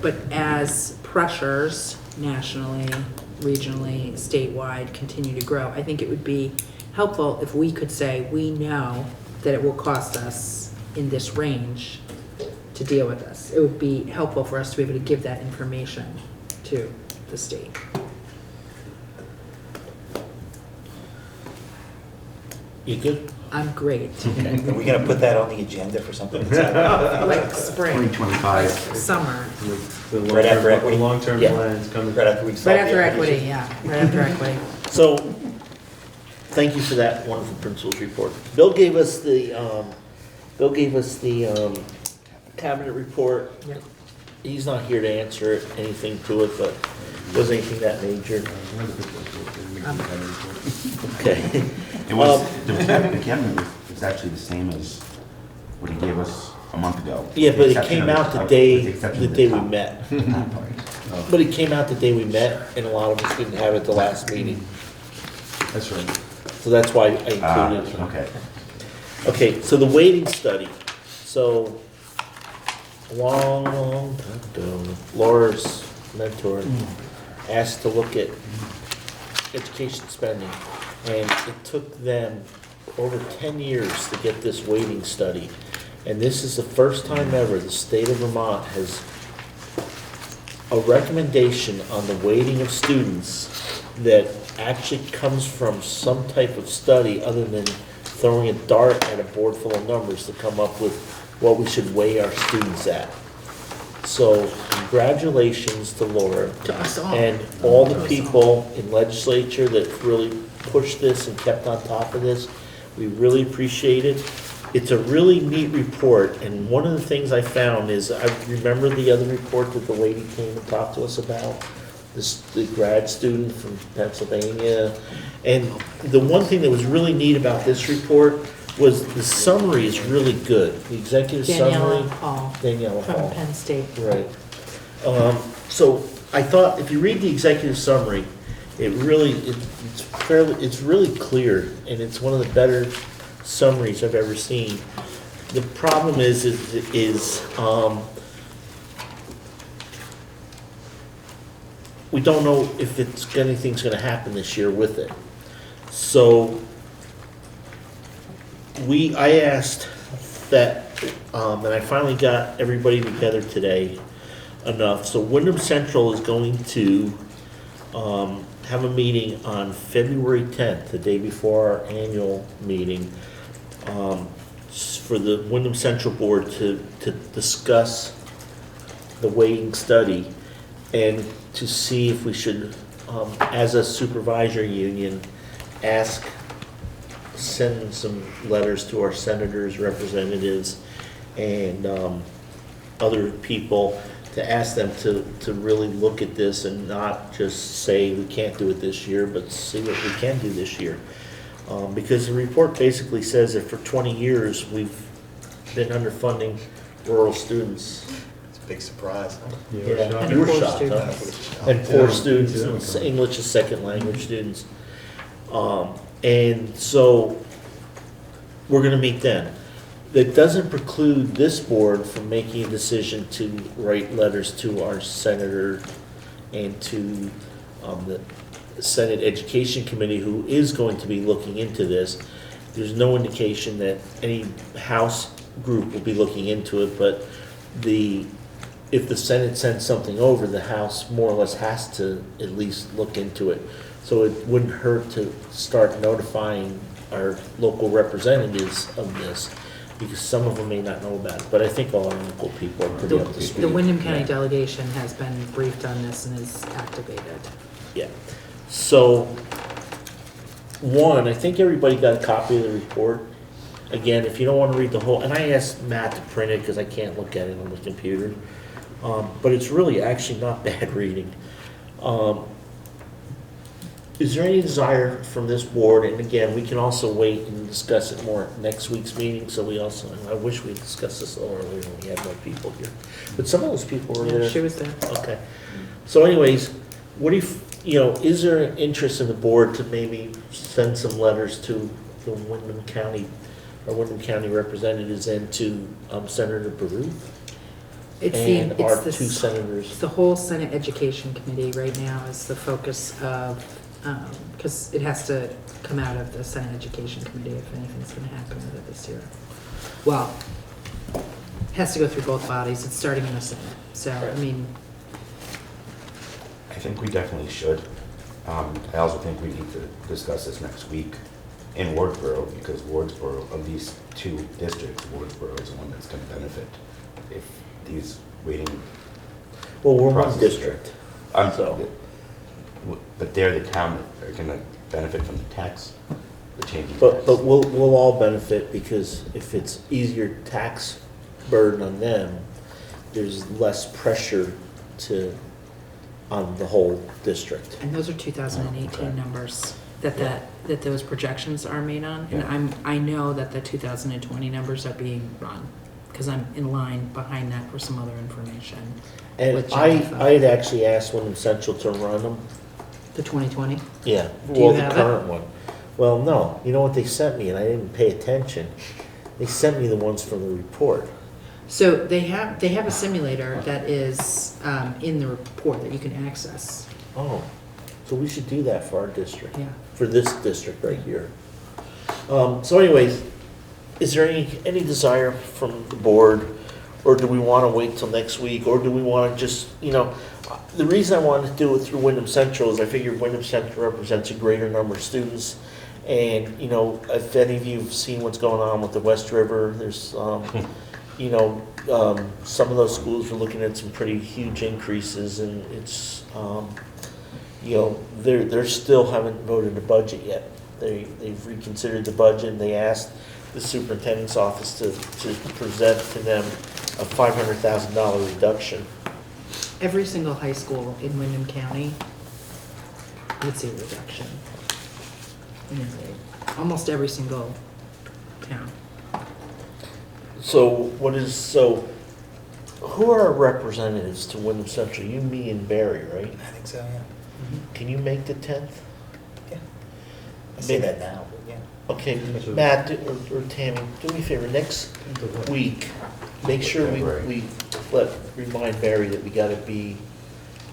but as pressures nationally, regionally, statewide continue to grow, I think it would be helpful if we could say, we know that it will cost us in this range to deal with this. It would be helpful for us to be able to give that information to the state. You good? I'm great. Are we gonna put that on the agenda for something? Like spring, 2025. summer, The Right after long-term- equity? Long-term Yeah. plans coming. Right after we solve right the after equity equity, yeah, right after equity. So, thank you for that wonderful principals report. Bill gave us the cabinet report. Yep. He's not here to answer anything to it, but was anything that major? Okay. It was, the cabinet was actually the same as what he gave us a month ago. Yeah, but it Exception came of out the top- day, with the exception the of day we top- met. top part. But it came out the day we met, and a lot of us didn't have it the last meeting, That's right. so that's why I included it. Okay. Okay, so the weighting study, so, long time ago, Laura's mentor asked to look at education spending, and it took them over 10 years to get this weighting study. And this is the first time ever the state of Vermont has a recommendation on the weighting of students that actually comes from some type of study other than throwing a dart at a board full of numbers to come up with what we should weigh our students at. So congratulations to Laura. To us all. And all the people in legislature that really pushed this and kept on top of this. We really appreciate it. It's a really neat report, and one of the things I found is, I remember the other report that the lady came and talked to us about, the grad student from Pennsylvania. And the one thing that was really neat about this report was the summary is really good. The executive summary. Daniela From Hall. Penn State. Right. So I thought, if you read the executive summary, it's really clear, and it's one of the better summaries I've ever seen. The problem is we don't know if anything's gonna happen this year with it. So I asked that, and I finally got everybody together today enough. So Wyndham Central is going to have a meeting on February 10th, the day before our annual meeting, for the Wyndham Central Board to discuss the weighting study and to see if we should, as a supervisor union, send some letters to our senators, representatives, and other people to ask them to really look at this and not just say we can't do it this year, but see what we can do this year. Because the report basically says that for 20 years, we've been underfunding rural students. It's a big surprise, huh? Yeah, you were shocked, huh? And poor students, and English as second language students. And so, we're gonna meet then. That doesn't preclude this board from making a decision to write letters to our senator and to the Senate Education Committee, who is going to be looking into this. There's no indication that any House group will be looking into it, but if the Senate sends something over, the House more or less has to at least look into it. So it wouldn't hurt to start notifying our local representatives of this, because some of them may not know about it, but I think all our local people are pretty up to speed. The Wyndham County delegation has been briefed on this and is activated. Yeah. So, one, I think everybody got a copy of the report. Again, if you don't want to read the whole, and I asked Matt to print it because I can't look at it on the computer, but it's really actually not bad reading. Is there any desire from this board, and again, we can also wait and discuss it more at next week's meeting, so I wish we discussed this a little earlier when we had more people here. But some of those people were there. Yeah, she was there. Okay. So anyways, what do is there an interest in the board to maybe send some letters to the Wyndham County representatives and to Senator Baruth? And our two senators? The whole Senate Education Committee right now is the focus of, because it has to come out of the Senate Education Committee if anything's going to happen with it this year. Well, it has to go through both bodies. It's starting in the Senate. So, I mean, I think we definitely should. I also think we need to discuss this next week in Wardsboro, because Wardsboro, of these two districts, Wardsboro is the one that's going to benefit if these waiting. Well, we're one processes- district. So. But they're the town that are going to benefit from the tax, the changing tax. But we'll all benefit, because if it's easier tax burden on them, there's less pressure on the whole district. and those are 2018 numbers that those projections are made on. Yeah. And I know that the 2020 numbers are being run because I'm in line behind that for some other information. And with I Jennifer. had actually asked Wyndham Central to run them. The 2020? Yeah, Do you well, the have it? current one. Well, no, you know what they sent me, and I didn't pay attention? They sent me the ones from the report. So they have a simulator that is in the report that you can access. Oh, so we should do that for our district. Yeah. For this district right here. So anyways, is there any desire from the board, or do we want to wait till next week, or do we want to just, the reason I wanted to do it through Wyndham Central is I figured Wyndham Central represents a greater number of students. And, if any of you have seen what's going on with the West River, there's, some of those schools are looking at some pretty huge increases, and it's, they're still haven't voted the budget yet. They've reconsidered the budget, and they asked the superintendent's office to present to them a $500,000 reduction. Every single high school in Wyndham County would see a reduction in their grade. Almost every single town. So who are our representatives to Wyndham Central? You, me, and Barry, right? I think so, yeah. Can you make the 10th? Yeah. I say that now, but yeah. Okay, Matt or Tammy, do me a favor, next week, make sure we remind Barry that we gotta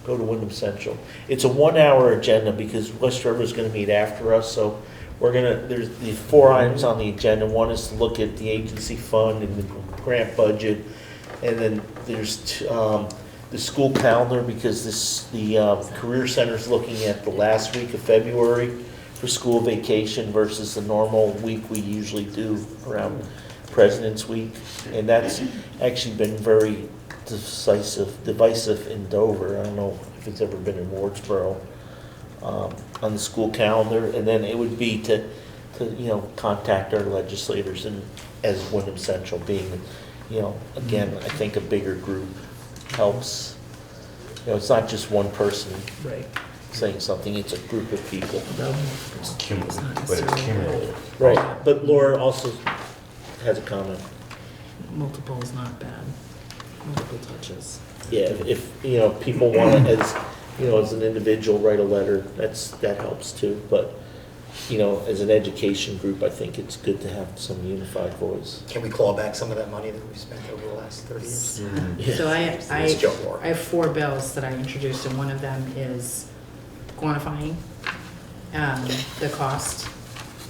go to Wyndham Central. It's a 1-hour agenda because West River's gonna meet after us, so there's the 4 items on the agenda. One is to look at the agency fund and the grant budget, and then there's the school calendar, because the Career Center's looking at the last week of February for school vacation versus the normal week we usually do around President's Week. And that's actually been very divisive in Dover. I don't know if it's ever been in Wardsboro, on the school calendar. And then it would be to contact our legislators, and as Wyndham Central being, again, I think a bigger group helps. It's not just one person Right. saying something, it's a group of people. It's cumulative. Right, but Laura also has a comment. Multiple is not bad. Multiple touches. Yeah, if people want to, as an individual, write a letter, that helps too. But, as an education group, I think it's good to have some unified voice. Can we claw back some of that money that we spent over the last 30 years? Yeah. So Let's joke more. I have 4 bills that I introduced, and one of them is quantifying the cost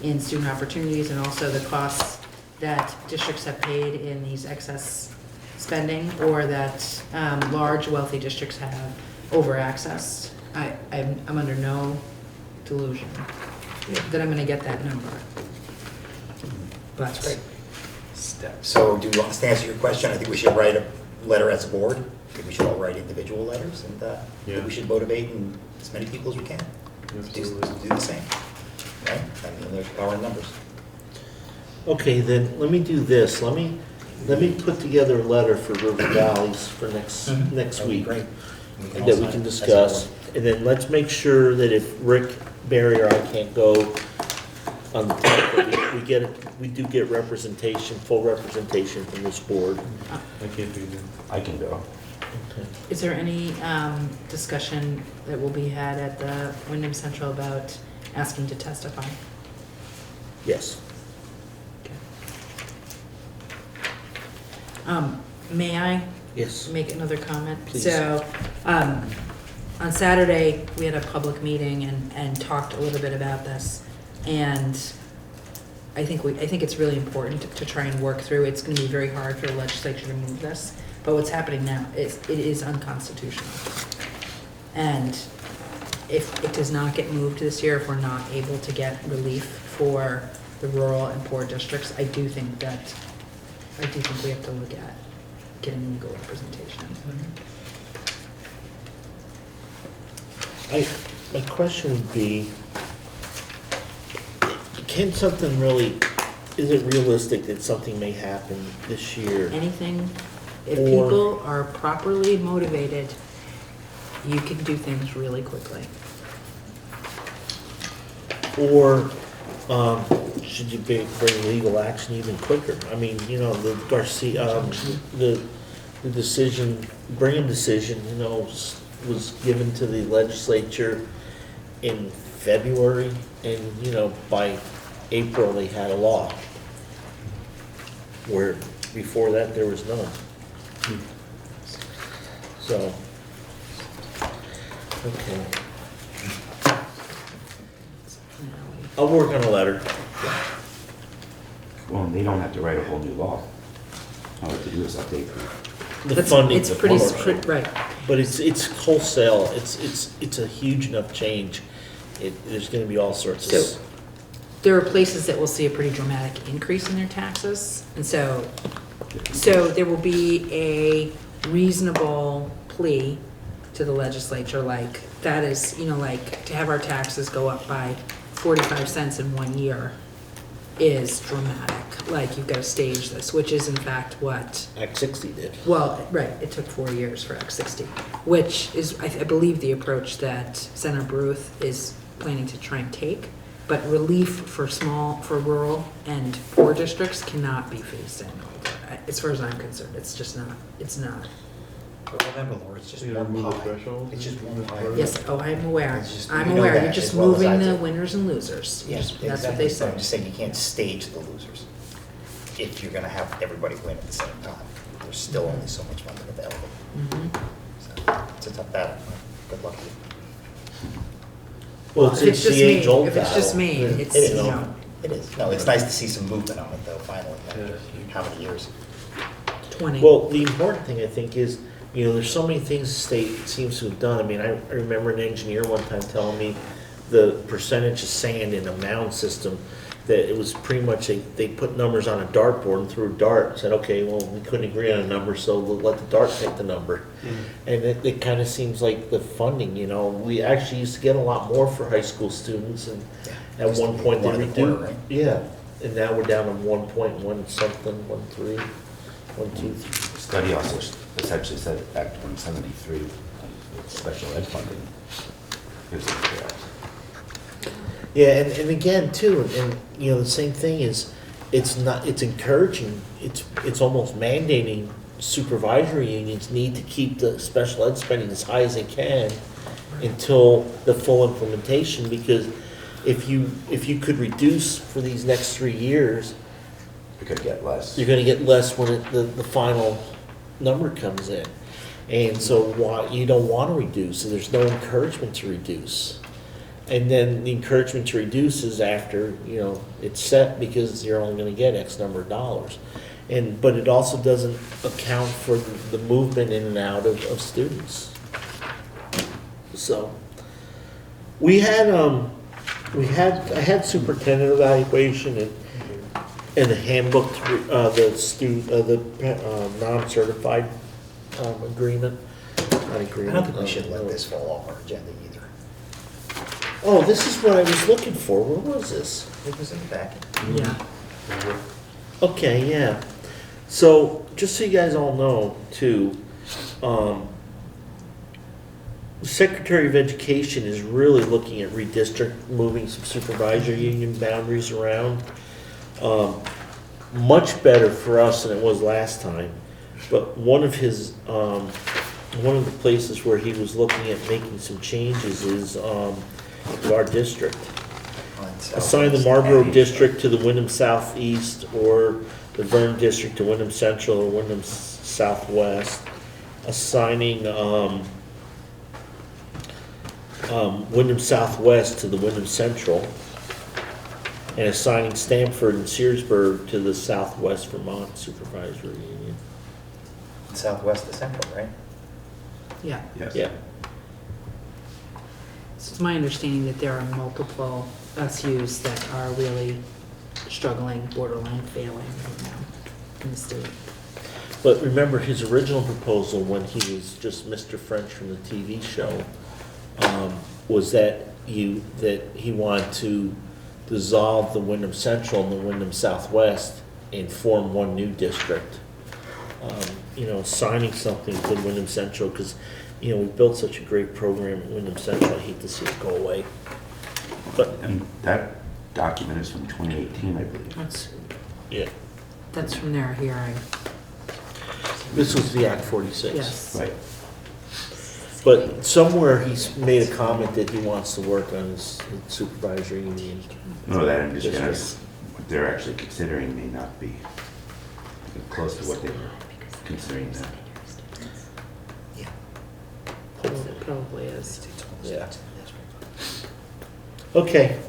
in student opportunities, and also the costs that districts have paid in these excess spending, or that large wealthy districts have over accessed. I'm under no delusion that I'm gonna get that number. That's great. But So do you want us to answer your question? I think we should write a letter as a board. I think we should all write individual letters, and I think we should motivate as many people as we can to do the same. Right? I mean, there's power in numbers. Okay, then let me do this. Let me put together a letter for River Valleys for next That'd be week great. that we can discuss. And then let's make sure that if Rick, Barry, or I can't go on the 10th, we do get representation, full representation from this board. I can't do that. I can go. Okay. is there any discussion that will be had at the Wyndham Central about asking to testify? Yes. May I Yes. make another comment? Please. So, on Saturday, we had a public meeting and talked a little bit about this. And I think it's really important to try and work through. It's gonna be very hard for the legislature to move this, but what's happening now is, it is unconstitutional. And if it does not get moved this year, if we're not able to get relief for the rural and poor districts, I do think we have to look at getting legal representation. My question would be, can something really, is it realistic that something may happen this year? Anything, if Or- people are properly motivated, you can do things really quickly. Or should you bring legal action even quicker? I mean, you know, the Garcia, the decision, Brigham decision, you know, was given to the legislature in February, and, you know, by April, they had a law. Where before that, there was none. So, okay. I'll work on a letter. Well, they don't have to write a whole new law. All they have to do is update The That's- funding. It's pretty, right. But it's wholesale, it's a huge enough change. There's gonna be all sorts So, of, there are places that will see a pretty dramatic increase in their taxes, and so there will be a reasonable plea to the legislature, like, that is, you know, like, to have our taxes go up by 45 cents in 1 year is dramatic. Like, you've got to stage this, which is in fact what, Act 60 did. well, right, it took 4 years for Act 60, which is, I believe, the approach that Senator Bruce is planning to try and take. But relief for rural and poor districts cannot be phased in. As far as I'm concerned, it's just not, it's not. But remember, Laura, it's just You one remove the pie. threshold? It's just one pie. Yes, oh, I'm aware. It's just- I'm you know aware. that You're just as well as moving I the do. winners and losers. Yeah, That's what exactly. they But say. I'm just saying you can't stage the losers if you're gonna have everybody win at the same time. There's still only so much money available. Mhm. So it's a tough battle. Good luck to you. Well, If it's just the me, age-old if it's just me, battle. it's, It is. you know, It is. No, it's nice to see some movement on it though, finally, after how many years? 20. Well, the important thing, I think, is, you know, there's so many things the state seems to have done. I mean, I remember an engineer one time telling me the percentage of sand in a mound system, that it was pretty much, they put numbers on a dartboard and threw a dart and said, okay, well, we couldn't agree on a number, so we'll let the dart pick the number. And it kind of seems like the funding, you know, we actually used to get a lot more for high school students, and Yeah. at Used to one be point they 1.25, reduced. right? Yeah, and now we're down to 1.1 something, 1.3, 1.2. Study also essentially said Act 173, special ed funding. Here's the correct. Yeah, and again, too, and, you know, the same thing is, it's not, it's encouraging, it's almost mandating supervisory unions need to keep the special ed spending as high as they can until the full implementation, because if you could reduce for these next 3 years, We could get less. you're gonna get less when the final number comes in. And so you don't wanna reduce, so there's no encouragement to reduce. And then the encouragement to reduce is after, you know, it's set because you're only gonna get X number of dollars. But it also doesn't account for the movement in and out of students. So, I had superintendent evaluation and the handbook, the non-certified agreement. Not I agreement. don't think we should let this fall off our agenda either. Oh, this is what I was looking for. Where was this? It was in the back. Yeah. Okay, yeah. So, just so you guys all know, too, the Secretary of Education is really looking at moving some supervisor union boundaries around. Much better for us than it was last time. But one of the places where he was looking at making some changes is to our district. Assign the Marlboro District to the Wyndham Southeast, or the Verne District to Wyndham Central or Wyndham Southwest. Assigning Wyndham Southwest to the Wyndham Central. And assigning Stamford and Searsburg to the Southwest Vermont Supervisory Union. Southwest to Central, right? Yeah. Yes. Yeah. It's my understanding that there are multiple SUs that are really struggling, borderline failing right now in the state. But remember, his original proposal, when he was just Mr. French from the TV show, was that he wanted to dissolve the Wyndham Central and the Wyndham Southwest and form one new district. You know, assigning something to Wyndham Central, because, you know, we built such a great program at Wyndham Central. I hate to see it go away. But And that document is from 2018, I believe. Yeah. That's from their hearing. This was the Act 46. Yes. Right. But somewhere he's made a comment that he wants to work on his supervisory union. No, that I'm just gonna, districts. what they're actually considering may not be close to what they were considering then. It probably is. Yeah. Okay.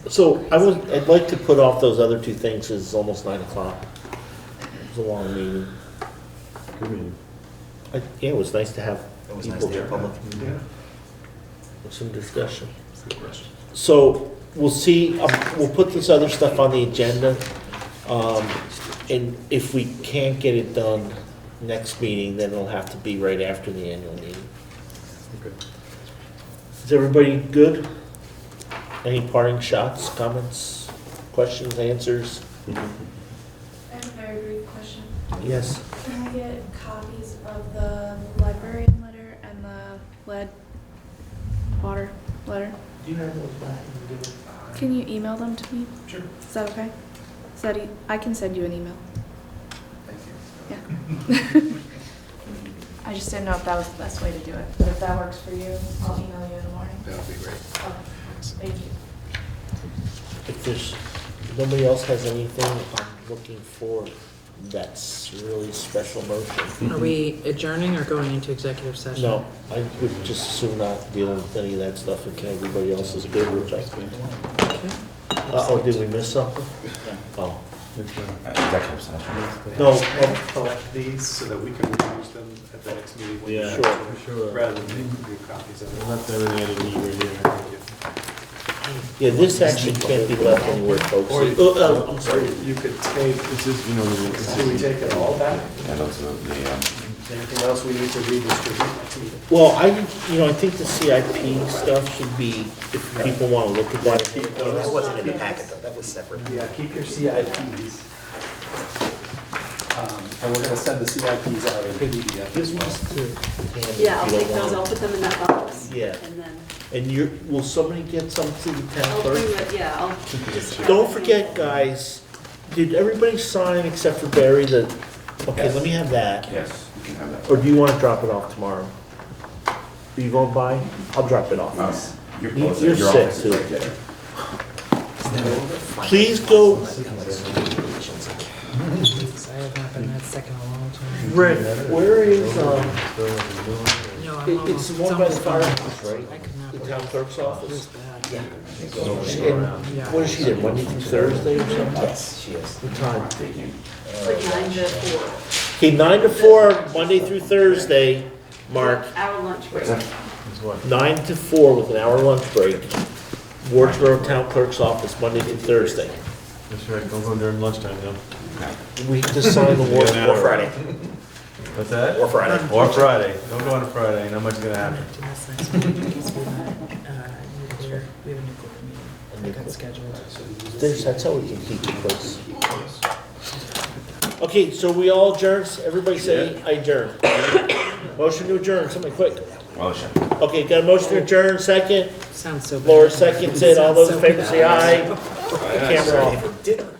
So I'd like to put off those other two things, 'cause it's almost 9 o'clock. It's a long meeting. Good meeting. Yeah, it was nice to have It was nice people to hear there public. with some discussion. Good question. So we'll see, we'll put this other stuff on the agenda. And if we can't get it done next meeting, then it'll have to be right after the annual meeting. Okay. Is everybody good? Any parting shots, comments, questions, answers? I have a very brief question. Yes. Can I get copies of the librarian letter and the lead water letter? Do you have those back? Can you email them to me? Sure. Is that okay? Is that I can send you an email. Thank you. Yeah. I just didn't know if that was the best way to do it, but if that works for you, I'll email you in the morning. That would be great. Okay. Thank you. If there's, nobody else has anything I'm looking for that's really special motion. Are we adjourning or going into executive session? No, I would just assume not dealing with any of that stuff until everybody else is good, which I think. Uh-oh, did we miss something? Oh. Executive session. No, Collect these so that we can reuse them at the next meeting. when Yeah. we- Sure. Rather than make new copies of it. Left everything I didn't need right here. yeah, this actually can't be left anywhere, folks. Or I'm sorry. you could take, It's just, you know, do we take it all back? And those are the, Anything else we need to redistribute next meeting? Well, I think the CIP stuff should be, if people want to look at that. That wasn't in the packet, though, that was separate. Yeah, keep your CIPs. And we're gonna send the CIPs out in PDF as well. Yeah, I'll take those, I'll put them in that box. Yeah. And then And will somebody get some to the town I'll bring clerk? the, yeah, I'll just. Don't forget, guys, did everybody sign except for Barry okay, let me have that. yes, you can have that. Or do you want to drop it off tomorrow? Are you going by? I'll drop it off. You're You're close, your sick, office too. is right there. Please go, I have not been that sick in a long time. Rick, where is, No, I'm it's the almost- one by the almost firehouse, done. right? I could not The believe town clerk's it. It was office? bad. Yeah. And what is she there, Monday through Thursday or something? Yes, she is. What time? Like 9 to 4, Okay, 9 to 4, Monday through Thursday, Mark. hour lunch break. 9 to 4 with an hour lunch break. Wardsboro Town Clerk's office, Monday through Thursday. That's right, don't go during lunchtime, though. We just signed the warrant. Yeah, Or Friday, What's that? or Friday. Or Friday, don't go on a Friday, not much is gonna happen. To this next meeting because we have nuclear, we have a nuclear meeting that's scheduled. That's how we can keep it close. Okay, so we all adjourn, everybody say I adjourn. Motion to adjourn, somebody quick. Motion. Okay, got a motion to adjourn, second. Sounds so bad. Laura, second, said all those in favor say aye. Sorry, Camera off. if it did or not.